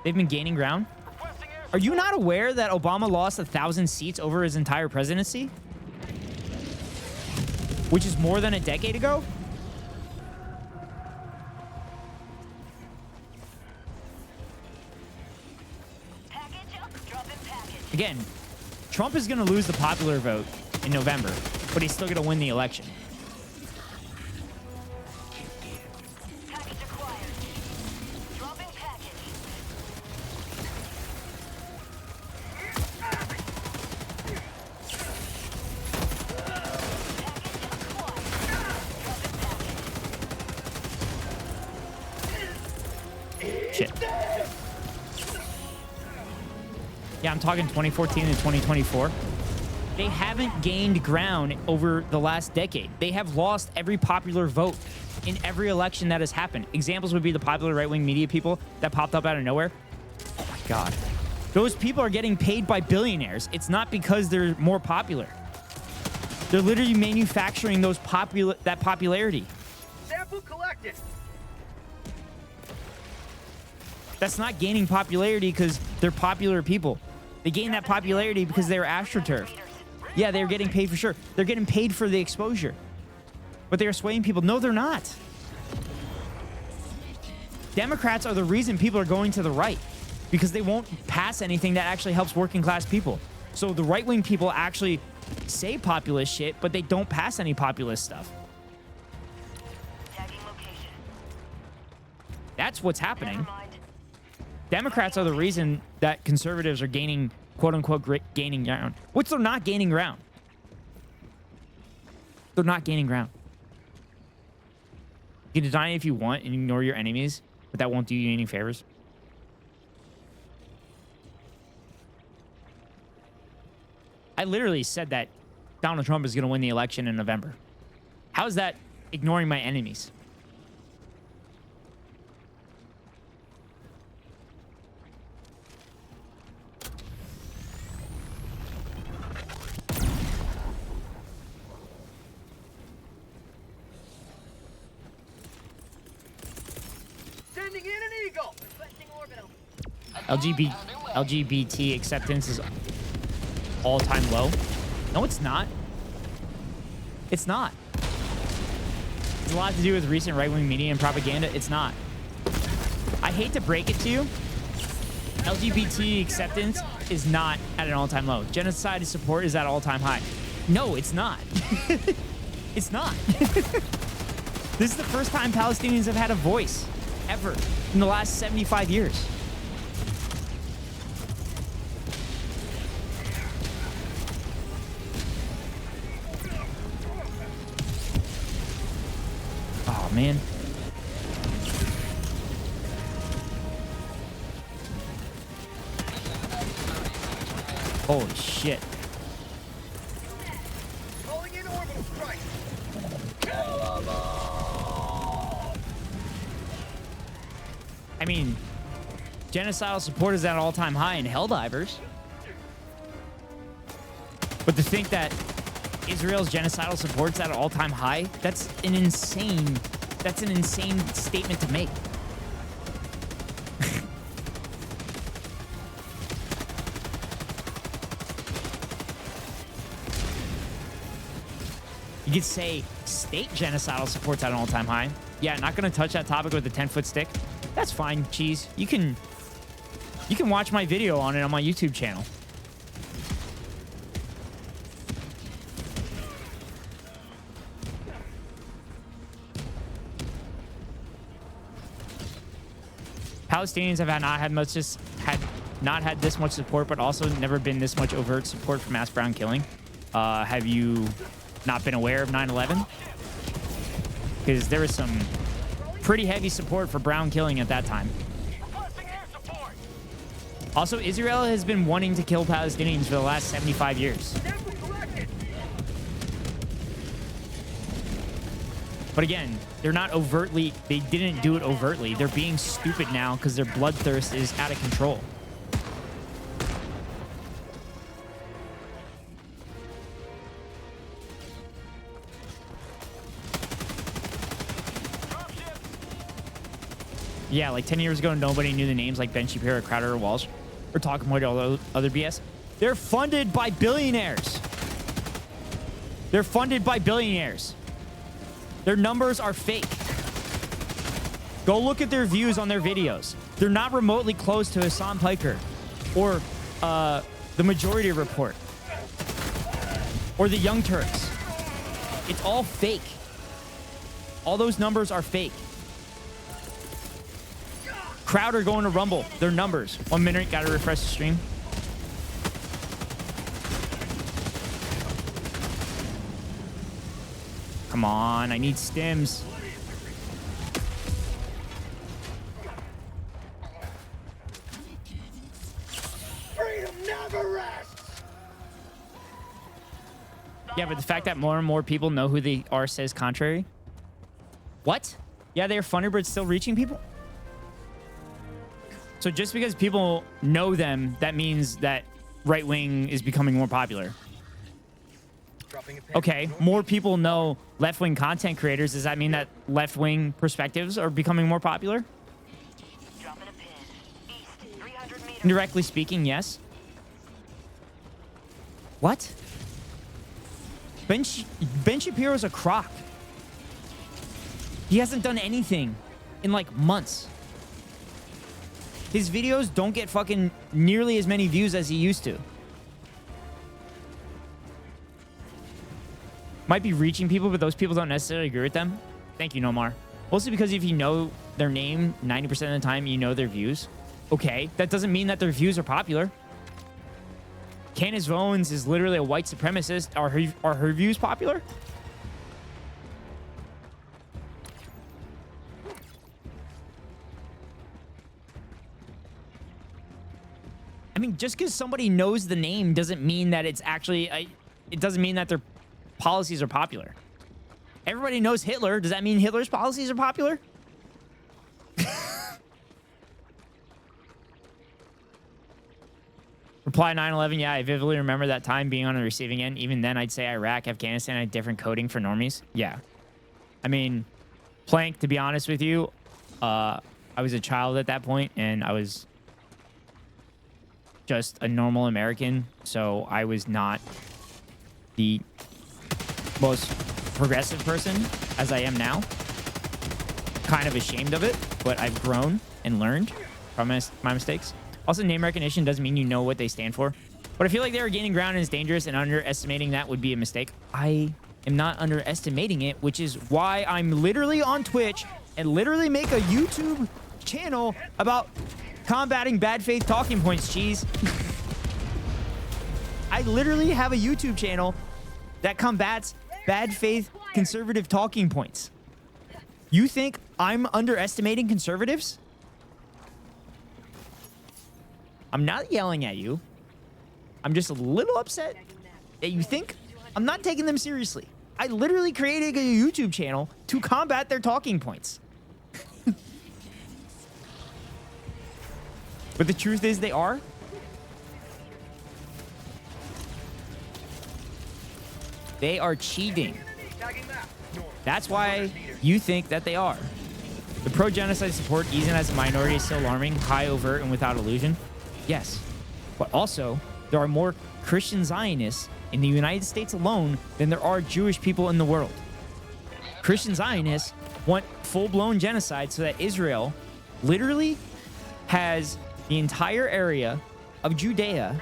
they've been gaining ground. Are you not aware that Obama lost 1,000 seats over his entire presidency? Which is more than a decade ago? Again, Trump is going to lose the popular vote in November, but he's still going to win the election. Shit. Yeah, I'm talking 2014 and 2024. They haven't gained ground over the last decade. They have lost every popular vote in every election that has happened. Examples would be the popular right-wing media people that popped up out of nowhere. Oh my God. Those people are getting paid by billionaires. It's not because they're more popular. They're literally manufacturing that popularity. Sample collected. That's not gaining popularity because they're popular people. They gain that popularity because they're AstroTurf. Yeah, they're getting paid for sure. They're getting paid for the exposure. But they're swaying people. No, they're not. Democrats are the reason people are going to the right because they won't pass anything that actually helps working class people. So the right-wing people actually say populist shit, but they don't pass any populist stuff. That's what's happening. Democrats are the reason that conservatives are gaining, quote unquote, gaining ground. Which they're not gaining ground. They're not gaining ground. You can deny it if you want and ignore your enemies, but that won't do you any favors. I literally said that Donald Trump is going to win the election in November. How is that ignoring my enemies? Sending in an eagle. Requesting orbital. LGBT acceptance is all-time low. No, it's not. It's not. It's a lot to do with recent right-wing media and propaganda. It's not. I hate to break it to you. LGBT acceptance is not at an all-time low. Genocide support is at all-time high. No, it's not. It's not. This is the first time Palestinians have had a voice ever in the last 75 years. Oh, man. Holy shit. Calling in orbital strike. I mean, genocidal support is at an all-time high in Helldivers. But to think that Israel's genocidal support's at an all-time high, that's an insane statement to make. You could say state genocidal support's at an all-time high. Yeah, not going to touch that topic with a 10-foot stick. That's fine, Cheese. You can watch my video on it on my YouTube channel. Palestinians have not had this much support, but also never been this much overt support for mass brown killing. Have you not been aware of 9/11? Because there was some pretty heavy support for brown killing at that time. Also, Israel has been wanting to kill Palestinians for the last 75 years. But again, they're not overtly, they didn't do it overtly. They're being stupid now because their bloodthirst is out of control. Yeah, like 10 years ago, nobody knew the names like Ben Shapiro, Crowder, or Walsh. We're talking about all the other BS. They're funded by billionaires. They're funded by billionaires. Their numbers are fake. Go look at their views on their videos. They're not remotely close to Hassan Piker or the Majority Report or the Young Turks. It's all fake. All those numbers are fake. Crowder going to Rumble. Their numbers. 1 minute. Got to refresh the stream. Come on. I need stims. Freedom never rests. Yeah, but the fact that more and more people know who they are says contrary. What? Yeah, they're funded, but it's still reaching people? So just because people know them, that means that right wing is becoming more popular. Okay, more people know left wing content creators. Does that mean that left wing perspectives are becoming more popular? Indirectly speaking, yes. What? Ben Shapiro's a crock. He hasn't done anything in like months. His videos don't get fucking nearly as many views as he used to. Might be reaching people, but those people don't necessarily agree with them. Thank you, Nomar. Mostly because if you know their name 90% of the time, you know their views. Okay, that doesn't mean that their views are popular. Candace Owens is literally a white supremacist. Are her views popular? mean, just because somebody knows the name doesn't mean that it's actually... it doesn't mean that their policies are popular. Everybody knows Hitler. Does that mean Hitler's policies are popular? Reply 9/11. Yeah, I vividly remember that time being on the receiving end. Even then, I'd say Iraq, Afghanistan had different coding for normies. Yeah. I mean, Plank, to be honest with you, I was a child at that point, and I was just a normal American, so I was not the most progressive person as I am now. Kind of ashamed of it, but I've grown and learned from my mistakes. Also, name recognition doesn't mean you know what they stand for. But I feel like they are gaining ground and it's dangerous, and underestimating that would be a mistake. I am not underestimating it, which is why I'm literally on Twitch and literally make a YouTube channel about combating bad faith talking points, cheese. I literally have a YouTube channel that combats bad faith conservative talking points. You think I'm underestimating conservatives? I'm not yelling at you. I'm just a little upset that you think I'm not taking them seriously. I literally created a YouTube channel to combat their talking points. But the truth is they are. They are cheating. That's why you think that they are. The pro-genocide support, even as a minority, is still alarming, high, overt, and without illusion. Yes, but also there are more Christian Zionists in the United States alone than there are Jewish people in the world. Christian Zionists want full-blown genocide so that Israel literally has the entire area of Judea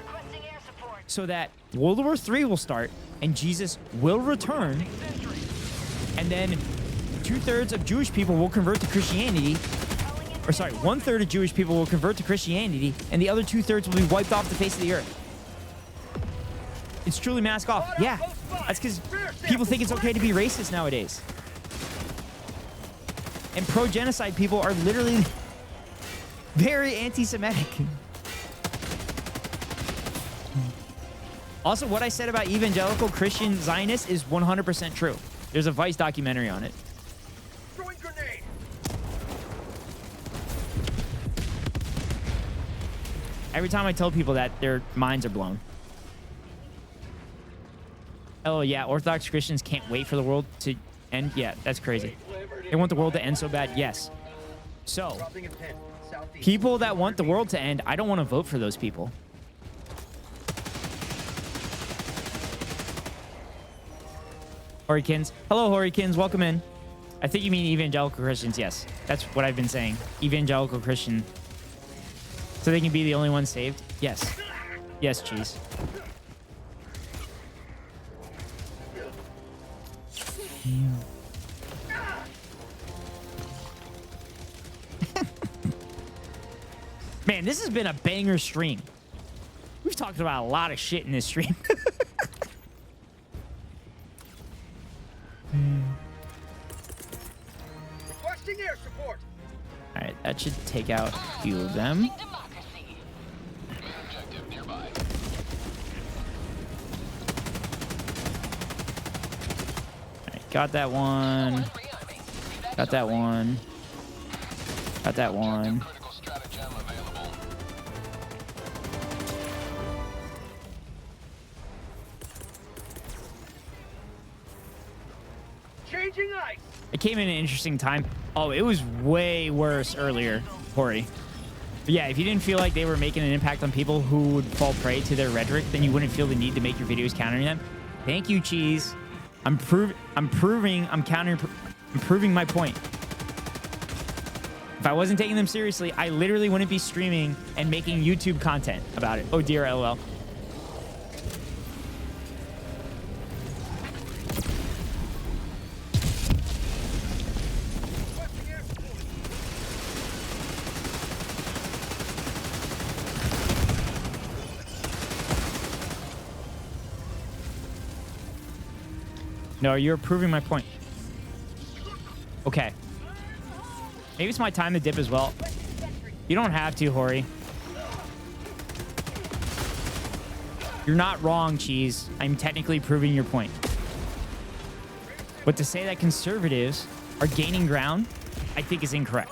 so that World War III will start and Jesus will return, and then 2/3 of Jewish people will convert to Christianity. Or sorry, 1/3 of Jewish people will convert to Christianity, and the other 2/3 will be wiped off the face of the earth. It's truly mask off. Yeah, that's because people think it's okay to be racist nowadays. And pro-genocide people are literally very anti-Semitic. Also, what I said about evangelical Christian Zionists is 100% true. There's a Vice documentary on it. Every time I tell people that, their minds are blown. Oh, yeah, Orthodox Christians can't wait for the world to end. Yeah, that's crazy. They want the world to end so bad. Yes. So, people that want the world to end, I don't want to vote for those people. Horikins. Hello, Horikins. Welcome in. I think you mean evangelical Christians. Yes, that's what I've been saying. Evangelical Christian. So they can be the only ones saved? Yes. Yes, cheese. Man, this has been a banger stream. We've talked about a lot of shit in this stream. Requesting air support. All right, that should take out a few of them. Got that one. Got that one. Got that one. Changing ice. It came in an interesting time. Oh, it was way worse earlier, Hori. But yeah, if you didn't feel like they were making an impact on people who would fall prey to their rhetoric, then you wouldn't feel the need to make your videos countering them. Thank you, cheese. I'm proving my point. If I wasn't taking them seriously, I literally wouldn't be streaming and making YouTube content about it. Oh dear, LOL. No, you're proving my point. Okay. Maybe it's my time to dip as well. You don't have to, Hori. You're not wrong, Cheese. I'm technically proving your point. But to say that conservatives are gaining ground, I think is incorrect.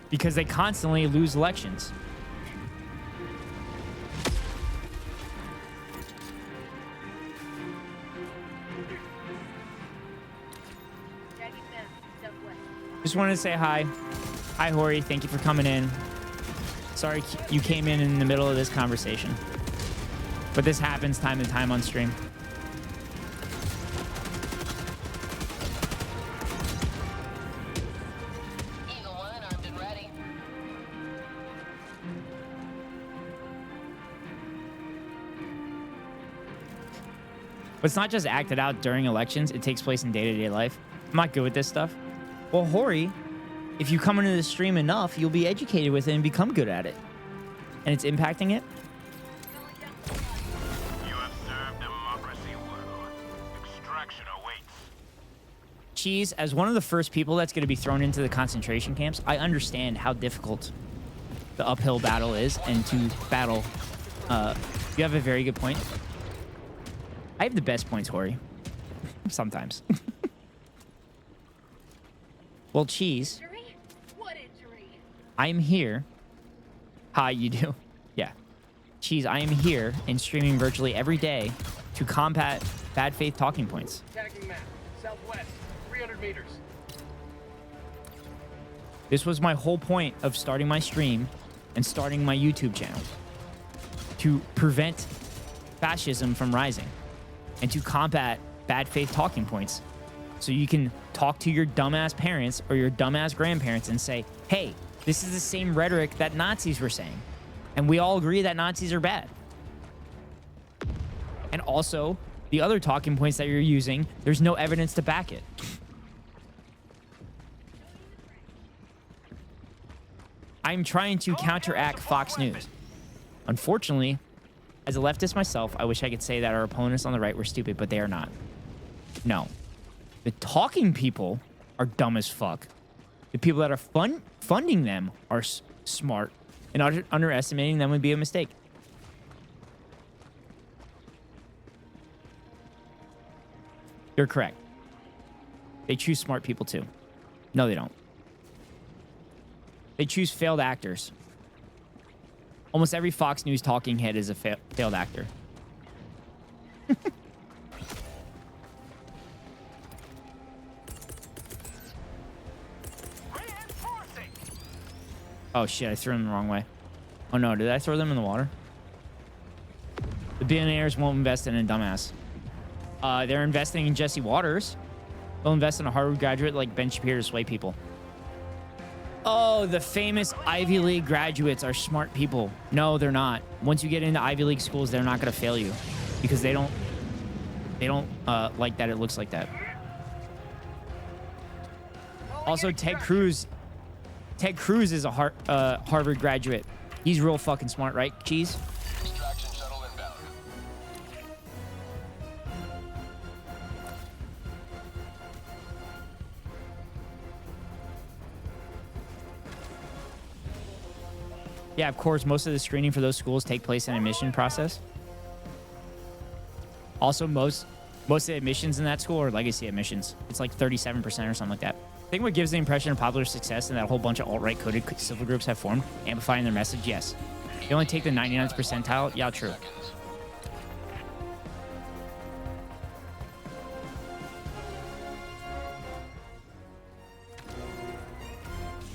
Because they constantly lose elections. Just wanted to say hi. Hi, Hori. Thank you for coming in. Sorry you came in the middle of this conversation. But this happens time and time on stream. But it's not just acted out during elections. It takes place in day-to-day life. I'm not good with this stuff. Well, Hori, if you come into the stream enough, you'll be educated with it and become good at it. And it's impacting it. You have served democracy well. Extraction awaits. Cheese, as one of the first people that's going to be thrown into the concentration camps, I understand how difficult the uphill battle is and to battle. You have a very good point. I have the best points, Hori. Sometimes. Well, Cheese. What injury? I'm here. Hi, you do. Yeah. Cheese, I am here and streaming virtually every day to combat bad faith talking points. Tagging map. Southwest. 300 meters. This was my whole point of starting my stream and starting my YouTube channel. To prevent fascism from rising. And to combat bad faith talking points. So you can talk to your dumbass parents or your dumbass grandparents and say, hey, this is the same rhetoric that Nazis were saying. And we all agree that Nazis are bad. And also, the other talking points that you're using, there's no evidence to back it. I'm trying to counteract Fox News. Unfortunately, as a leftist myself, I wish I could say that our opponents on the right were stupid, but they are not. No. The talking people are dumb as fuck. The people that are funding them are smart, and underestimating them would be a mistake. You're correct. They choose smart people too. No, they don't. They choose failed actors. Almost every Fox News talking head is a failed actor. Oh shit, I threw them the wrong way. Oh no, did I throw them in the water? The billionaires won't invest in a dumbass. They're investing in Jesse Waters. They'll invest in a Harvard graduate like Ben Shapiro to sway people. Oh, the famous Ivy League graduates are smart people. No, they're not. Once you get into Ivy League schools, they're not going to fail you because they don't like that it looks like that. Also, Ted Cruz is a Harvard graduate. He's real fucking smart, right, Cheese? Extraction shuttle inbound. Yeah, of course, most of the screening for those schools take place in an admission process. Also, most of the admissions in that school are legacy admissions. It's like 37% or something like that. I think what gives the impression of popular success and that a whole bunch of alt-right coded civil groups have formed, amplifying their message, yes. They only take the 99th percentile, yeah, true.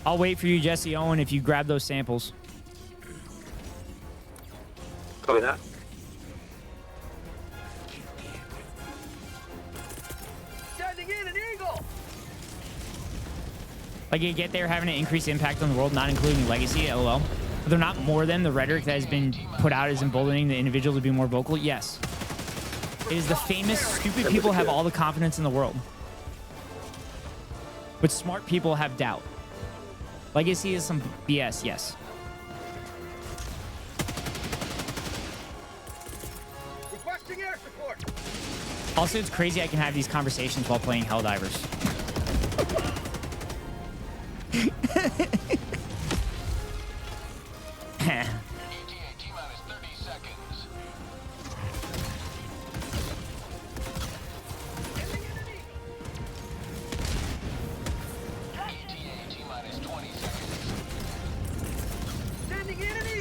I'll wait for you, Jesse Owen, if you grab those samples. Copy that. Sending in an eagle. Like, you get there having an increased impact on the world, not including legacy, lol. But they're not more than the rhetoric that has been put out as emboldening the individual to be more vocal? Yes. It is the famous, stupid people have all the confidence in the world. But smart people have doubt. Legacy is some BS, yes. Requesting air support. Also, it's crazy I can have these conversations while playing Helldivers.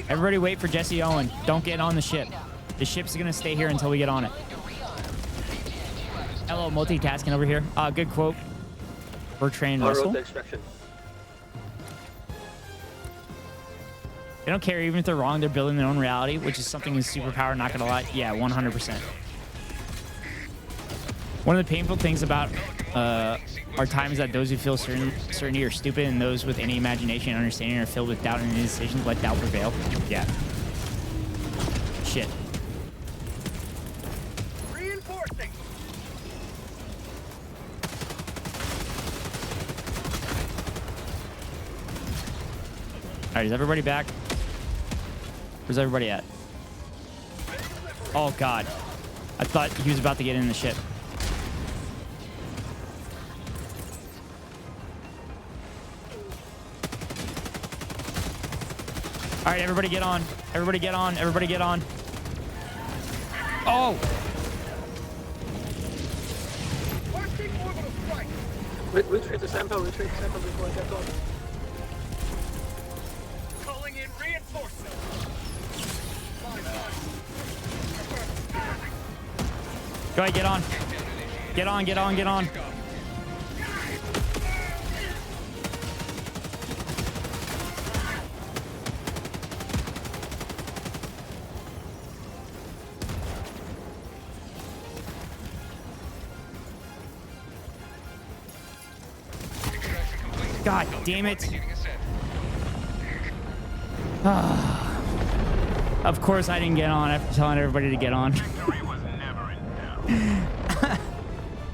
Everybody wait for Jesse Owen. Don't get on the ship. The ship's gonna stay here until we get on it. Hello, multitasking over here. Good quote. Bertrand Russell. They don't care even if they're wrong. They're building their own reality, which is something in superpower. Not gonna lie. Yeah, 100%. One of the painful things about our time is that those who feel certainty are stupid, and those with any imagination and understanding are filled with doubt and indecision. Let doubt prevail. Yeah. Shit. Reinforcing. All right, is everybody back? Where's everybody at? Oh God, I thought he was about to get in the ship. All right, everybody get on. Everybody get on. Everybody get on. Oh! Retreat to Sampo, retreat to Sampo before I get on. Calling in reinforcements. Go ahead, get on. Get on, get on, get on. God damn it. Of course I didn't get on after telling everybody to get on.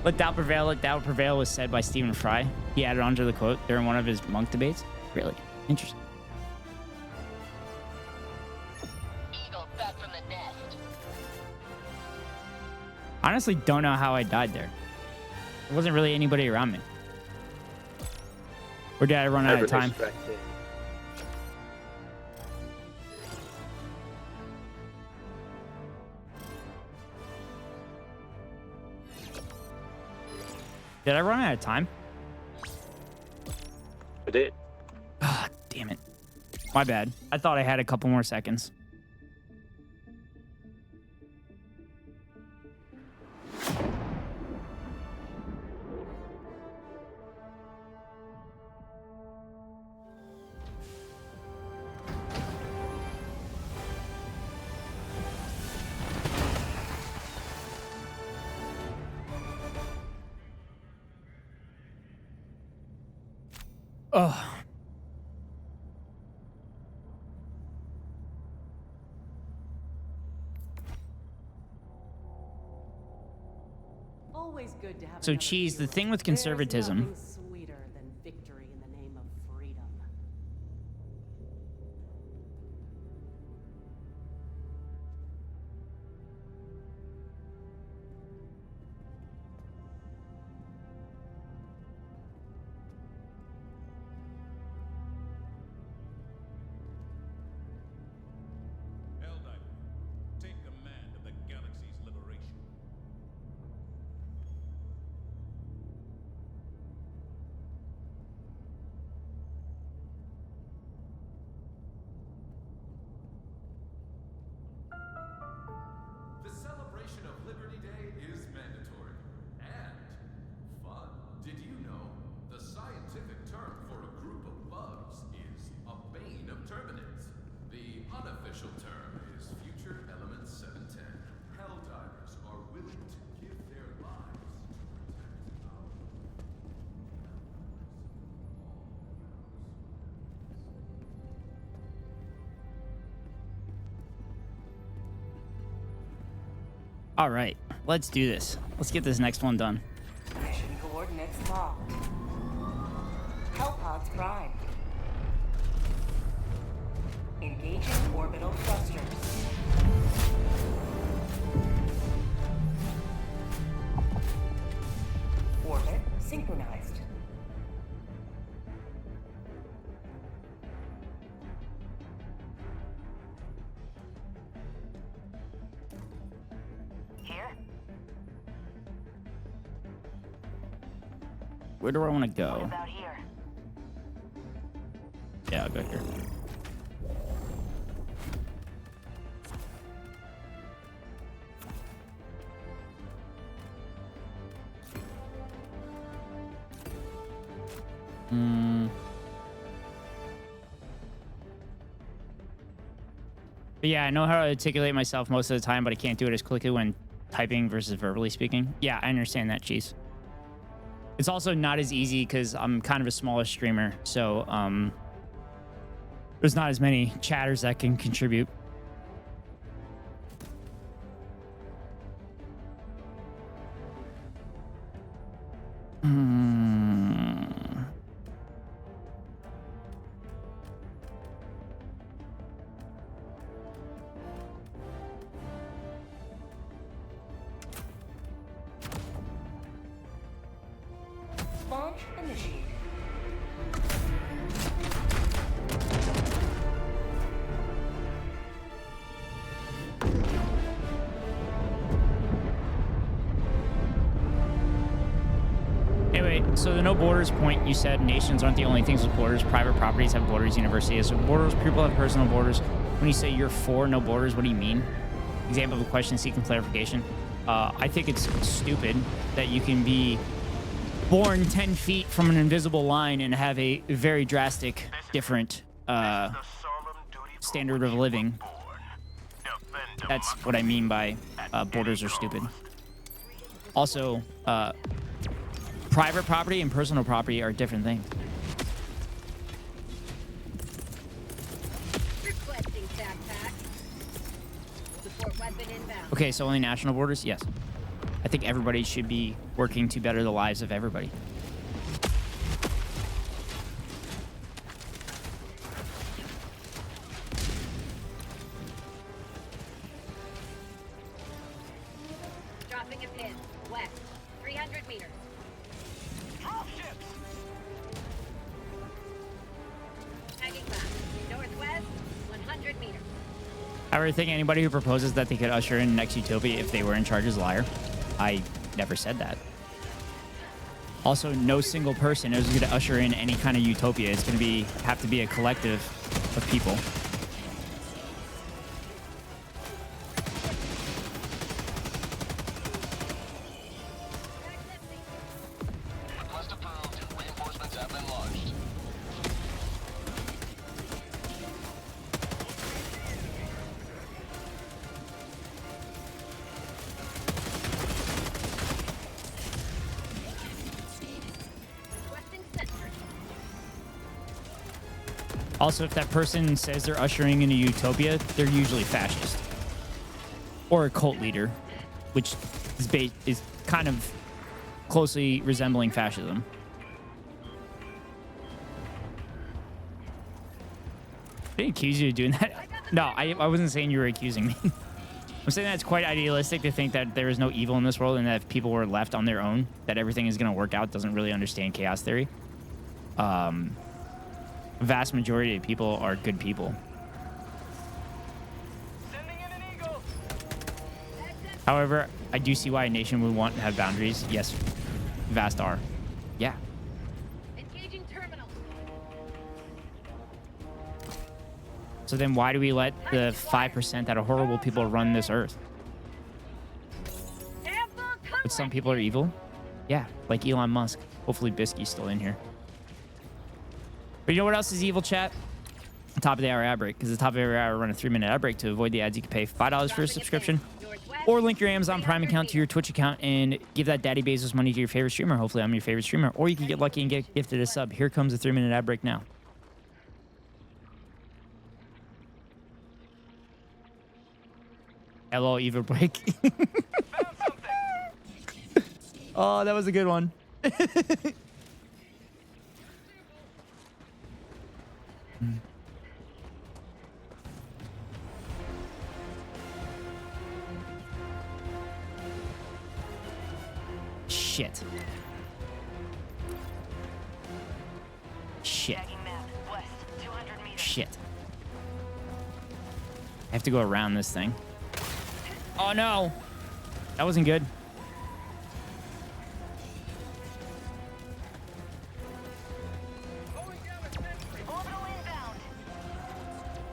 Let doubt prevail, let doubt prevail was said by Stephen Fry. He added onto the quote during one of his monk debates. Really interesting. Eagle back from the nest. Honestly, don't know how I died there. There wasn't really anybody around me. Or did I run out of time? Did I run out of time? I did. Ah, damn it. My bad. I thought I had a couple more seconds. Oh. Always good to have So, another Cheese, the hero. thing with There's conservatism. nothing sweeter than victory in the name of freedom. Helldiver, take command of the galaxy's liberation. The celebration of Liberty Day is mandatory and fun. Did you know the scientific term for a group of bugs is a bane of turbinates? The unofficial term is Future Element 710. Helldivers are willing to give their lives to protect our All right, let's do this. Let's get this next one done. Mission coordinates locked. Hellpods prime. Engaging orbital thrusters. Orbit synchronized. Here? Where do I want to What go? about here? Yeah, I'll go here. But yeah, I know how to articulate myself most of the time, but I can't do it as quickly when typing versus verbally speaking. Yeah, I understand that, Cheese. It's also not as easy because I'm kind of a smaller streamer, so there's not as many chatters that can contribute. Launch initiated. Anyway, so the no borders point, you said nations aren't the only things with borders. Private properties have borders, universities have borders, people have personal borders. When you say you're for no borders, what do you mean? Example of a question seeking clarification. I think it's stupid that you can be born 10 feet from an invisible line and have a very drastic, different standard of living. That's what I mean by borders are stupid. Also, private property and personal property are different things. Requesting stab pack. Support weapon inbound. Okay, so only national borders? Yes. I think everybody should be working to better the lives of everybody. Dropping a pin. West. 300 meters. Tagging back. Northwest. 100 meters. I really think anybody who proposes that they could usher in next utopia if they were in charge is a liar. I never said that. Also, no single person is going to usher in any kind of utopia. It's going to have to be a collective of people. Request approved. Reinforcements have been launched. Also, if that person says they're ushering in a utopia, they're usually fascist. Or a cult leader, which is kind of closely resembling fascism. I didn't accuse you of doing that. No, I wasn't saying you were accusing me. I'm saying that it's quite idealistic to think that there is no evil in this world and that if people were left on their own, that everything is going to work out. Doesn't really understand chaos theory. Vast majority of people are good people. However, I do see why a nation would want to have boundaries. Yes, vast are. Yeah. Engaging terminal. So then why do we let the 5% that are horrible people run this earth? But some people are evil? Yeah, like Elon Musk. Hopefully Bisky's still in here. But you know what else is evil, chat? Top of the hour ad break. Because the top of every hour, run a 3-minute ad break. To avoid the ads, you can pay $5 for a subscription. Or link your Amazon Prime account to your Twitch account and give that Daddy Bezos money to your favorite streamer. Hopefully I'm your favorite streamer. Or you can get lucky and get gifted a sub. Here comes the 3-minute ad break now. Hello, evil break. Oh, that was a good one. Shit. Shit. Shit. I have to go around this thing. Oh no. That wasn't good.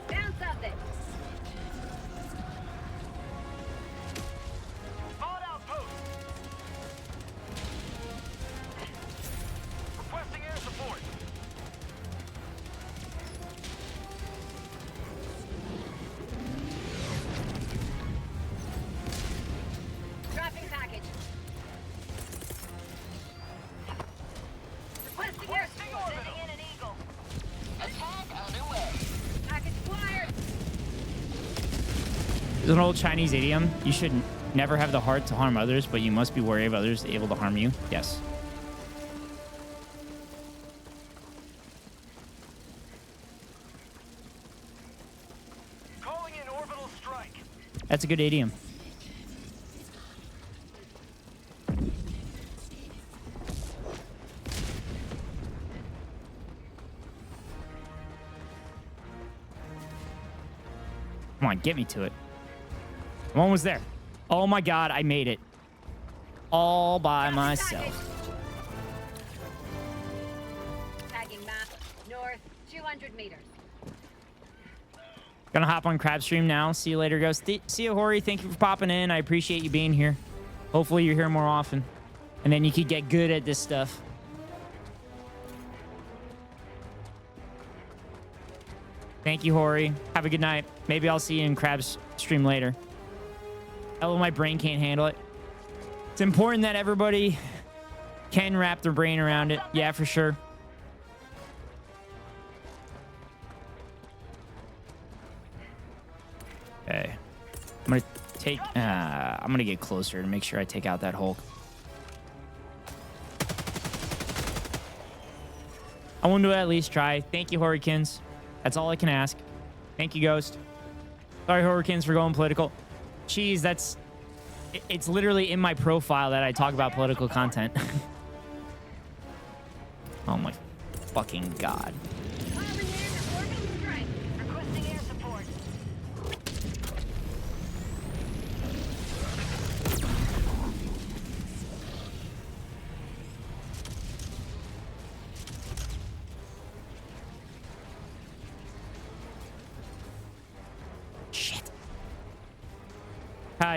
Found something. Requesting air support. There's an old Chinese idiom. You should never have the heart to harm others, but you must be wary of others able to harm you. Yes. Calling in orbital strike. That's a good idiom. Come on, get me to it. I'm almost there. Oh my God, I made it. All by myself. Tagging map. North, 200 meters. Gonna hop on Crab Stream now. See you later, Ghost. See you, Hori. Thank you for popping in. I appreciate you being here. Hopefully you're here more often. And then you can get good at this stuff. Thank you, Hori. Have a good night. Maybe I'll see you in Crab's stream later. Hello, my brain can't handle it. It's important that everybody can wrap their brain around it. Yeah, for sure. Okay. I'm gonna take... I'm gonna get closer to make sure I take out that Hulk. I want to at least try. Thank you, Hurricanes. That's all I can ask. Thank you, Ghost. Sorry, Hurricanes, for going political. Jeez, that's... It's literally in my profile that I talk about political content. Oh my fucking God.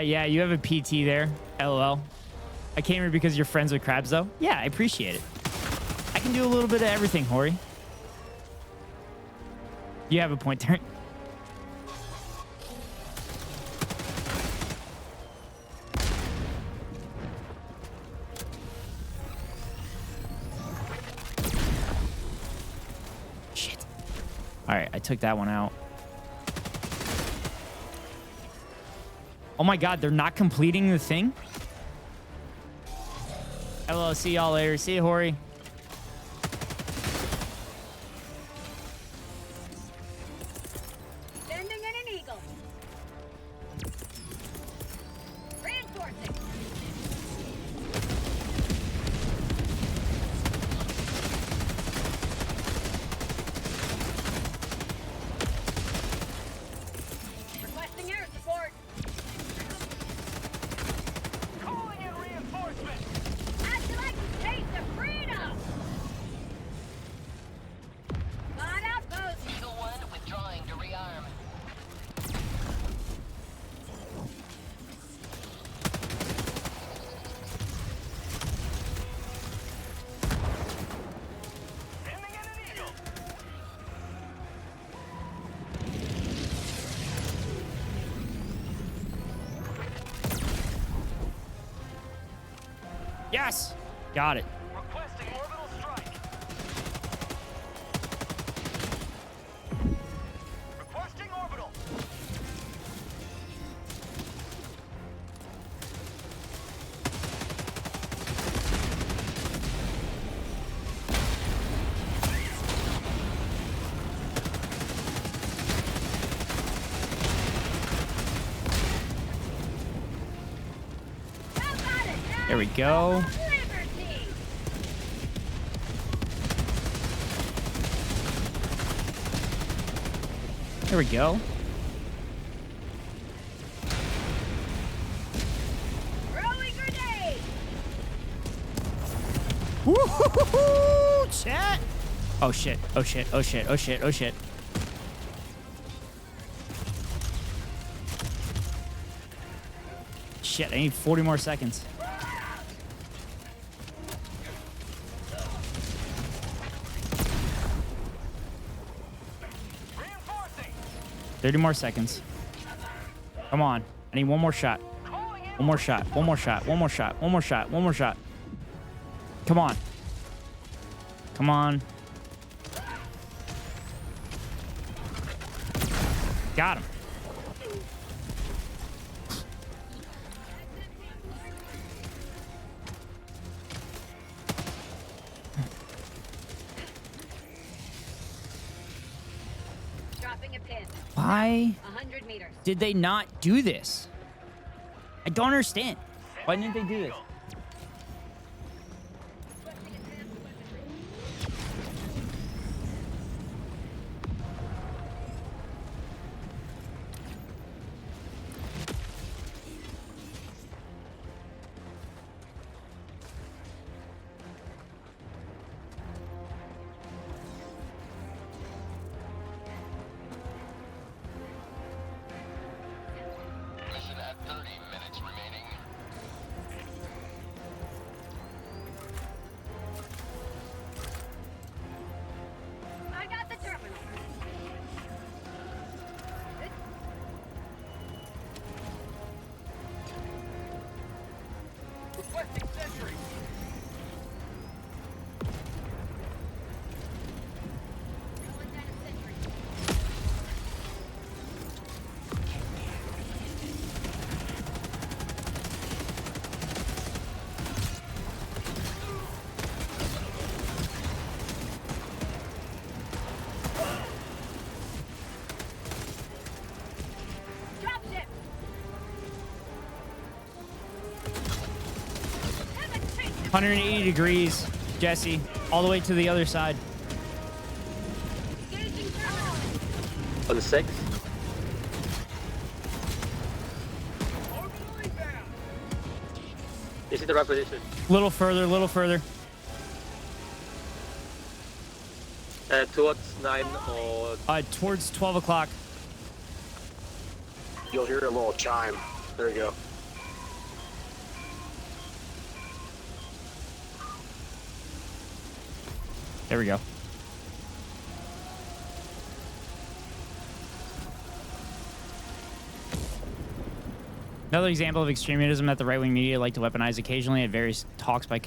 Yeah, you have a PT there. LOL. I came here because you're friends with Crabs, though. Yeah, I appreciate it. I can do a little bit of everything, Hori. You have a point there. Shit. All right, I took that one out. Oh my God, they're not completing the thing? Hello, see y'all later. See you, Hori. Sending in an eagle. Reinforcing. Requesting air support. Calling in reinforcements. How'd you like to taste of freedom? Spot outpost. Eagle 1 withdrawing to rearm. Sending in an eagle. Yes! Got it. Requesting orbital strike. Requesting orbital. There we go. Liberty. There we go. Throwing grenade. Woo-hoo-hoo-hoo, chat. Oh shit. Oh shit. Oh shit. Oh shit. Oh shit. Shit, I need 40 more seconds. Reinforcing. 30 more seconds. Come on. I need one more shot. One more shot. One more shot. One more shot. One more shot. One more shot. Come on. Come on. Got him. Dropping a pin. Why 100 meters. did they not do this? I don't understand. Why didn't they do this? Mission at 30 minutes remaining. I got the terminal. Requesting sentry. Going down a sentry. Dropship. 180 degrees, Jesse, all the way to the other side. Engaging terminal. On the 6th. Orbitally bound. Is it the right position? Little further, little further. Towards 9 or... Towards 12 o'clock. You'll hear a little chime. There you go. There we go. Another example of extremism that the right-wing media like to weaponize occasionally at various talks by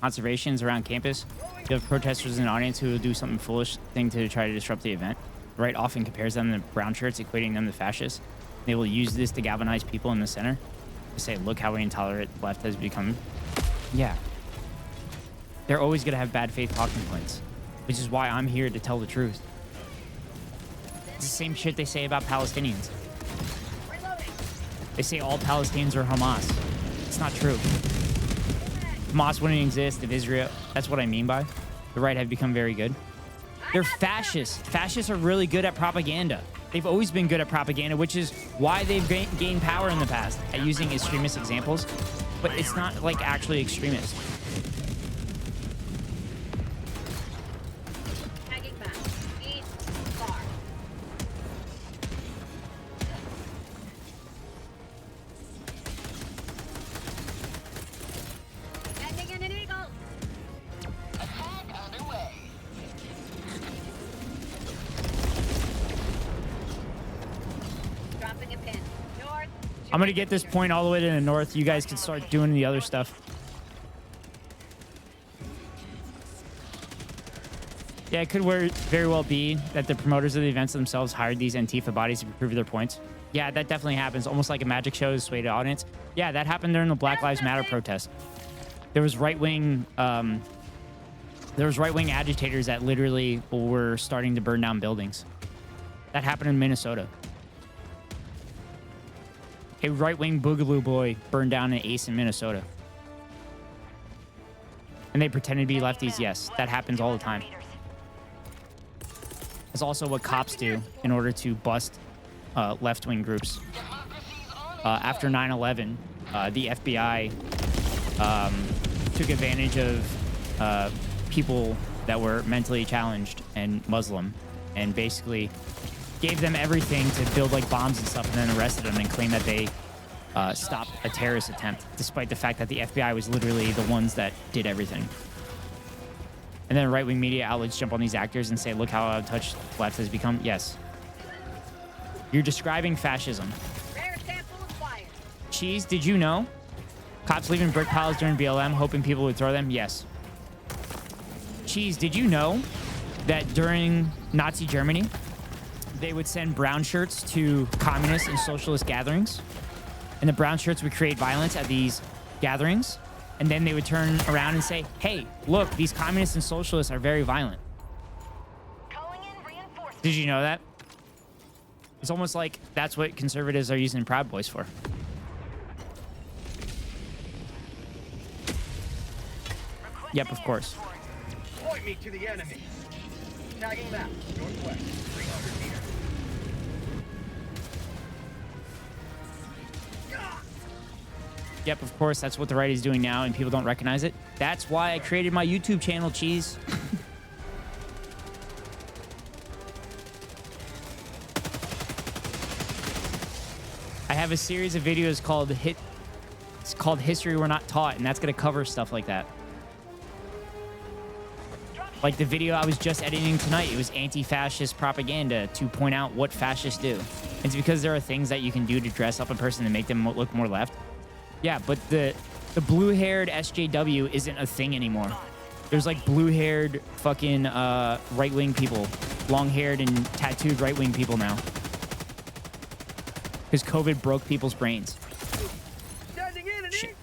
conservations around campus. You have protesters in the audience who will do something foolish thing to try to disrupt the event. The right often compares them to brown shirts, equating them to fascists. They will use this to galvanize people in the center. They say, look how intolerant the left has become. Yeah. They're always going to have bad faith talking points, which is why I'm here to tell the truth. It's the same shit they say about Palestinians. They say all Palestinians are Hamas. It's not true. Hamas wouldn't exist if Israel... That's what I mean by the right have become very good. They're fascists. Fascists are really good at propaganda. They've always been good at propaganda, which is why they've gained power in the past at using extremist examples. But it's not like actually extremist. Tagging back. East. Far. Sending in an eagle. Attack underway. Dropping a pin. North. I'm going to get this point all the way to the north. You guys can start doing the other stuff. Yeah, it could very well be that the promoters of the events themselves hired these Antifa bodies to prove their points. Yeah, that definitely happens. Almost like a magic show to sway the audience. Yeah, that happened during the Black Lives Matter protest. There was right-wing agitators that literally were starting to burn down buildings. That happened in Minnesota. A right-wing boogaloo boy burned down an Ace in Minnesota. And they pretended to be lefties. Yes, that happens all the time. It's also what cops do in order to bust left-wing groups. After 9/11, the FBI took advantage of people that were mentally challenged and Muslim, and basically gave them everything to build like bombs and stuff, and then arrested them and claimed that they stopped a terrorist attempt, despite the fact that the FBI was literally the ones that did everything. And then right-wing media outlets jump on these actors and say, look how out of touch left has become. Yes. You're describing fascism. Rare sample acquired. Cheese, did you know? Cops leaving brick piles during BLM, hoping people would throw them? Yes. Cheese, did you know that during Nazi Germany, they would send brown shirts to communist and socialist gatherings? And the brown shirts would create violence at these gatherings. And then they would turn around and say, hey, look, these communists and socialists are very violent. Did you know that? It's almost like that's what conservatives are using Proud Boys for. Yep, of course. Point me to the enemy. Tagging map, northwest, 300 meters. Yep, of course, that's what the right is doing now, and people don't recognize it. That's why I created my YouTube channel, Cheese. I have a series of videos called It's called History We're Not Taught, and that's going to cover stuff like that. Like the video I was just editing tonight, it was anti-fascist propaganda to point out what fascists do. It's because there are things that you can do to dress up a person and make them look more left. Yeah, but the blue-haired SJW isn't a thing anymore. There's like blue-haired fucking right-wing people, long-haired and tattooed right-wing people now. Because COVID broke people's brains. Standing enemy. Shit.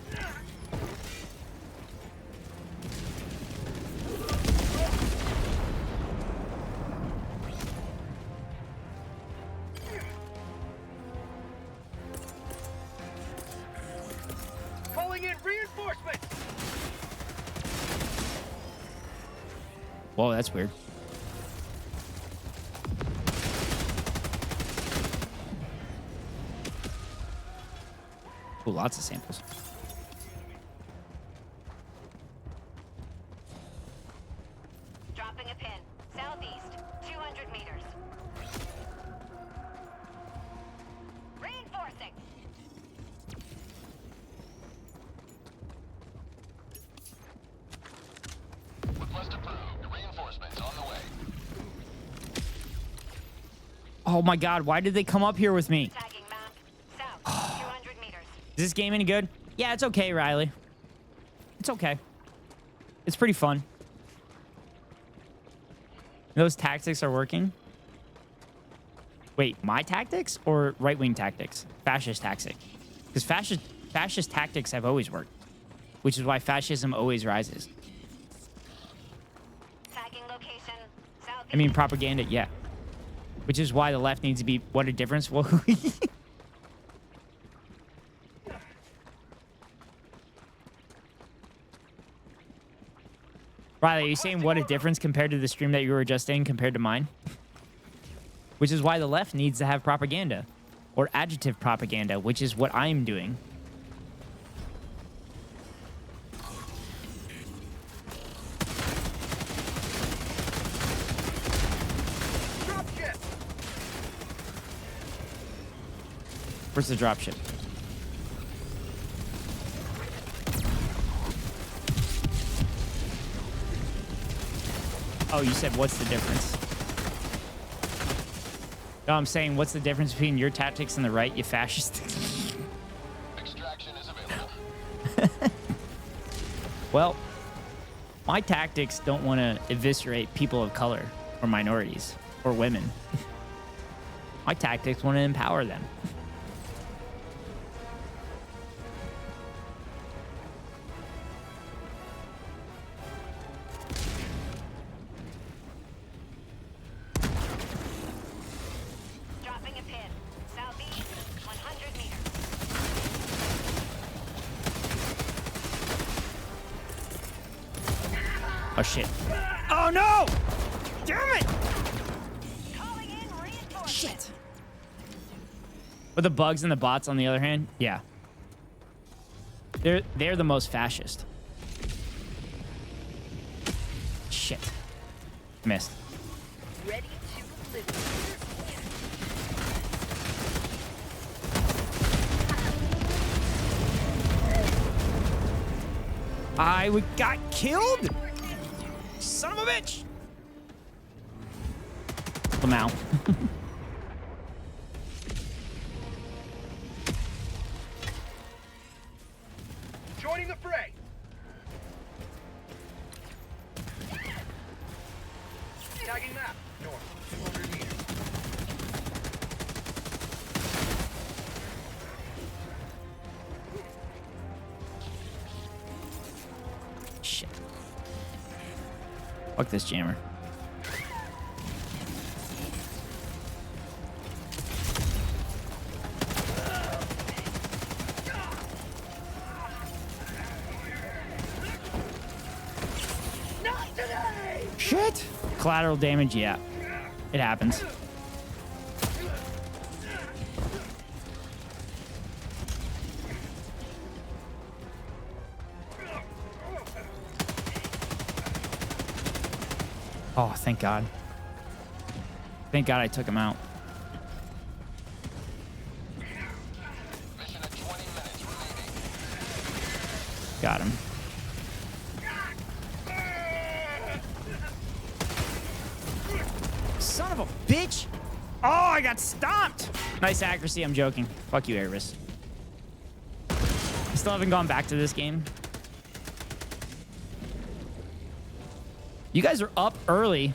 Calling in reinforcements. Whoa, that's weird. Ooh, lots of samples. Dropping a pin. Southeast, 200 meters. Reinforcing. Request approved. Reinforcements on the way. Oh my god, why did they come up here with me? Tagging map. South, 200 meters. Is this game any good? Yeah, it's okay, Riley. It's okay. It's pretty fun. Those tactics are working. Wait, my tactics or right-wing tactics? Fascist tactics. Because fascist tactics have always worked, which is why fascism always rises. Tagging location. Southeast. I mean, propaganda, yeah. Which is why the left needs to be... What a difference. Well, Riley, are you saying what a difference compared to the stream that you were just in compared to mine? Which is why the left needs to have propaganda. Or adjective propaganda, which is what I'm doing. Dropship. Where's the dropship? Oh, you said what's the difference? No, I'm saying what's the difference between your tactics and the right, you fascist? Extraction is available. Well, my tactics don't want to eviscerate people of color or minorities or women. My tactics want to empower them. Dropping a pin. Southeast, 100 meters. Oh, shit. Oh, no! Damn it! Calling in reinforcements. Shit. But the bugs and the bots, on the other hand, yeah. They're the most fascist. Shit. Missed. Ready to deliver. I got killed? Son of a bitch! Lamau. Joining the fray. Tagging map. North, 200 meters. Shit. Fuck this jammer. Collateral damage, yeah. It happens. Oh, thank God. Thank God I took him out. Got him. Son of a bitch! Oh, I got stomped! Nice accuracy, I'm joking. Fuck you, Erebus. I still haven't gone back to this game. You guys are up early.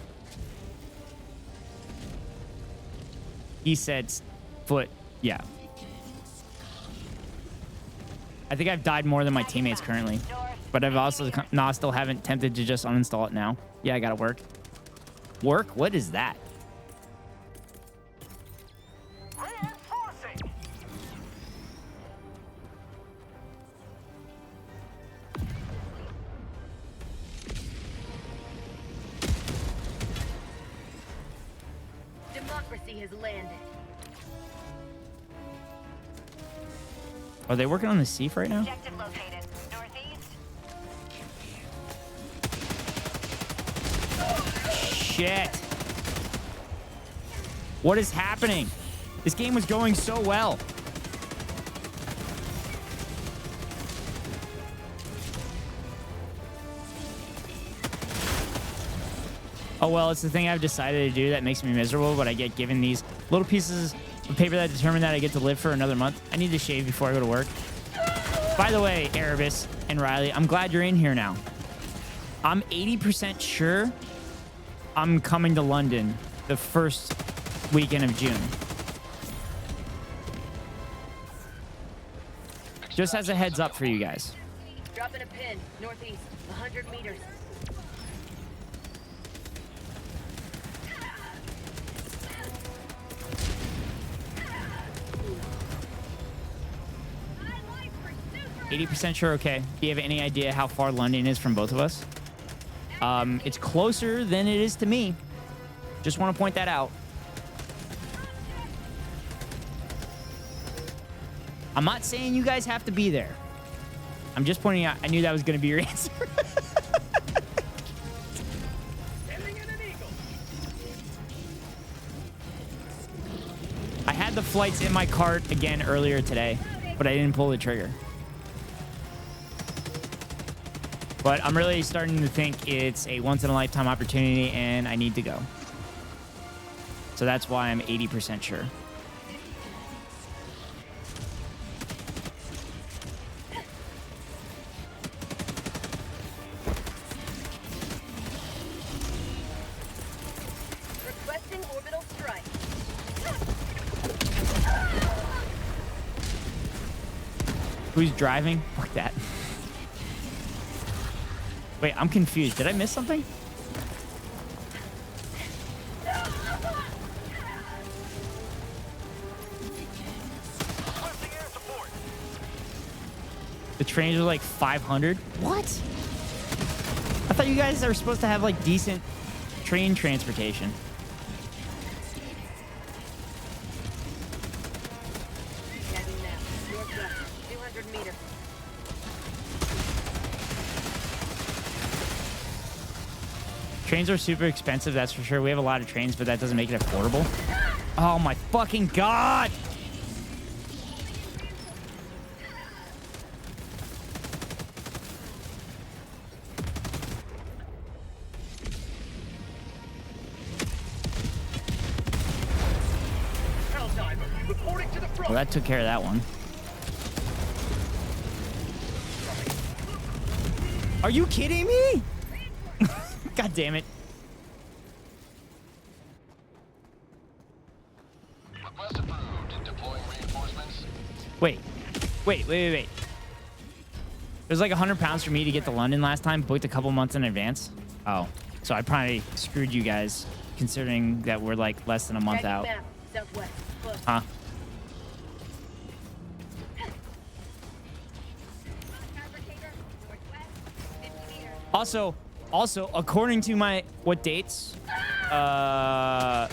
He said foot. Yeah. I think I've died more than my teammates currently. But I've also still haven't tempted to just uninstall it now. Yeah, I gotta work. Work? What is that? Democracy has landed. Are they working on the Seaf right now? Objective located. Northeast. Shit. What is happening? This game was going so well. Oh, well, it's the thing I've decided to do that makes me miserable, but I get given these little pieces of paper that determine that I get to live for another month. I need to shave before I go to work. By the way, Erebus and Riley, I'm glad you're in here now. I'm 80% sure I'm coming to London the first weekend of June. Just as a heads up for you guys. Dropping a pin. Northeast. 100 meters. %, sure. Okay. Do you have any idea how far London is from both of us? It's closer than it is to me. Just want to point that out. I'm not saying you guys have to be there. I'm just pointing out. I knew that was going to be your answer. I had the flights in my cart again earlier today, but I didn't pull the trigger. But I'm really starting to think it's a once-in-a-lifetime opportunity, and I need to go. So that's why I'm 80% sure. Requesting orbital strike. Who's driving? Fuck that. Wait, I'm confused. Did I miss something? The trains are like 500? What? I thought you guys are supposed to have like decent train transportation. Heading now. Northwest. 200 meters. Trains are super expensive, that's for sure. We have a lot of trains, but that doesn't make it affordable. Oh my fucking God! Helldiver, reporting to the front. Well, that took care of that one. Are you kidding me? God damn it. Request approved. Deploying reinforcements. Wait. It was like 100 pounds for me to get to London last time, booked a couple months in advance. Oh, so I probably screwed you guys, considering that we're like less than a month out. Map. Southwest. Close. Huh? Also, Also, according to my what dates, I'm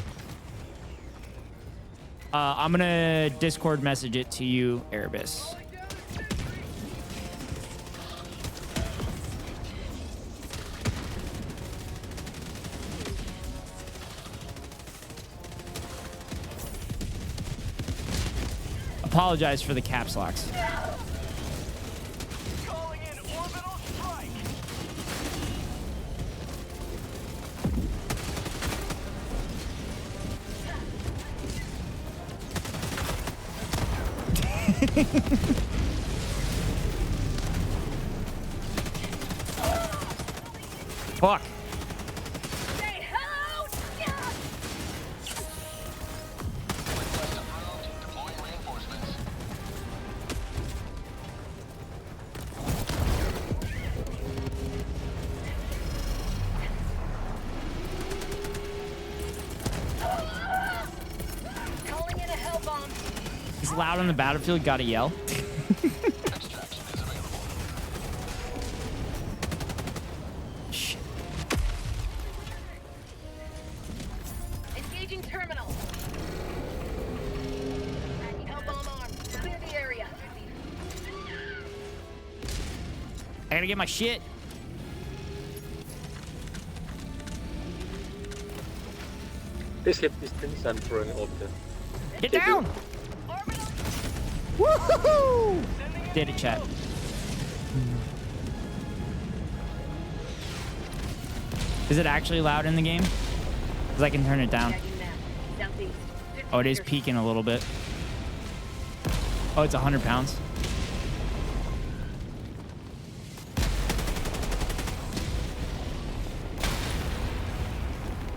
gonna Discord message it to you, Erebus. Apologize for the caps locks. Calling in orbital strike. Fuck. Say hello! Request approved. Deploying reinforcements. Calling in a hell bomb. It's loud on the battlefield. Gotta yell. Extraction is available. Shit. Engaging terminal. Hell bomb armed. Clear the area. I gotta get my shit. Please hit distance and throw an orbiter. Get down! Woohoo! Did it, chat. Is it actually loud in the game? Because I can turn it down. Southeast. Oh, it is peaking a little bit. Oh, it's 100 pounds.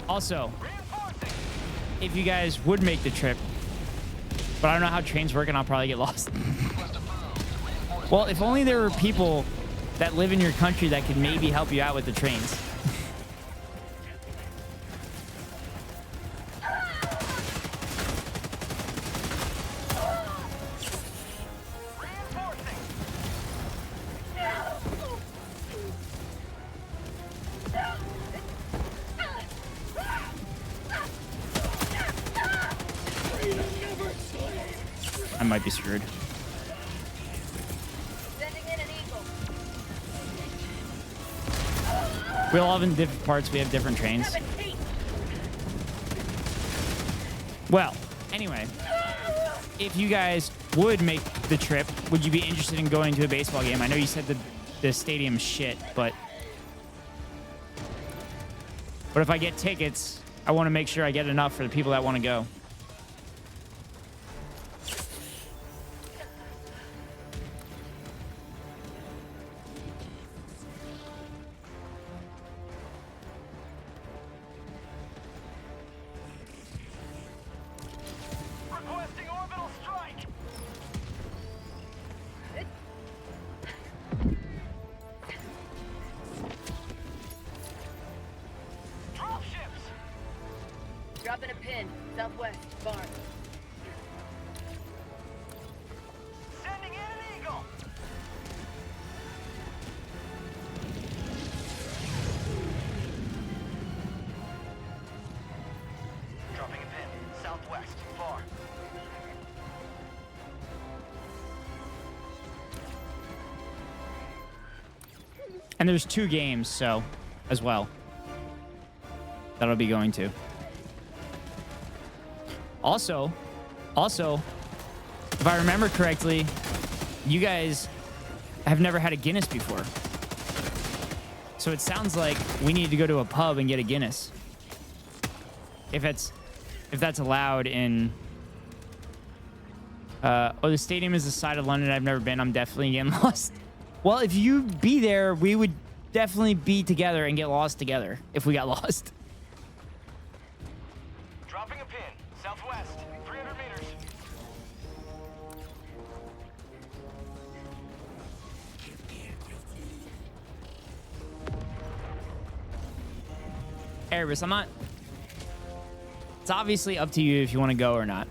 Also, if you guys would make the trip, but I don't know how trains work and I'll probably get lost. Well, if only there were people that live in your country that could maybe help you out with the trains. I might be screwed. Sending in an eagle. We all have in different parts. We have different trains. Well, anyway, if you guys would make the trip, would you be interested in going to a baseball game? I know you said the stadium's shit, but if I get tickets, I want to make sure I get enough for the people that want to go. Requesting orbital strike. Drop ships. Dropping a pin. Southwest. Barn. Sending in an eagle. Dropping a pin. Southwest. Far. And there's 2 games, so as well. That'll be going to. Also, if I remember correctly, you guys have never had a Guinness before. So it sounds like we need to go to a pub and get a Guinness. If that's allowed in the stadium is the side of London I've never been. I'm definitely getting lost. Well, if you be there, we would definitely be together and get lost together if we got lost. Dropping a pin. Southwest. 300 meters. Erebus, I'm not... It's obviously up to you if you want to go or not.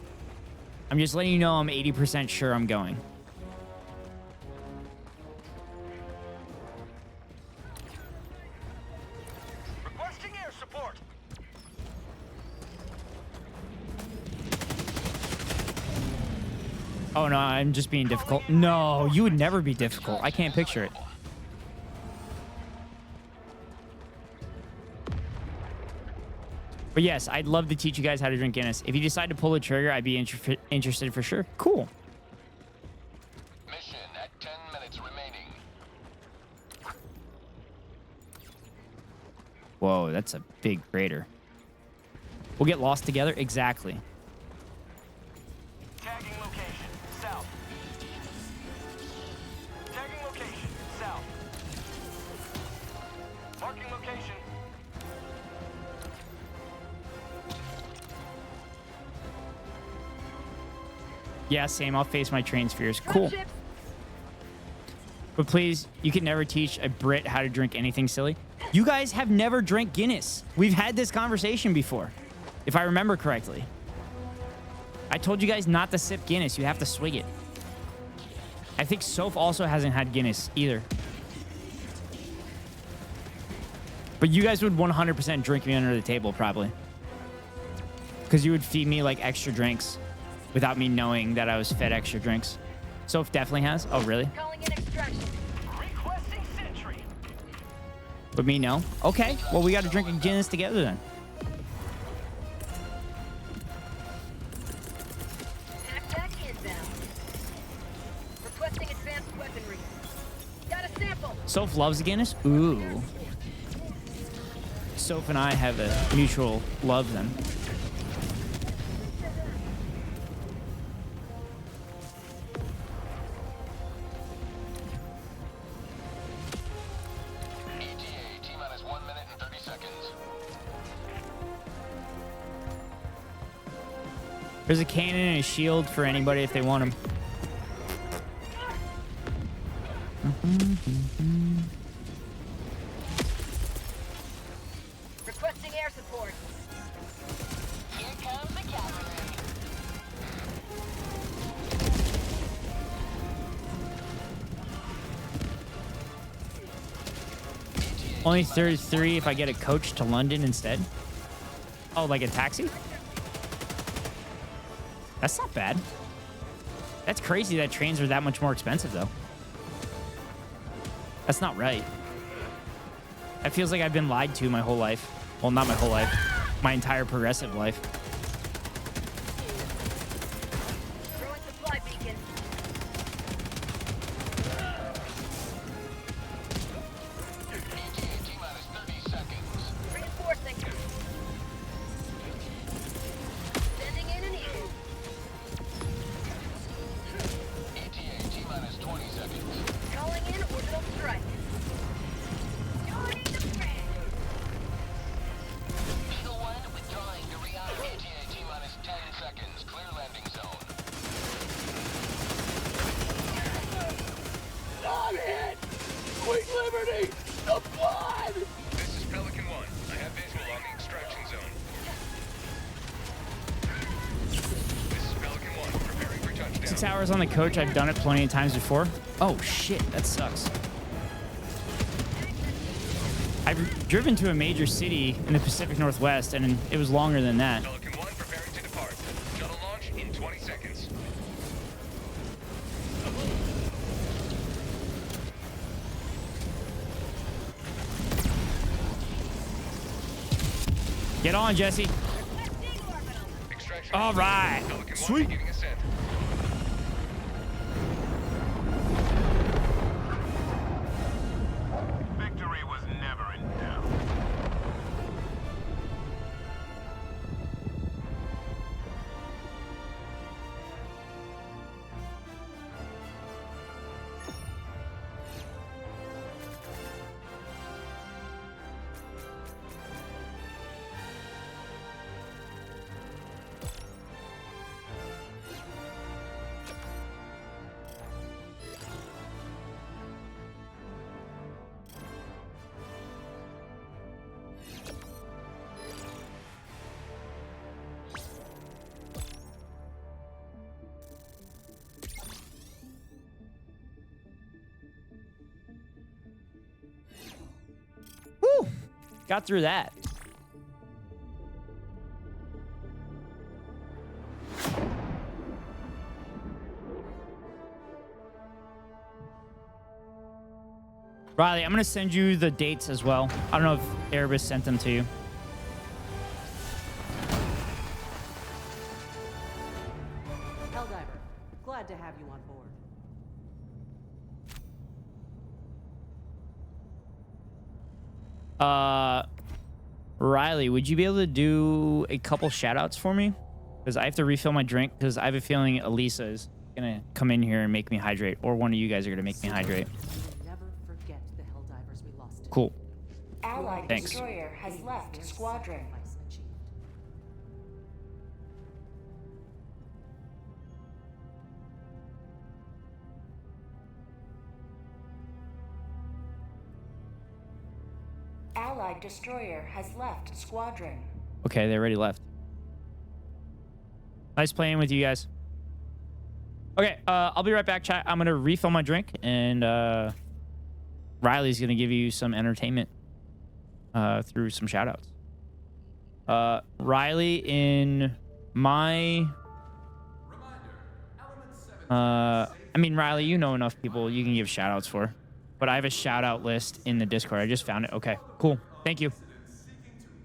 I'm just letting you know I'm 80% sure I'm going. Oh, no, I'm just being difficult. No, you would never be difficult. I can't picture it. But yes, I'd love to teach you guys how to drink Guinness. If you decide to pull the trigger, I'd be interested for sure. Cool. Mission at 10 minutes remaining. Whoa, that's a big crater. We'll get lost together? Exactly. Tagging location, south. Tagging location, south. Marking location. Yeah, same. I'll face my train spheres. Cool. But please, you can never teach a Brit how to drink anything silly. You guys have never drank Guinness. We've had this conversation before, if I remember correctly. I told you guys not to sip Guinness. You have to swig it. I think Soph also hasn't had Guinness either. But you guys would 100% drink me under the table, probably. Because you would feed me, like, extra drinks without me knowing that I was fed extra drinks. Soph definitely has. Oh, really? Calling in extraction. Requesting sentry. But me, no? Okay. Well, we got to drink a Guinness together then. Backpack inbound. Requesting advanced weaponry. Got a sample. Soph loves Guinness? Ooh. Soph and I have a mutual love then. There's a cannon and a shield for anybody if they want them. Requesting air support. Here comes the cavalry. Only 33 if I get a coach to London instead. Oh, like a taxi? That's not bad. That's crazy that trains are that much more expensive, though. That's not right. That feels like I've been lied to my whole life. Well, not my whole life. My entire progressive life. Throwing supply beacon. Reinforcing. Sending in an eagle. ETA T-minus 20 seconds. Calling in orbital strike. Joining the fray. Eagle 1 withdrawing to rearm. ETA T-minus 10 seconds. Clear landing zone. Not it! Sweet liberty! The blood! This is Pelican 1. I have visual on the extraction zone. This is Pelican 1. Preparing for touchdown. 6 hours on the coach. I've done it plenty of times before. Oh, shit. That sucks. I've driven to a major city in the Pacific Northwest, and it was longer than that. Pelican 1 preparing to depart. Shuttle launch in 20 seconds. Get on, Jesse. Extraction. All right. Pelican 1 Sweet. beginning ascent. Victory was never in doubt. Woo! Got through that. Riley, I'm gonna send you the dates as well. I don't know if Erebus sent them to you. Helldiver, glad to have you on board. Riley, would you be able to do a couple shout outs for me? Because I have to refill my drink because I have a feeling Elisa is gonna come in here and make me hydrate, or one of you guys are gonna make me hydrate. Never forget the Helldivers we lost. Cool. Allied Thanks. destroyer has left squadron. Allied destroyer has left squadron. Okay, they already left. Nice playing with you guys. Okay, I'll be right back, chat. I'm gonna refill my drink, and Riley's gonna give you some entertainment through some shoutouts. Riley, in my I mean, Riley, you know enough people you can give shoutouts for, but I have a shout out list in the Discord. I just found it. Okay, cool. Thank you.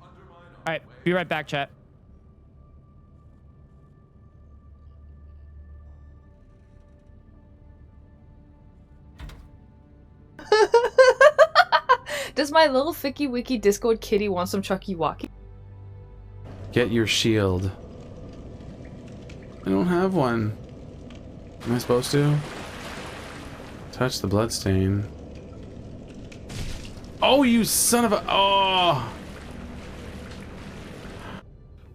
All right, be right back, chat. Does my little Ficky Wiki Discord kitty want some Chucky Walkie? Get your shield. I don't have one. Am I supposed to? Touch the bloodstain. Oh, you son of a... Oh!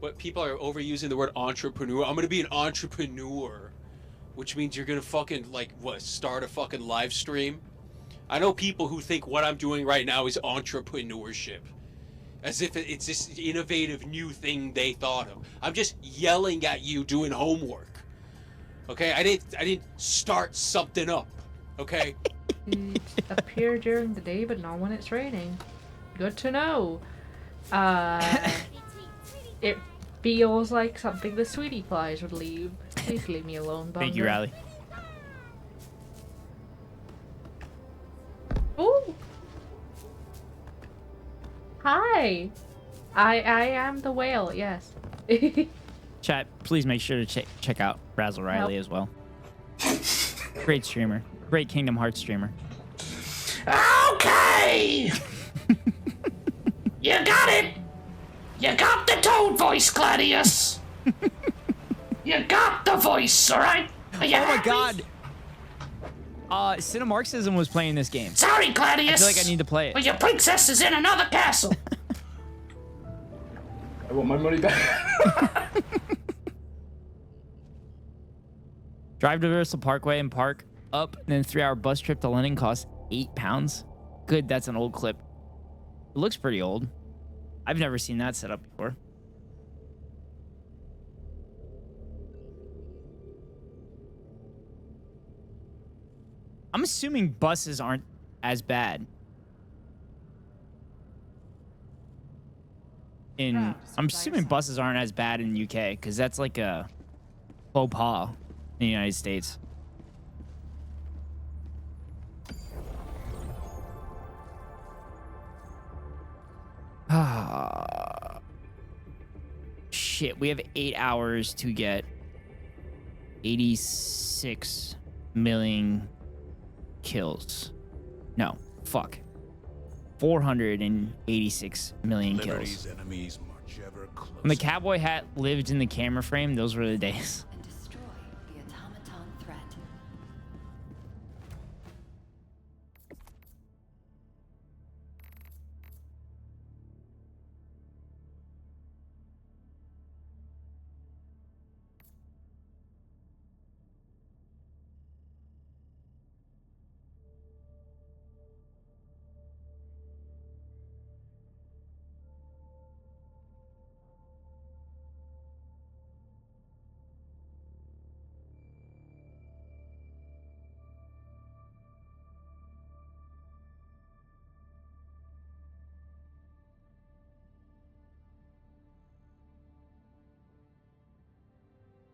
What people are overusing the word entrepreneur. I'm gonna be an entrepreneur, which means you're gonna fucking, like, what, start a fucking live stream? I know people who think what I'm doing right now is entrepreneurship, as if it's this innovative new thing they thought of. I'm just yelling at you doing homework. Okay, I didn't start something up. Okay. Appear during the day, but not when it's raining. Good to know. It feels like something the sweetie flies would leave. Please leave me alone, Bumble. Thank you, Riley. Ooh. Hi. I am the whale, yes. Chat, please make sure to check out Razzle Riley as well. Great streamer. Great Kingdom Hearts streamer. Okay! You got it! You got the Toad voice, Gladius! You got the voice, alright? Oh my god! Cinemarxism was playing this game. Sorry, Gladius! I feel like I need to play it. Well, your princess is in another castle! I want my money back. Drive to Universal Parkway and park up, and then 3-hour bus trip to London costs £8. Good, that's an old clip. It looks pretty old. I've never seen that set up before. I'm assuming buses aren't as bad. I'm assuming buses aren't as bad in the UK, because that's like a faux pas in the United States. Shit, we have 8 hours to get 86 million kills. No, fuck. 486 million kills. Enemies march ever closer. When the cowboy hat lived in the camera frame, those were the days. And destroy the automaton threat.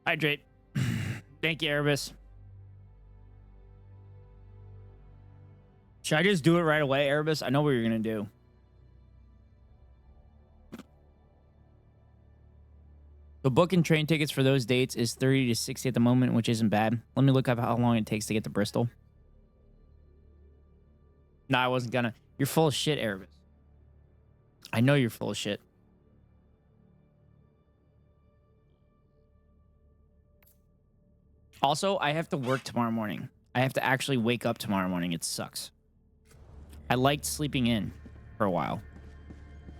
Hydrate. Thank you, Erebus. Should I just do it right away, Erebus? I know what you're gonna do. The booking train tickets for those dates is 30 to 60 at the moment, which isn't bad. Let me look up how long it takes to get to Bristol. No, I wasn't gonna. You're full of shit, Erebus. I know you're full of shit. Also, I have to work tomorrow morning. I have to actually wake up tomorrow morning. It sucks. I liked sleeping in for a while.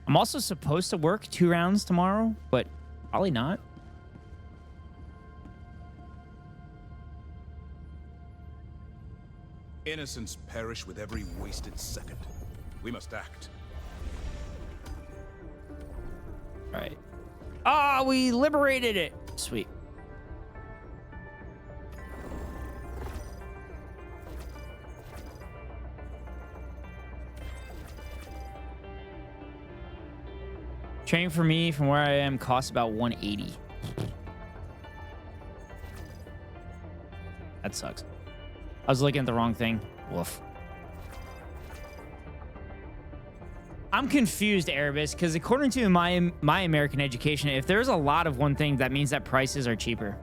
I'm also supposed to work 2 rounds tomorrow, but probably not. Innocents perish with every wasted second. We must act. All right. Ah, we liberated it. Sweet. Train for me from where I am costs about 180. That sucks. I was looking at the wrong thing. Woof. I'm confused, Erebus, because according to my American education, if there's a lot of one thing, that means that prices are cheaper.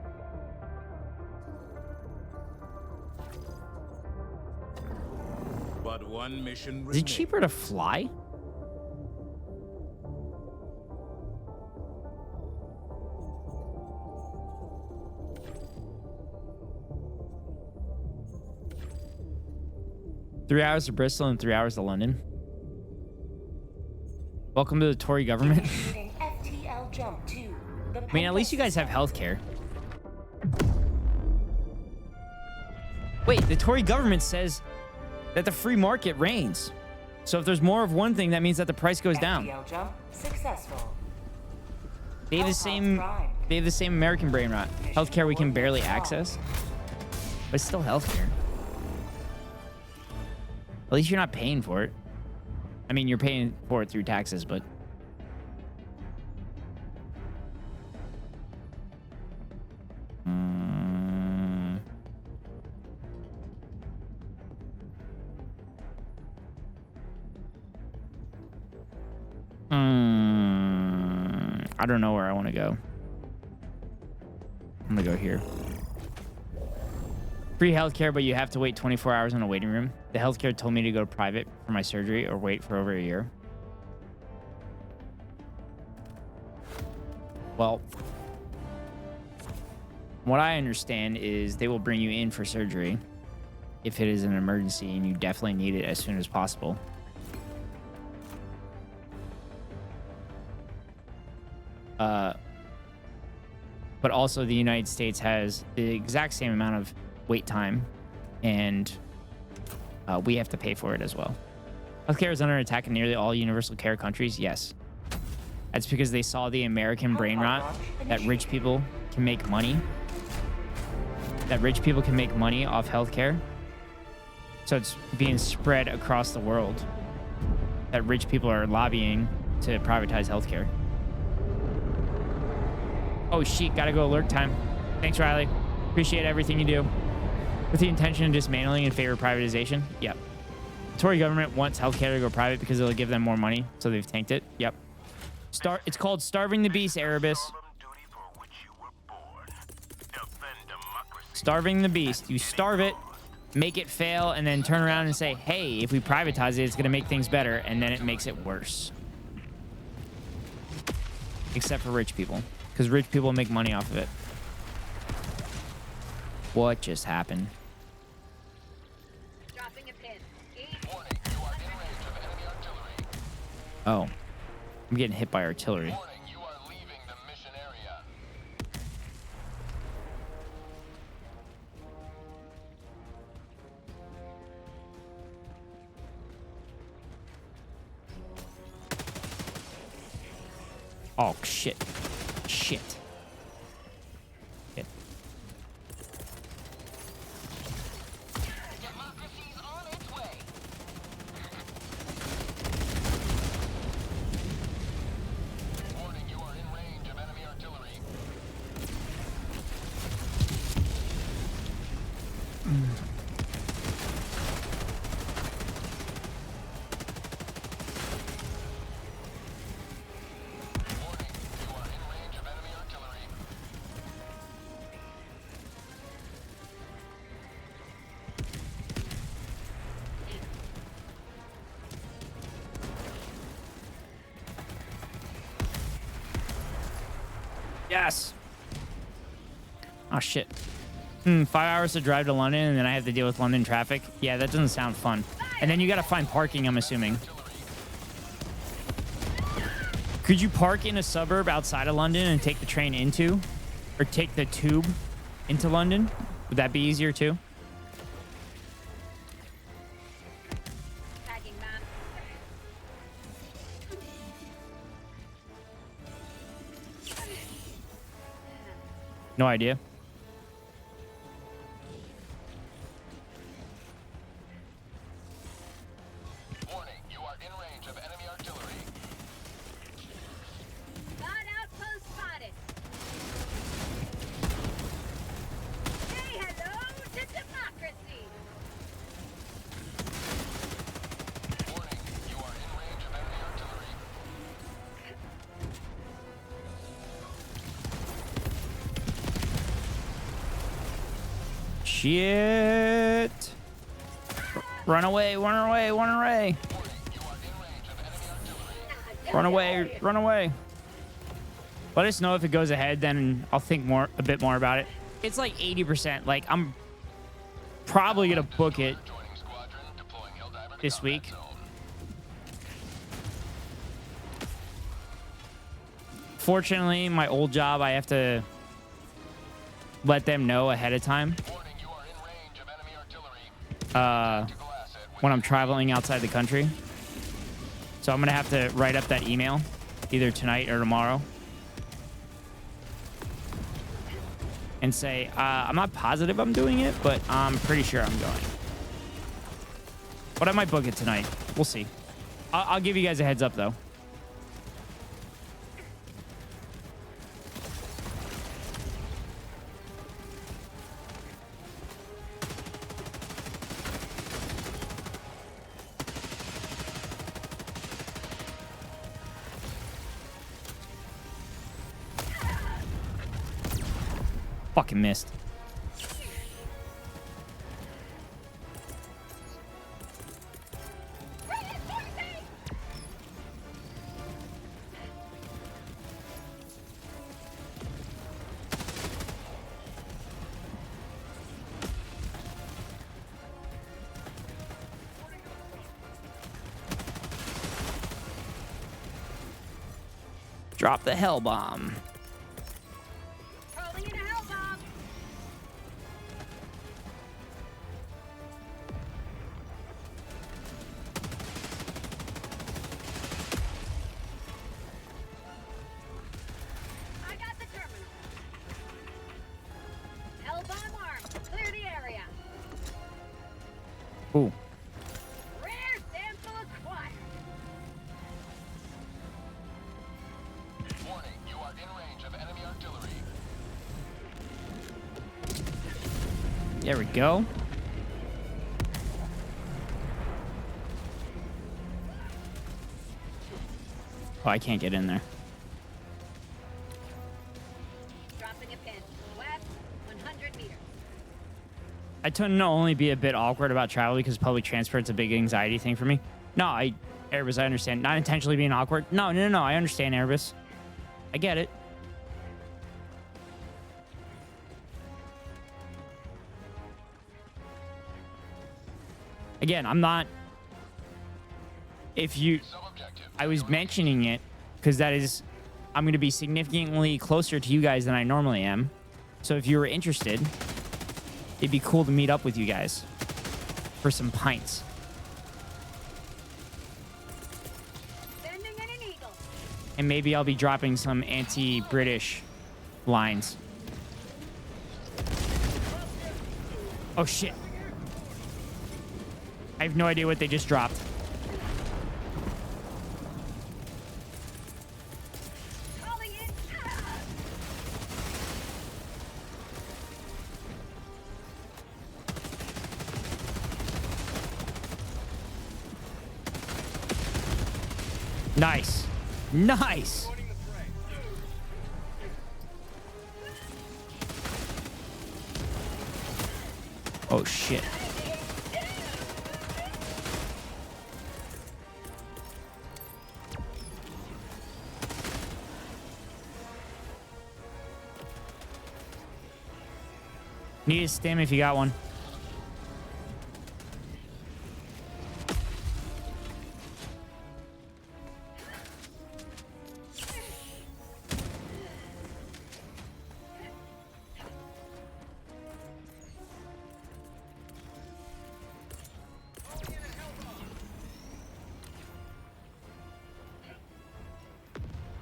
But one mission Is it cheaper to fly? Three hours to Bristol and 3 hours to London. Welcome to the Tory government. I mean, at least you guys have healthcare. Wait, the Tory government says that the free market reigns. So if there's more of one thing, that means that the price goes down. They have the same American brain rot. Healthcare we can barely access, but it's still healthcare. At least you're not paying for it. I mean, you're paying for it through taxes, but... I don't know where I want to go. I'm gonna go here. Free healthcare, but you have to wait 24 hours in a waiting room. The healthcare told me to go private for my surgery or wait for over a year. Well, what I understand is they will bring you in for surgery if it is an emergency and you definitely need it as soon as possible. But also the United States has the exact same amount of wait time, and we have to pay for it as well. Healthcare is under attack in nearly all universal care countries. Yes. That's because they saw the American brain rot that rich people can make money. That rich people can make money off healthcare. So it's being spread across the world. That rich people are lobbying to privatize healthcare. Oh, shit. Gotta go alert time. Thanks, Riley. Appreciate everything you do. With the intention of dismantling in favor of privatization? Yep. The Tory government wants healthcare to go private because it'll give them more money, so they've tanked it. Yep. It's called starving the beast, Erebus. Starving the beast. You starve it, make it fail, and then turn around and say, hey, if we privatize it, it's going to make things better, and then it makes it worse. Except for rich people, because rich people make money off of it. What just happened? Oh. I'm getting hit by artillery. Oh, shit. Shit. Shit. Yes. Oh, shit. 5 hours to drive to London, and then I have to deal with London traffic. Yeah, that doesn't sound fun. And then you got to find parking, I'm assuming. Could you park in a suburb outside of London and take the train into, or take the tube into London? Would that be easier too? No idea. Warning, you are in range of enemy artillery. Guard outpost spotted. Say hello to democracy. Warning, you are in range of enemy artillery. Shit. Run away, run away, run away. Run away, run away. Let us know if it goes ahead, then I'll think a bit more about it. It's like 80%. Like, I'm probably going to book it this week. Fortunately, my old job, I have to let them know ahead of time when I'm traveling outside the country. So I'm going to have to write up that email either tonight or tomorrow and say, I'm not positive I'm doing it, but I'm pretty sure I'm going. But I might book it tonight. We'll see. I'll give you guys a heads up, though. Fucking missed. Drop the hell bomb. Ooh. Rare sample acquired. Warning, you are in range of enemy artillery. There we go. Oh, I can't get in there. Dropping a pin. West, 100 meters. I tend to only be a bit awkward about travel because public transport's a big anxiety thing for me. No, Erebus, I understand. Not intentionally being awkward. No, I understand, Erebus. I get it. Again, I'm not... I was mentioning it because that is... I'm going to be significantly closer to you guys than I normally am. So if you were interested, it'd be cool to meet up with you guys for some pints. And maybe I'll be dropping some anti-British lines. Oh, shit. I have no idea what they just dropped. Nice. Nice. Oh, shit. Need a stim if you got one.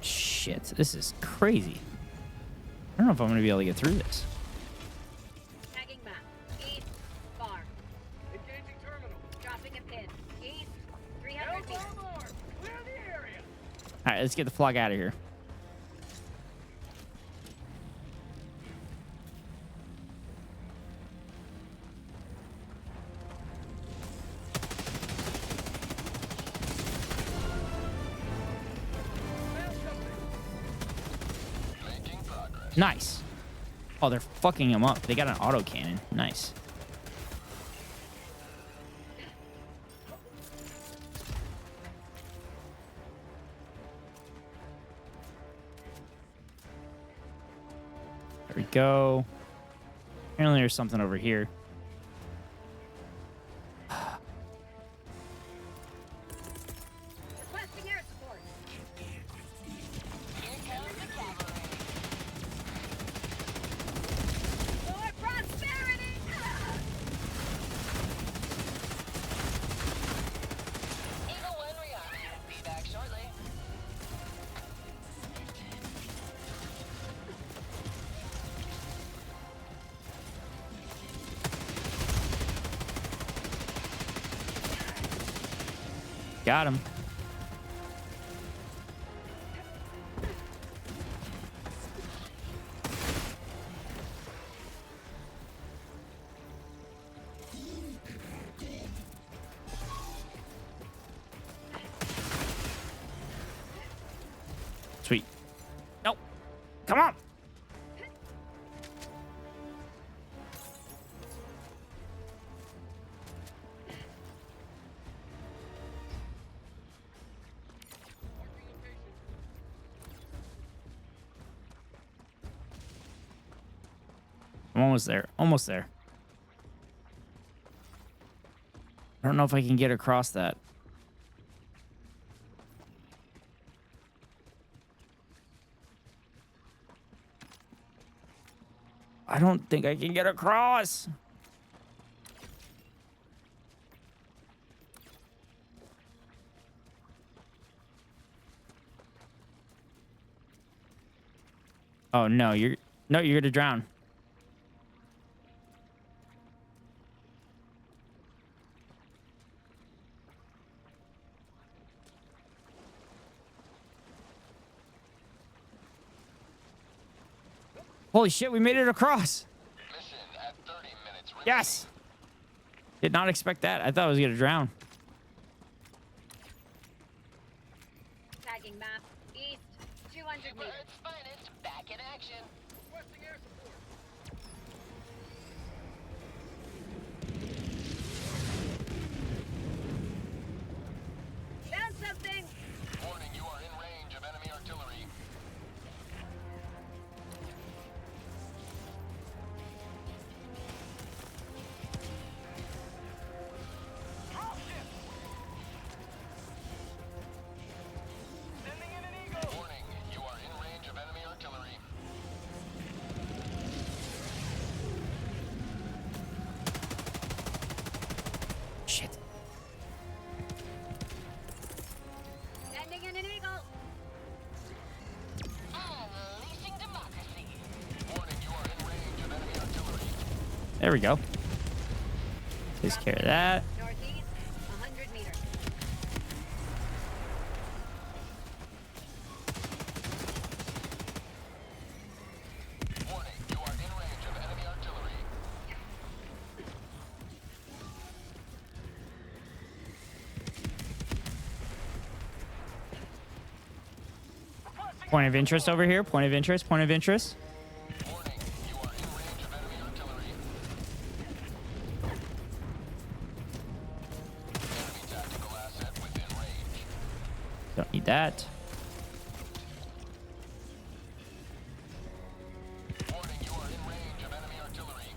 Shit, this is crazy. I don't know if I'm gonna be able to get through this. Tagging map. East. Far. Engaging terminal. Dropping a pin. East. 300 meters. Clear the area. All right, let's get the flog out of here. Nice. Oh, they're fucking him up. They got an auto cannon. Nice. There we go. Apparently there's something over here. Requesting air support. For prosperity! Eagle 1 rearming. Be back shortly. Got him. Sweet. Nope. Come on. I'm almost there. Almost there. I don't know if I can get across that. I don't think I can get across. Oh no, you're gonna drown. Holy shit, we made it across. Mission at 30 minutes. Yes. Did not expect that. I thought I was gonna drown. Tagging map. East. 200 meters. Earth's finest. Back in action. Requesting air support. Found something! Warning, you are in range of enemy artillery. Sending in an eagle. Warning, you are in range of enemy artillery. Shit. Sending in an eagle! Unleashing democracy. Warning, you are in range of enemy artillery. There we go. Takes care of that. Northeast. 100 meters. Warning, you are in range of enemy artillery. Point of interest over here. Point of interest. Point of interest. Warning, you are in range of enemy artillery. Enemy tactical asset within range. Don't need that. Warning, you are in range of enemy artillery.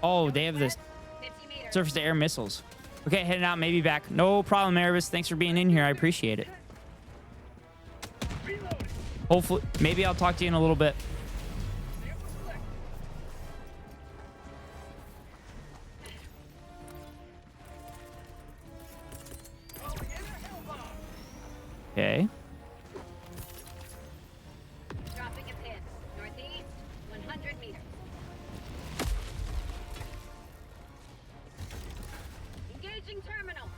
Oh, they have this surface-to-air missiles. Okay, heading out, maybe back. No problem, Erebus. Thanks for being in here. I appreciate it. Hopefully, maybe I'll talk to you in a little bit. Okay. Dropping a pin. Northeast, 100 meters. Engaging terminal.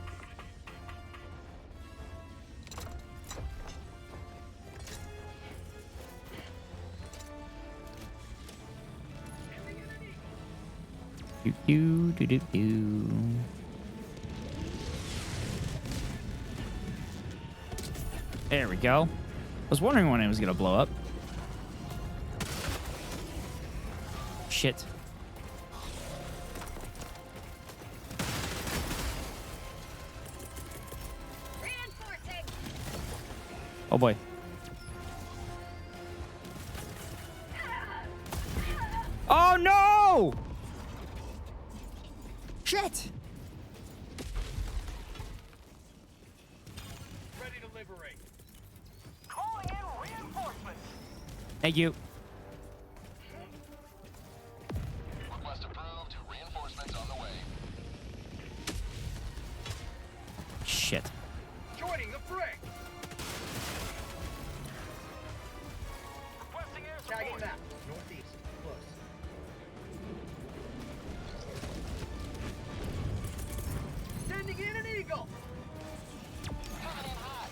Do do do do. There we go. I was wondering when it was gonna blow up. Shit. Oh boy. Oh no! Shit! Ready to liberate. Calling in reinforcements. Thank you. Request approved. Reinforcements on the way. Shit. Joining the fray. Requesting air support. Tagging map. Northeast. Close. Sending in an eagle. Coming in hot.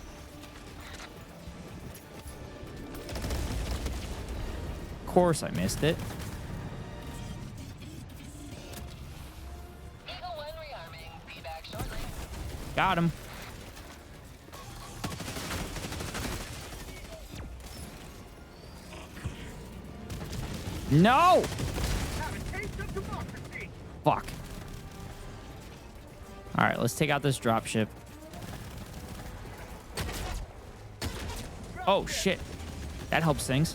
Of course I missed it. Eagle 1 rearming. Be back shortly. Got him. No! Have a taste of democracy. Fuck. All right, let's take out this dropship. Oh shit, that helps things.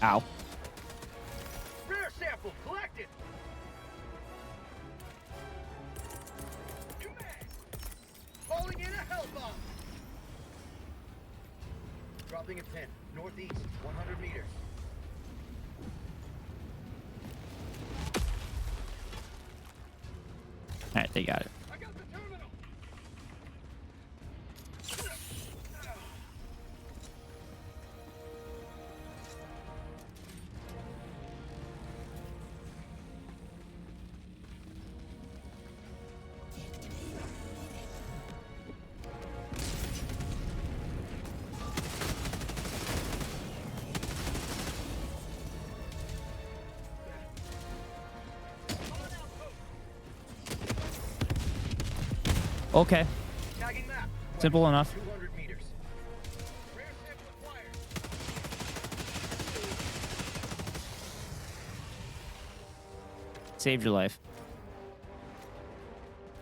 Ow. Rare sample collected. Calling in a hell bomb. Dropping a pin. Northeast, 100 meters. All right, they got it. I got the terminal. Okay, Tagging map. simple enough. 200 meters. Rare sample acquired. Saved your life.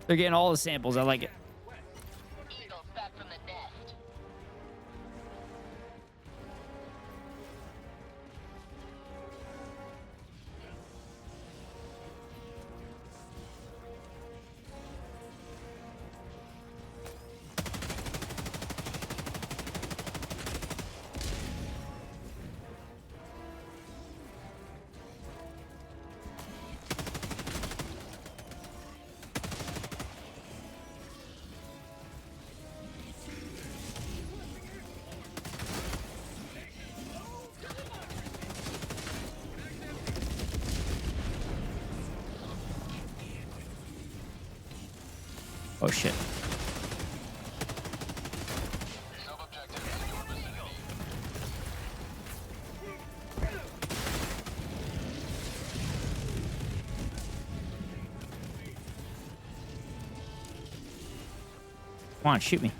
They're getting all the samples. I like it. Eagles back from the nest. Oh shit. Come on, shoot me.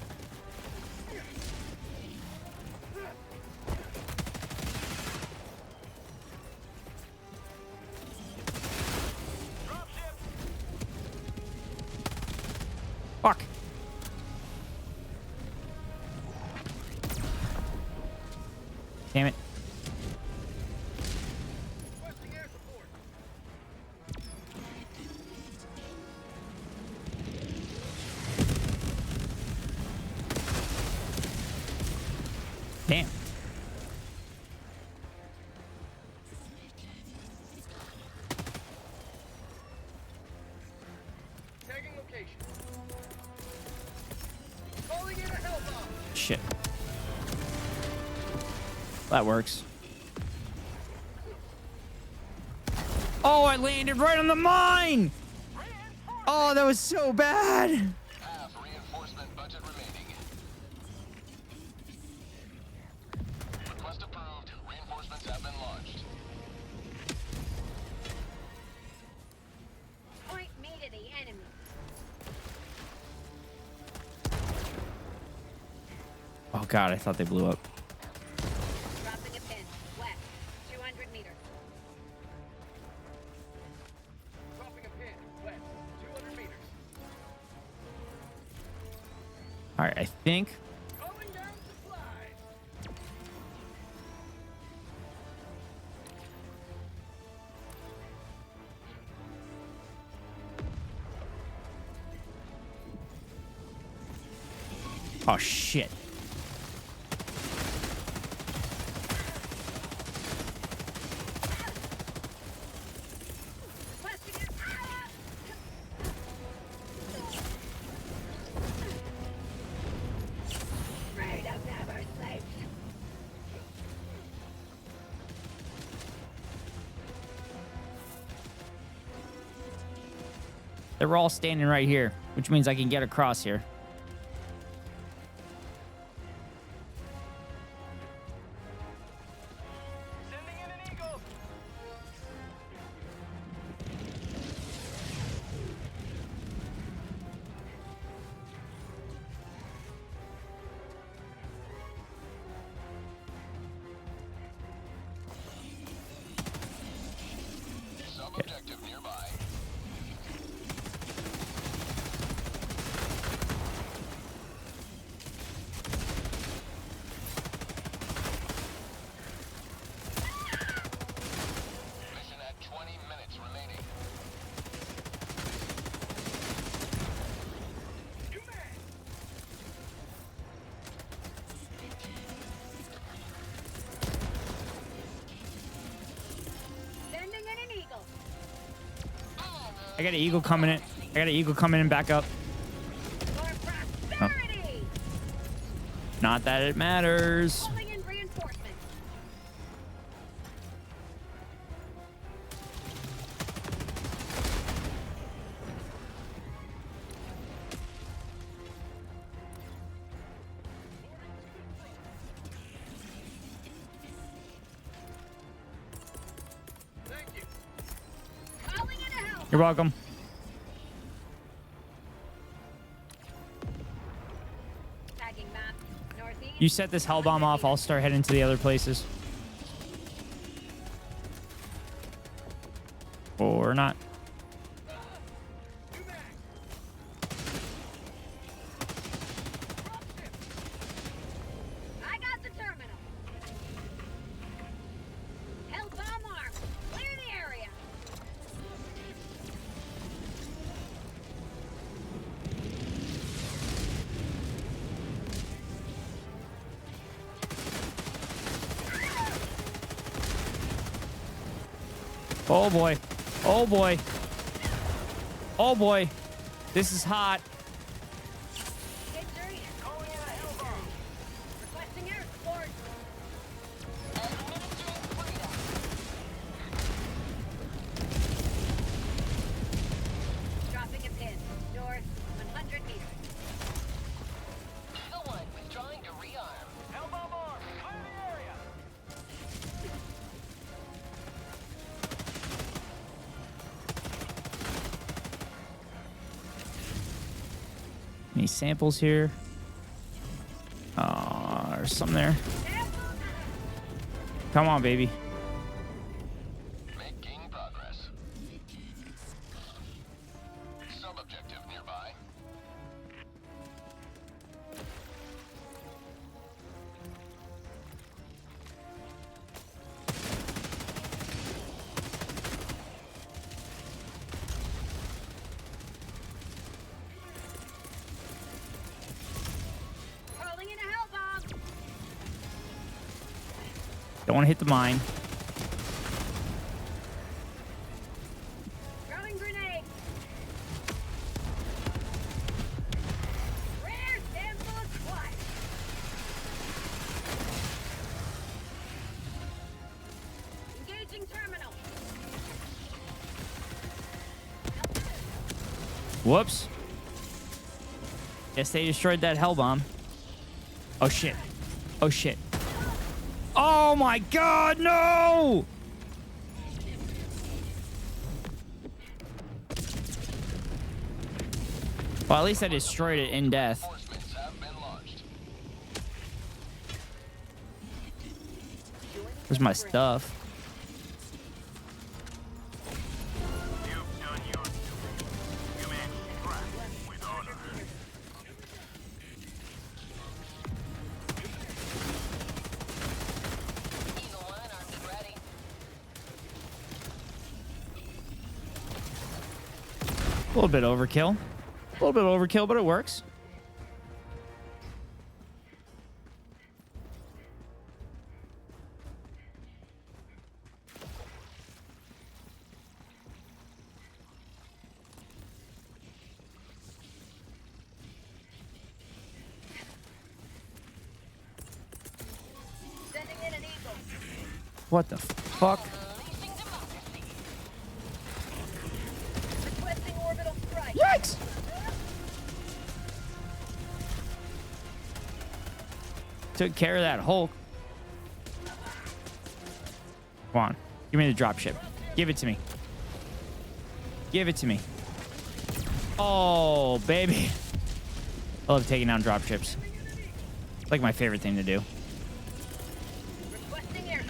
Fuck. Damn it. Damn. Tagging location. Calling in a hell bomb. Shit. That works. Oh, I landed right on the mine! Oh, that was so bad! Half reinforcement budget remaining. Request approved. Reinforcements have been launched. Point me to the enemy. Oh god, I thought they blew up. Dropping a pin. West. 200 meters. Dropping a pin. West. 200 meters. Alright, I think. Calling down supplies. Oh shit. Freedom never sleeps. They're all standing right here, which means I can get across here. Sending in an eagle. Sub-objective nearby. Mission at 20 minutes remaining. Sending in an eagle. I got an eagle coming in. I got an eagle coming in back up. Oh. Not that it matters. Calling in reinforcements. Thank you. Calling in a hell. You're welcome. Tagging map. Northeast. You set this hell bomb off, I'll start heading to the other places. Or not. I got the terminal. Hell bomb armed. Clear the area. Oh boy. Oh boy. Oh boy. This is hot. Victory. Calling in a hell bomb. Requesting air support. Dropping a pin. North 100 meters. Eagle 1 withdrawing to rearm. Hell bomb armed. Clear the area. Any samples here? There's some there. Come on, baby. Making progress. Sub-objective nearby. Don't want to hit the mine. Throwing grenade. Rare sample acquired. Engaging terminal. Whoops. Guess they destroyed that hell bomb. Oh shit. Oh shit. Oh my god, no! Well, at least I destroyed it in death. Where's my stuff? A little bit overkill. A little bit overkill, but it works. Sending in an eagle. What the fuck? Requesting orbital strike. Yikes! Took care of that Hulk. Come on. Give me the dropship. Give it to me. Give it to me. Oh, baby. I love taking down dropships. It's like my favorite thing to do. Requesting air.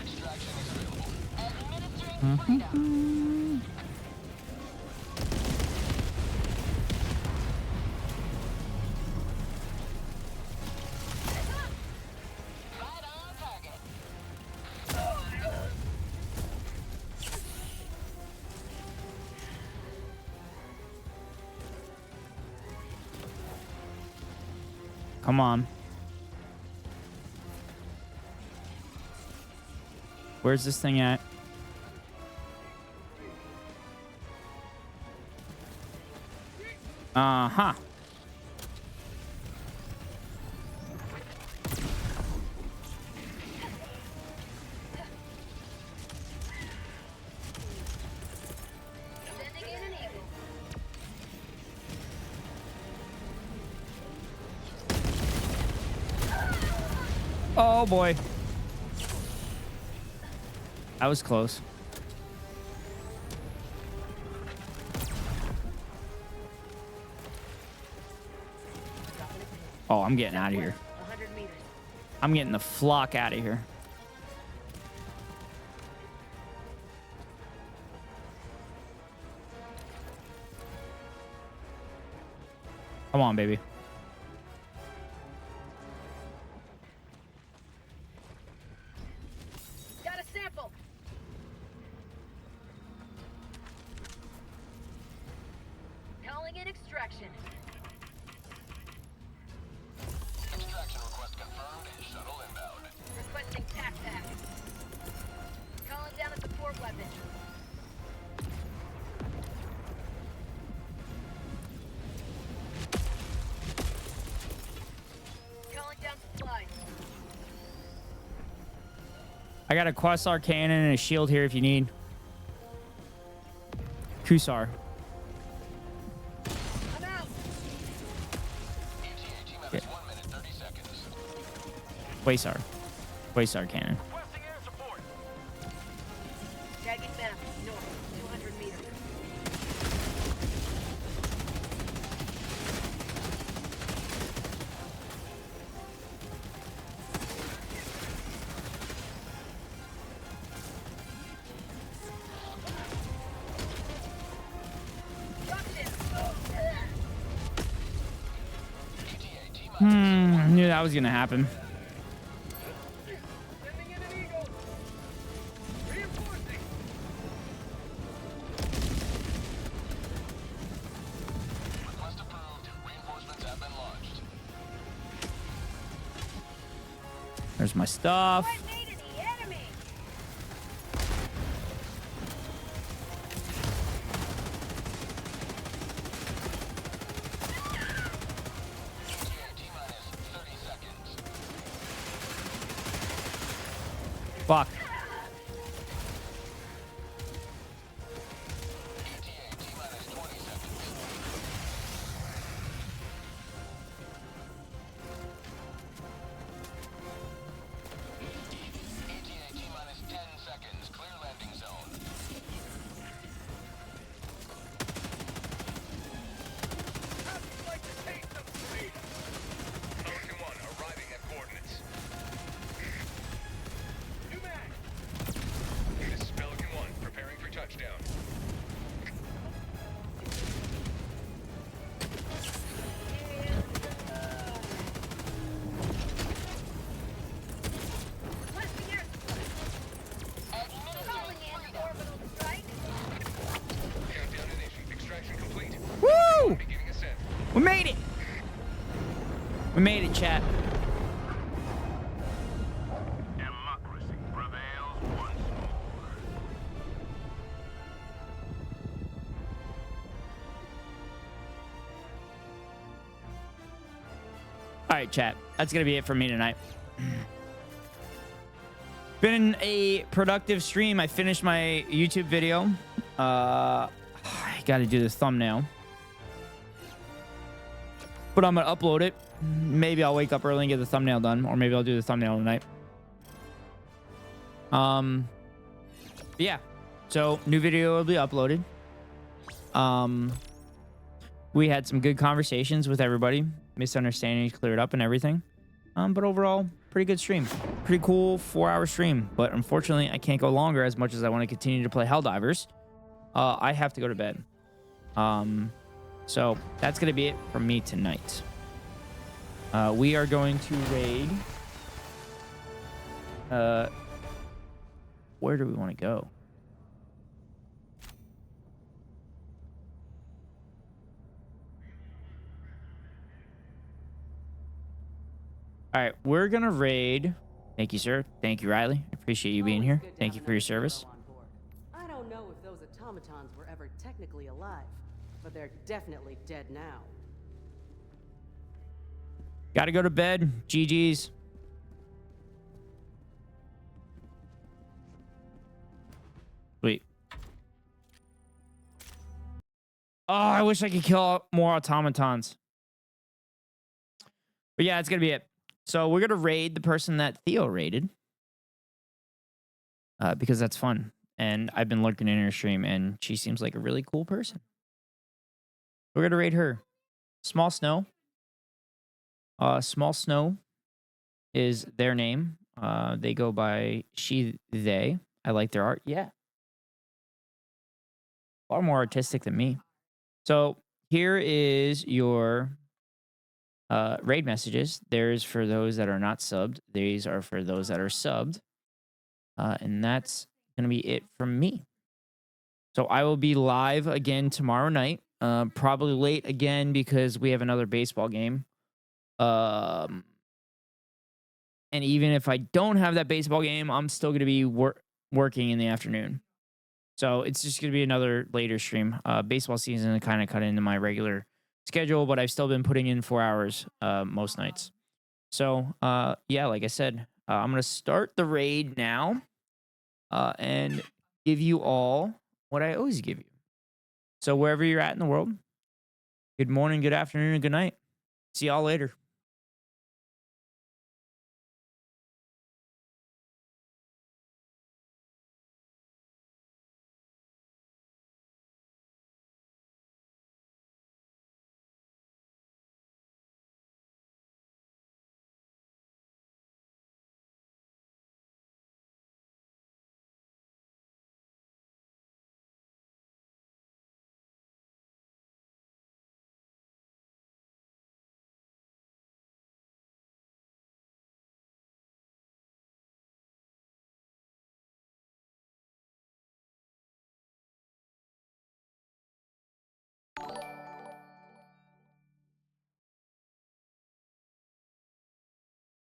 Come on. Where's this thing at? Uh-huh. Sending in an eagle. Oh boy. That was close. Oh, I'm getting out of here. 100 meters. I'm getting the flock out of here. Come on, baby. Got a sample. Calling in extraction. Extraction request confirmed. Shuttle inbound. Requesting tac pack. Calling down a support weapon. Calling down supplies. I got a Quasar cannon and a shield here if you need. Kusar. I'm out. Yeah. Quasar. Quasar cannon. Tagging map. North. 200 meters. I knew that was gonna happen. Request approved. Reinforcements have been launched. There's my stuff. Fuck. Woo! We made it. We made it, chat. All right, chat. That's going to be it for me tonight. Been a productive stream. I finished my YouTube video. I got to do the thumbnail. But I'm going to upload it. Maybe I'll wake up early and get the thumbnail done. Or maybe I'll do the thumbnail tonight. Yeah. So, new video will be uploaded. We had some good conversations with everybody. Misunderstandings cleared up and everything. But overall, pretty good stream. Pretty cool 4-hour stream. But unfortunately, I can't go longer as much as I want to continue to play Helldivers. I have to go to bed. So that's going to be it from me tonight. We are going to raid. Where do we want to go? All right, we're going to raid. Thank you, sir. Thank you, Riley. Appreciate you being here. Thank you for your service. I don't know if those automatons were ever technically alive, but they're definitely dead now. Gotta go to bed. GG's. Sweet. Oh, I wish I could kill more automatons. But yeah, it's gonna be it. So we're gonna raid the person that Theo raided. Because that's fun. And I've been lurking in her stream, and she seems like a really cool person. We're gonna raid her. Small Snow. Small Snow is their name. They go by she, they. I like their art. Yeah. Far more artistic than me. So here is your raid messages. There's for those that are not subbed. These are for those that are subbed. And that's going to be it from me. So I will be live again tomorrow night. Probably late again because we have another baseball game. And even if I don't have that baseball game, I'm still going to be working in the afternoon. So it's just going to be another later stream. Baseball season kind of cut into my regular schedule, but I've still been putting in 4 hours most nights. So, yeah, like I said, I'm going to start the raid now and give you all what I always give you. So wherever you're at in the world, good morning, good afternoon, and good night. See y'all later.